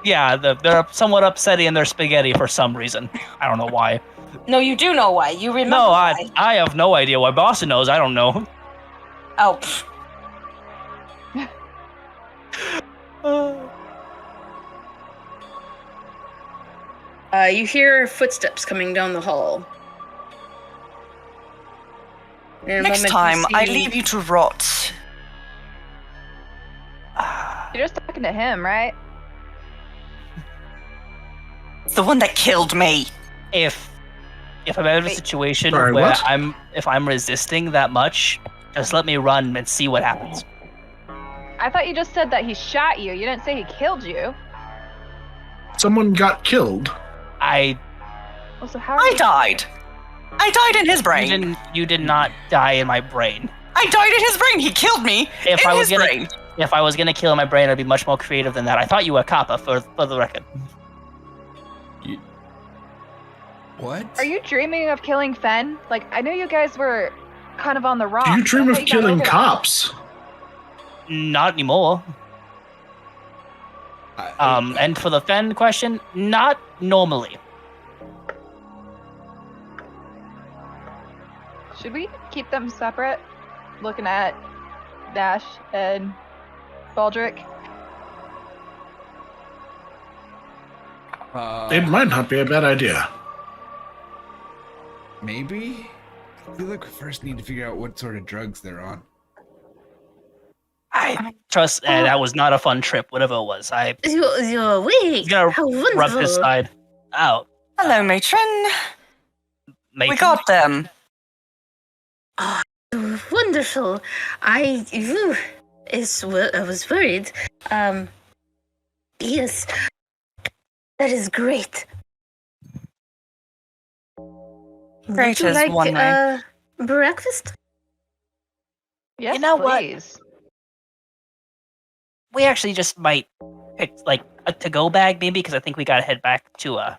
Yeah, they're somewhat upsetty in their spaghetti for some reason. I don't know why. No, you do know why. You remember No, why. I have no idea why Boston knows. I don't know. Oh, you hear footsteps coming down the hall. In a Next moment, time, you I see- leave you to rot. You're just talking to him, right? It's the one that killed me. If I'm out of a Wait. situation Sorry, where what? I'm resisting that much, just let me run and see what happens. I thought you just said that he shot you. You didn't say he killed you. Someone got killed. Well, so how? I died. I died in his brain. You did not die in my brain. I died in his brain. He killed me If in I his was brain. If I was gonna kill in my brain, I'd be much more creative than that. I thought you were Kappa for the record. What? Are you dreaming of killing Fen? Like, I know you guys were kind of on the rock. Do you but dream I of thought you got killing over that. cops? Not anymore. And for the Fen question, not normally. Should we keep them separate? Looking at Nash and Baldric. It might not be a bad idea. Maybe? I feel like we first need to figure out what sort of drugs they're on. I trust. That was not a fun trip. Whatever it was, You're awake. He's gonna How wonderful. rub his side out. Hello, matron. We got them. Wonderful. I was worried. Yes. That is great. Great Would you is like one way. breakfast? Yes, know what? please. We actually just might pick like a to-go bag, maybe, because I think we gotta head back to I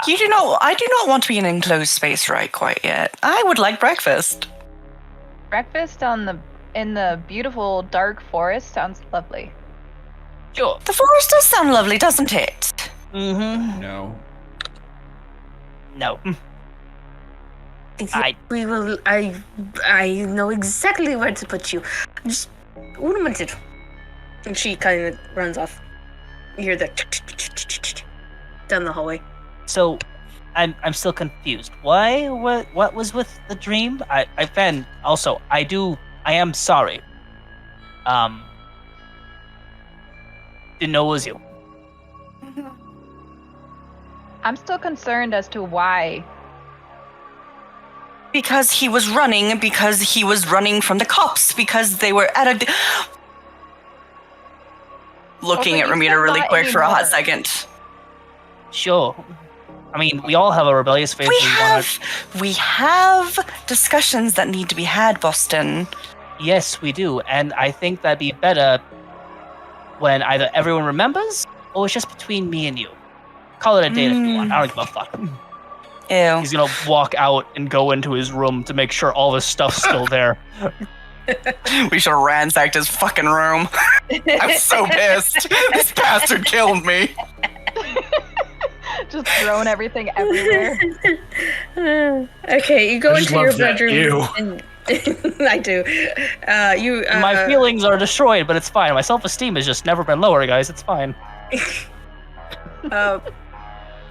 do not want to be in an enclosed space right quite yet. I would like breakfast. Breakfast in the beautiful dark forest sounds lovely. Sure. The forest does sound lovely, doesn't it? Mm-hmm. No. No. We will. I know exactly where to put you. Just one minute. And she kind of runs off. You hear the down the hallway. So, I'm still confused. Why? What was with the dream? Fen, also, I am sorry. Didn't know it was you. I'm still concerned as to why. Because he was running from the cops, because they were at a... Looking but at you Ramita said really not quick for a hot anymore. second. Sure. I mean, we all have a rebellious phase. We have discussions that need to be had, Boston. Yes, we do, and I think that'd be better when either everyone remembers or it's just between me and you. Call it a date if you want. I don't give a fuck. Ew. He's gonna walk out and go into his room to make sure all his stuff's still there. We should have ransacked his fucking room. I'm so pissed. This bastard killed me. Just throwing everything everywhere. Okay, you go I just into your love that. bedroom. Ew. And I do. My feelings are destroyed, but it's fine. My self-esteem has just never been lower, guys. It's fine.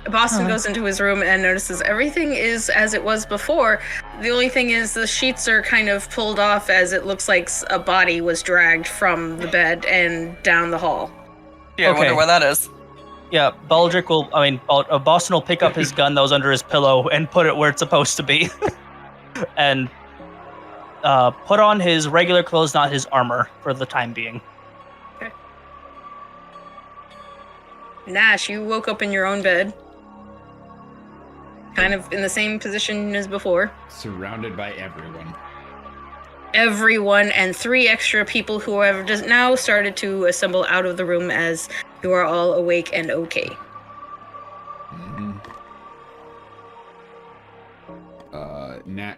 Boston goes into his room and notices everything is as it was before. The only thing is the sheets are kind of pulled off as it looks like a body was dragged from the bed and down the hall. Yeah, I Okay. wonder where that is. Yeah, Boston will pick up his gun that was under his pillow and put it where it's supposed to be. And put on his regular clothes, not his armor, for the time being. Nash, you woke up in your own bed. Kind of in the same position as before. Surrounded by everyone. Everyone and 3 extra people who have just now started to assemble out of the room as you are all awake and okay. Mhm.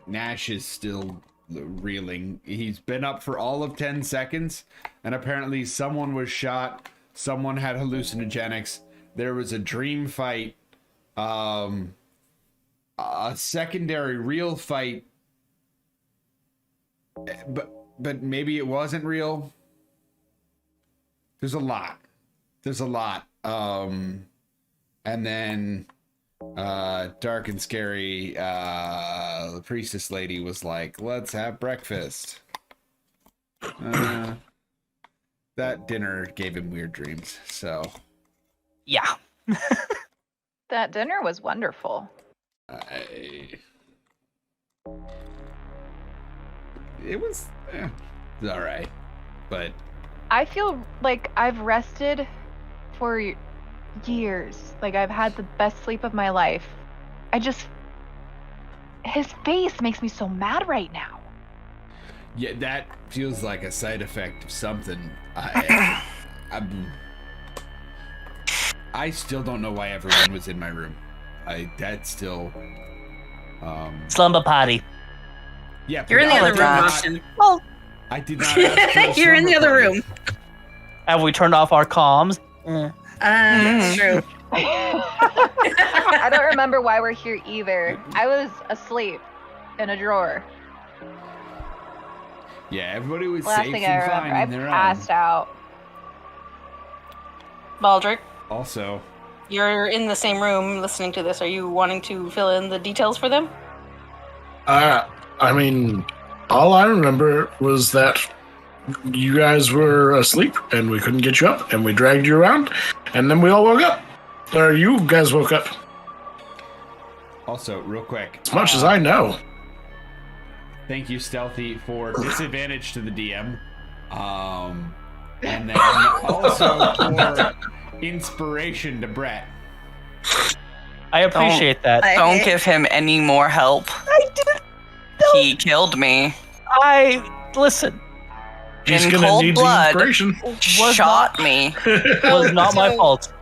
Nash is still reeling. He's been up for all of 10 seconds, and apparently someone was shot someone had hallucinogenics. There was a dream fight, a secondary real fight, but maybe it wasn't real. There's a lot. And then dark and scary, the priestess lady was like, let's have breakfast. That dinner gave him weird dreams, so. Yeah. That dinner was wonderful. It was all right, but I feel like I've rested for years. Like I've had the best sleep of my life. His face makes me so mad right now. yeah, that feels like a side effect of something. I still don't know why everyone was in my room. That's still Slumber party. yeah. You're in the other room, that. Austin. Well, I did not ask for a You're in the slumber other party. room. have we turned off our comms? That's true. I don't remember why we're here either. I was asleep in a drawer. Yeah, everybody was Last safe thing I and remember, fine I in their passed out. Baldric, own. Also, you're in the same room listening to this. Are you wanting to fill in the details for them? I mean, all I remember was that you guys were asleep and we couldn't get you up and we dragged you around and then we all woke up. Or you guys woke up. also, real quick. As much as I know. Thank you, Stealthy, for disadvantage to the DM. And then also for inspiration to Brett. I appreciate that. Don't give him any more help. I didn't. He killed me. Listen. He's In gonna cold need blood. the inspiration. Shot me. Was not my So- fault.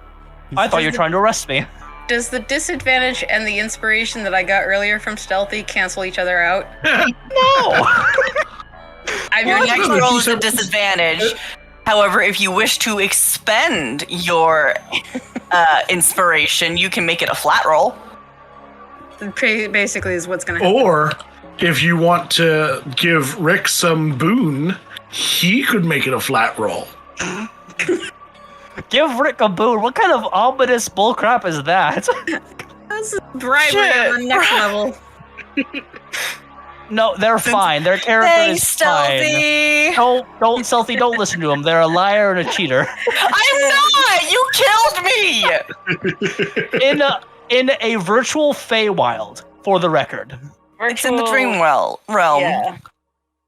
I thought you were trying to arrest me. Does the disadvantage and the inspiration that I got earlier from Stealthy cancel each other out? No. Your next no, roll is a you said- disadvantage. However, if you wish to expend your inspiration, you can make it a flat roll. Basically is what's going to happen. Or if you want to give Rick some boon, he could make it a flat roll. Give Rick a boon. What kind of ominous bullcrap is that? That's bribery Shit. on the next level. No, they're fine. Their character Thanks, is fine. Stealthy. Don't Stealthy. Don't listen to them. They're a liar and a cheater. I'm not. You killed me. In a virtual Feywild, for the record. It's in the dream realm. Yeah.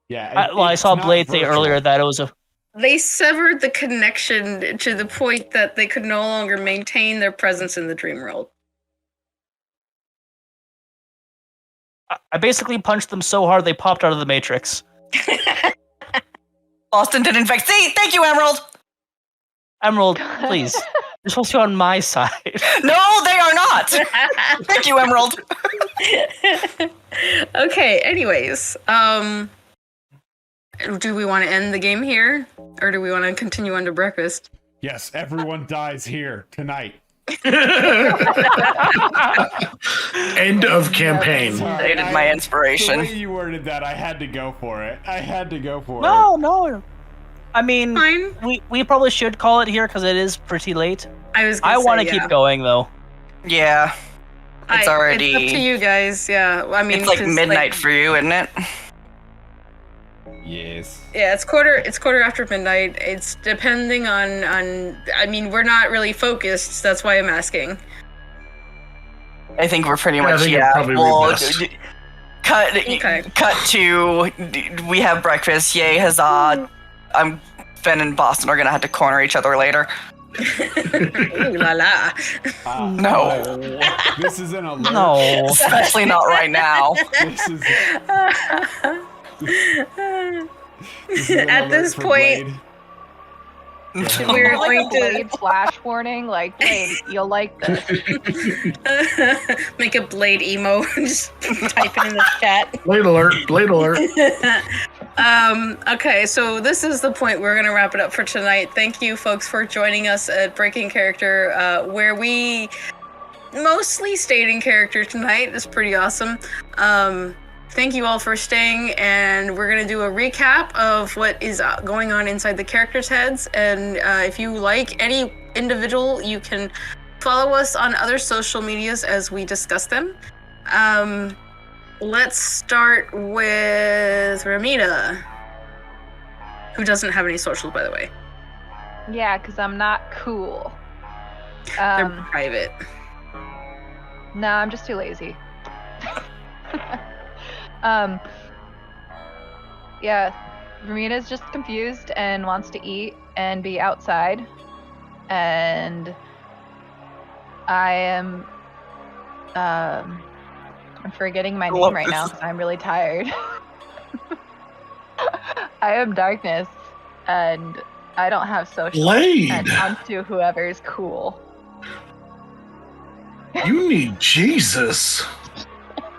Yeah. I saw it's not Blade say virtual. earlier that it was a. They severed the connection to the point that they could no longer maintain their presence in the dream world. I basically punched them so hard they popped out of the Matrix. Austin did in fact. See, thank you, Emerald. Emerald, please. You're supposed to be on my side. No, they are not. Thank you, Emerald. Okay, anyways. Do we want to end the game here? Or do we want to continue on to breakfast? Yes, everyone dies here tonight. End of campaign. Sorry, Dated my The inspiration. way you worded that, I had to go for it. No. I mean, Fine. we probably should call it here because it is pretty late. I Want to yeah. keep going though. Yeah, it's already. It's up to you guys. Yeah, I mean, It's like 'cause, midnight for you, isn't it? Yes. Yeah, it's quarter after midnight. It's depending on. I mean, we're not really focused. So that's why I'm asking. I think we're pretty Yeah, I much think it'd probably be Well, best. Okay. Cut to we have breakfast. Yay, huzzah! Ben and Boston are gonna have to corner each other later. Ooh la la. No. This is an alert. No. Especially not right now. This is an At alert this for point, Blade. we're Like going a Blade flash warning, like Blade, you'll like this. to make a Blade emo. Just type it in the chat. Blade alert. Blade alert. Okay, so this is the point we're gonna wrap it up for tonight. Thank you, folks, for joining us at Breaking Character, where we mostly stayed in character tonight. It's pretty awesome. Thank you all for staying, and we're gonna do a recap of what is going on inside the characters' heads. And if you like any individual, you can follow us on other social medias as we discuss them. Let's start with Ramita, who doesn't have any socials, by the way. Yeah, because I'm not cool. They're private. No, I'm just too lazy. Yeah, Ramina's just confused and wants to eat and be outside. And I am, I'm forgetting my name right now because I'm really tired. I am Darkness, and I don't have social. Blade! And onto whoever's cool. You need Jesus.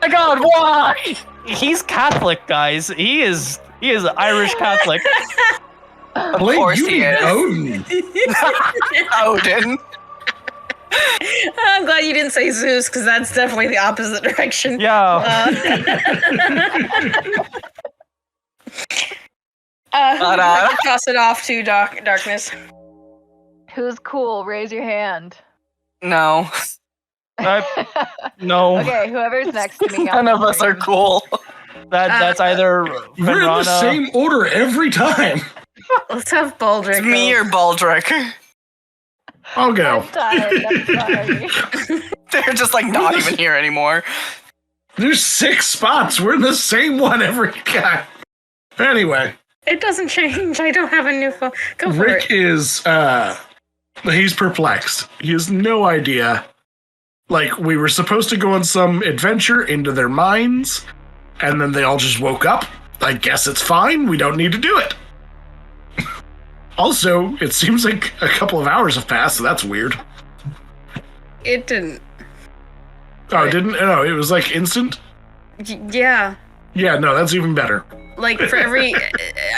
My God, why? He's Catholic, guys. He is Irish Catholic. Blade, course you he need is. Odin. Odin. I'm glad you didn't say Zeus, because that's definitely the opposite direction. Yeah. I can toss it off to Darkness. Who's cool? Raise your hand. No. No. Okay, whoever's next to me. None of us are cool. That's either We're in the Fenrana. same order every time. Let's have Baldric. It's me or Baldric. I'll go. I'm tired. I'm sorry. They're just like not even here anymore. There's 6 spots. We're in the same one every time. Anyway, It doesn't change. I don't have a new phone. Go for Rick it. is, he's perplexed. He has no idea. Like, we were supposed to go on some adventure into their minds, and then they all just woke up. I guess it's fine. We don't need to do it. Also, it seems like a couple of hours have passed, so that's weird. It didn't. Oh, it didn't? No, it was like instant? Yeah. Yeah, no, that's even better. Like, for every.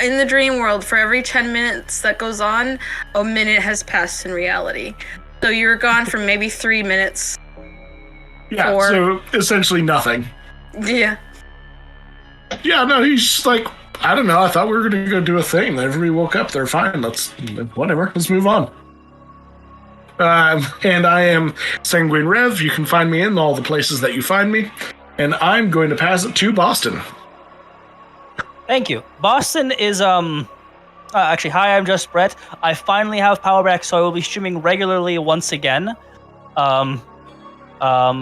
In the dream world, for every 10 minutes that goes on, a minute has passed in reality. So you're gone for maybe 3 minutes. Yeah, Or- so essentially nothing. Yeah. Yeah, no, he's just like, I don't know, I thought we were going to go do a thing. Everybody woke up, they're fine, whatever, let's move on. And I am Sanguine Rev. You can find me in all the places that you find me. And I'm going to pass it to Boston. Thank you. Boston is actually, hi, I'm just Brett. I finally have power back, so I will be streaming regularly once again.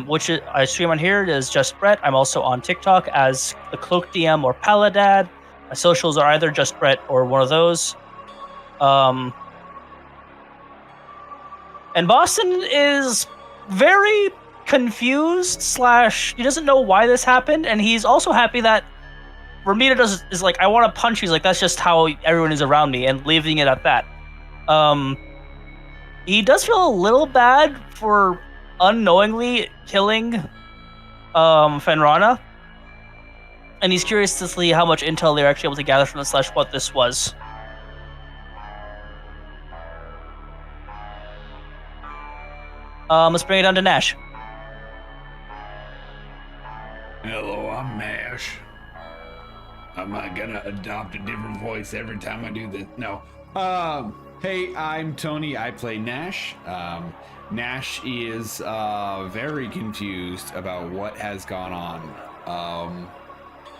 Which I stream on here is just Brett. I'm also on TikTok as the Cloak DM or Paladad. My socials are either just Brett or one of those. And Boston is very confused / he doesn't know why this happened, and he's also happy that Ramita is like, I want to punch you. He's like, that's just how everyone is around me, and leaving it at that. He does feel a little bad for unknowingly killing Fenrana, and he's curious to see how much intel they're actually able to gather from this / what this was. Let's bring it down to Nash. Hello, I'm Nash. Am I gonna adopt a different voice every time I do this? No. Hey, I'm Tony. I play Nash. Nash is very confused about what has gone on.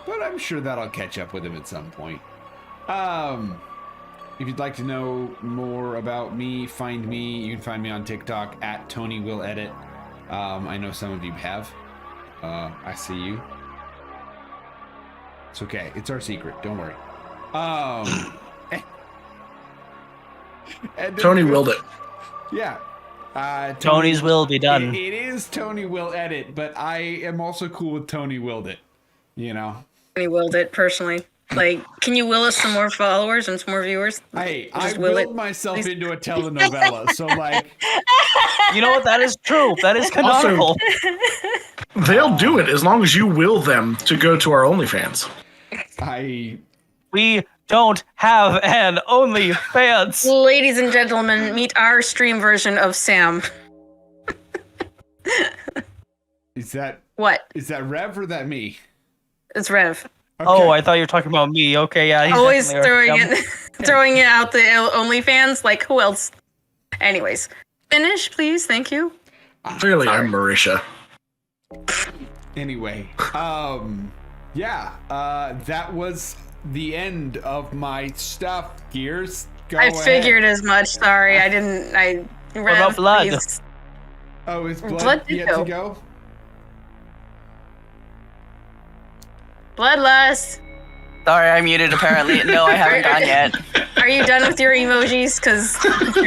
But I'm sure that I'll catch up with him at some point. If you'd like to know more about me, find me. You can find me on TikTok at TonyWillEdit. I know some of you have. I see you. It's okay. It's our secret. Don't worry. And Tony willed it. Yeah. Tony's will be done. It is Tony Will Edit, but I am also cool with Tony Willed It. You know? He willed it, personally. Like, can you will us some more followers and some more viewers? Hey, I Just will willed it, myself please. into a telenovela, so like, You know what? That is true. That is canonical. They'll do it as long as you will them to go to our OnlyFans. I We don't have an OnlyFans. Ladies and gentlemen, meet our stream version of Sam. Is that What? Rev or that me? It's Rev. Okay. Oh, I thought you were talking about me. Okay, yeah. He's Always definitely our- throwing it out the OnlyFans. Like, who else? Anyways, finish, please. Thank you. Clearly, I'm Marisha. Anyway, that was the end of my stuff. Gears, go I ahead. figured as much. Sorry, I didn't. What about Blood? Please. Oh, is Blood, Blood did yet go. to go? Bloodlust. Sorry, I muted apparently. No, I haven't gone yet. Are you done with your emojis? Because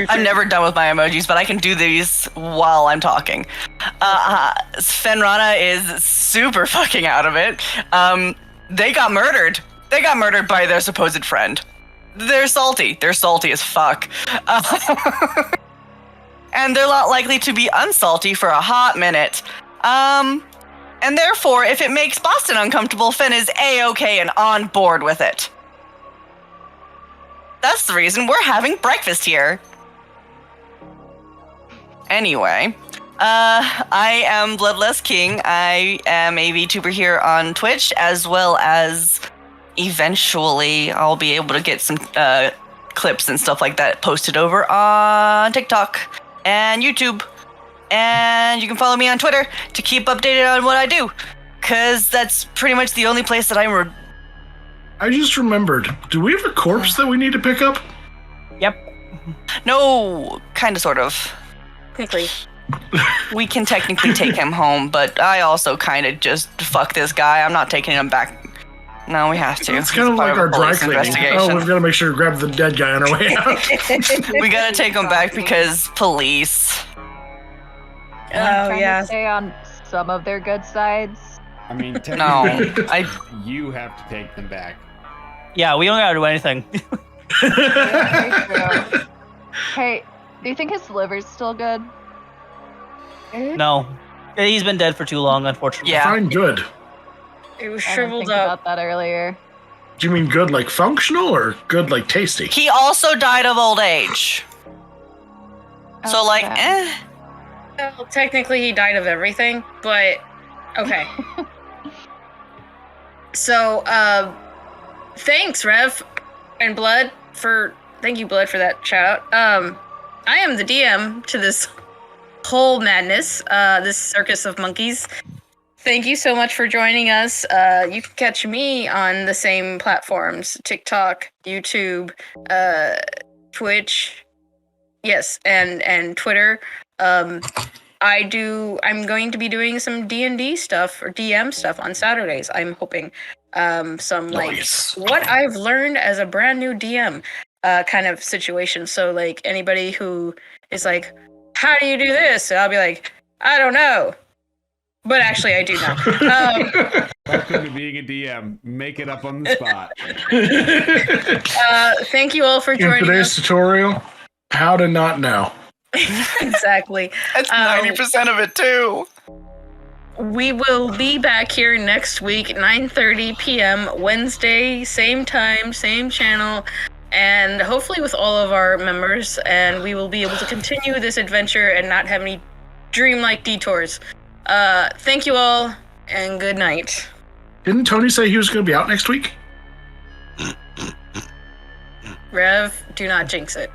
I'm never done with my emojis, but I can do these while I'm talking. Fenrana is super fucking out of it. They got murdered. They got murdered by their supposed friend. They're salty. They're salty as fuck. And they're not likely to be unsalty for a hot minute. And therefore, if it makes Boston uncomfortable, Fen is A-okay and on board with it. That's the reason we're having breakfast here. Anyway, I am Bloodless King. I am a VTuber here on Twitch, as well as eventually I'll be able to get some clips and stuff like that posted over on TikTok and YouTube. And you can follow me on Twitter to keep updated on what I do, because that's pretty much the only place that I'm... I just remembered. Do we have a corpse that we need to pick up? Yep. No, kind of, sort of. technically, We can technically take him home, but I also kind of just fuck this guy. I'm not taking him back. No, we have to. It's kind of like our dry cleaning. Oh, we've got to make sure to grab the dead guy on our way out. We gotta take him back because police. I'm trying yeah. to stay on some of their good sides. I mean, No, technically, you have to take them back. Yeah, we don't gotta do anything. Very true. Hey, do you think his liver's still good? No. He's been dead for too long, unfortunately. Yeah. Fine, good. It was I didn't shriveled think up. about that earlier. Do you mean good like functional or good like tasty? He also died of old age. So, like, Okay. Well, technically, he died of everything, but okay. So, thanks, Rev and Blood thank you, Blood, for that shout out. I am the DM to this whole madness, this circus of monkeys. Thank you so much for joining us. You can catch me on the same platforms: TikTok, YouTube, Twitch, yes, and Twitter. I'm going to be doing some D&D stuff or DM stuff on Saturdays. I'm hoping some like Nice. what I've learned as a brand new DM kind of situation. So like anybody who is like, how do you do this? And I'll be like, I don't know. But actually, I do know. Welcome to being a DM. Make it up on the spot. Thank you all for In joining today's us. tutorial, how to not know. Exactly. that's 90% of it, too. We will be back here next week, 9:30 p.m. Wednesday, same time, same channel, and hopefully with all of our members, and we will be able to continue this adventure and not have any dreamlike detours. Thank you all, and good night. Didn't Tony say he was going to be out next week? Rev, do not jinx it.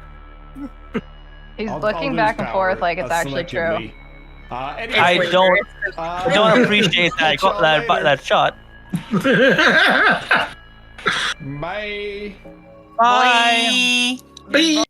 He's I'll looking lose back and power, forth like it's actually true. selectively. Anyway, I It's don't- weird. I don't appreciate that. Catch y'all that later. that shot. Bye. Bye. Bye. Bye.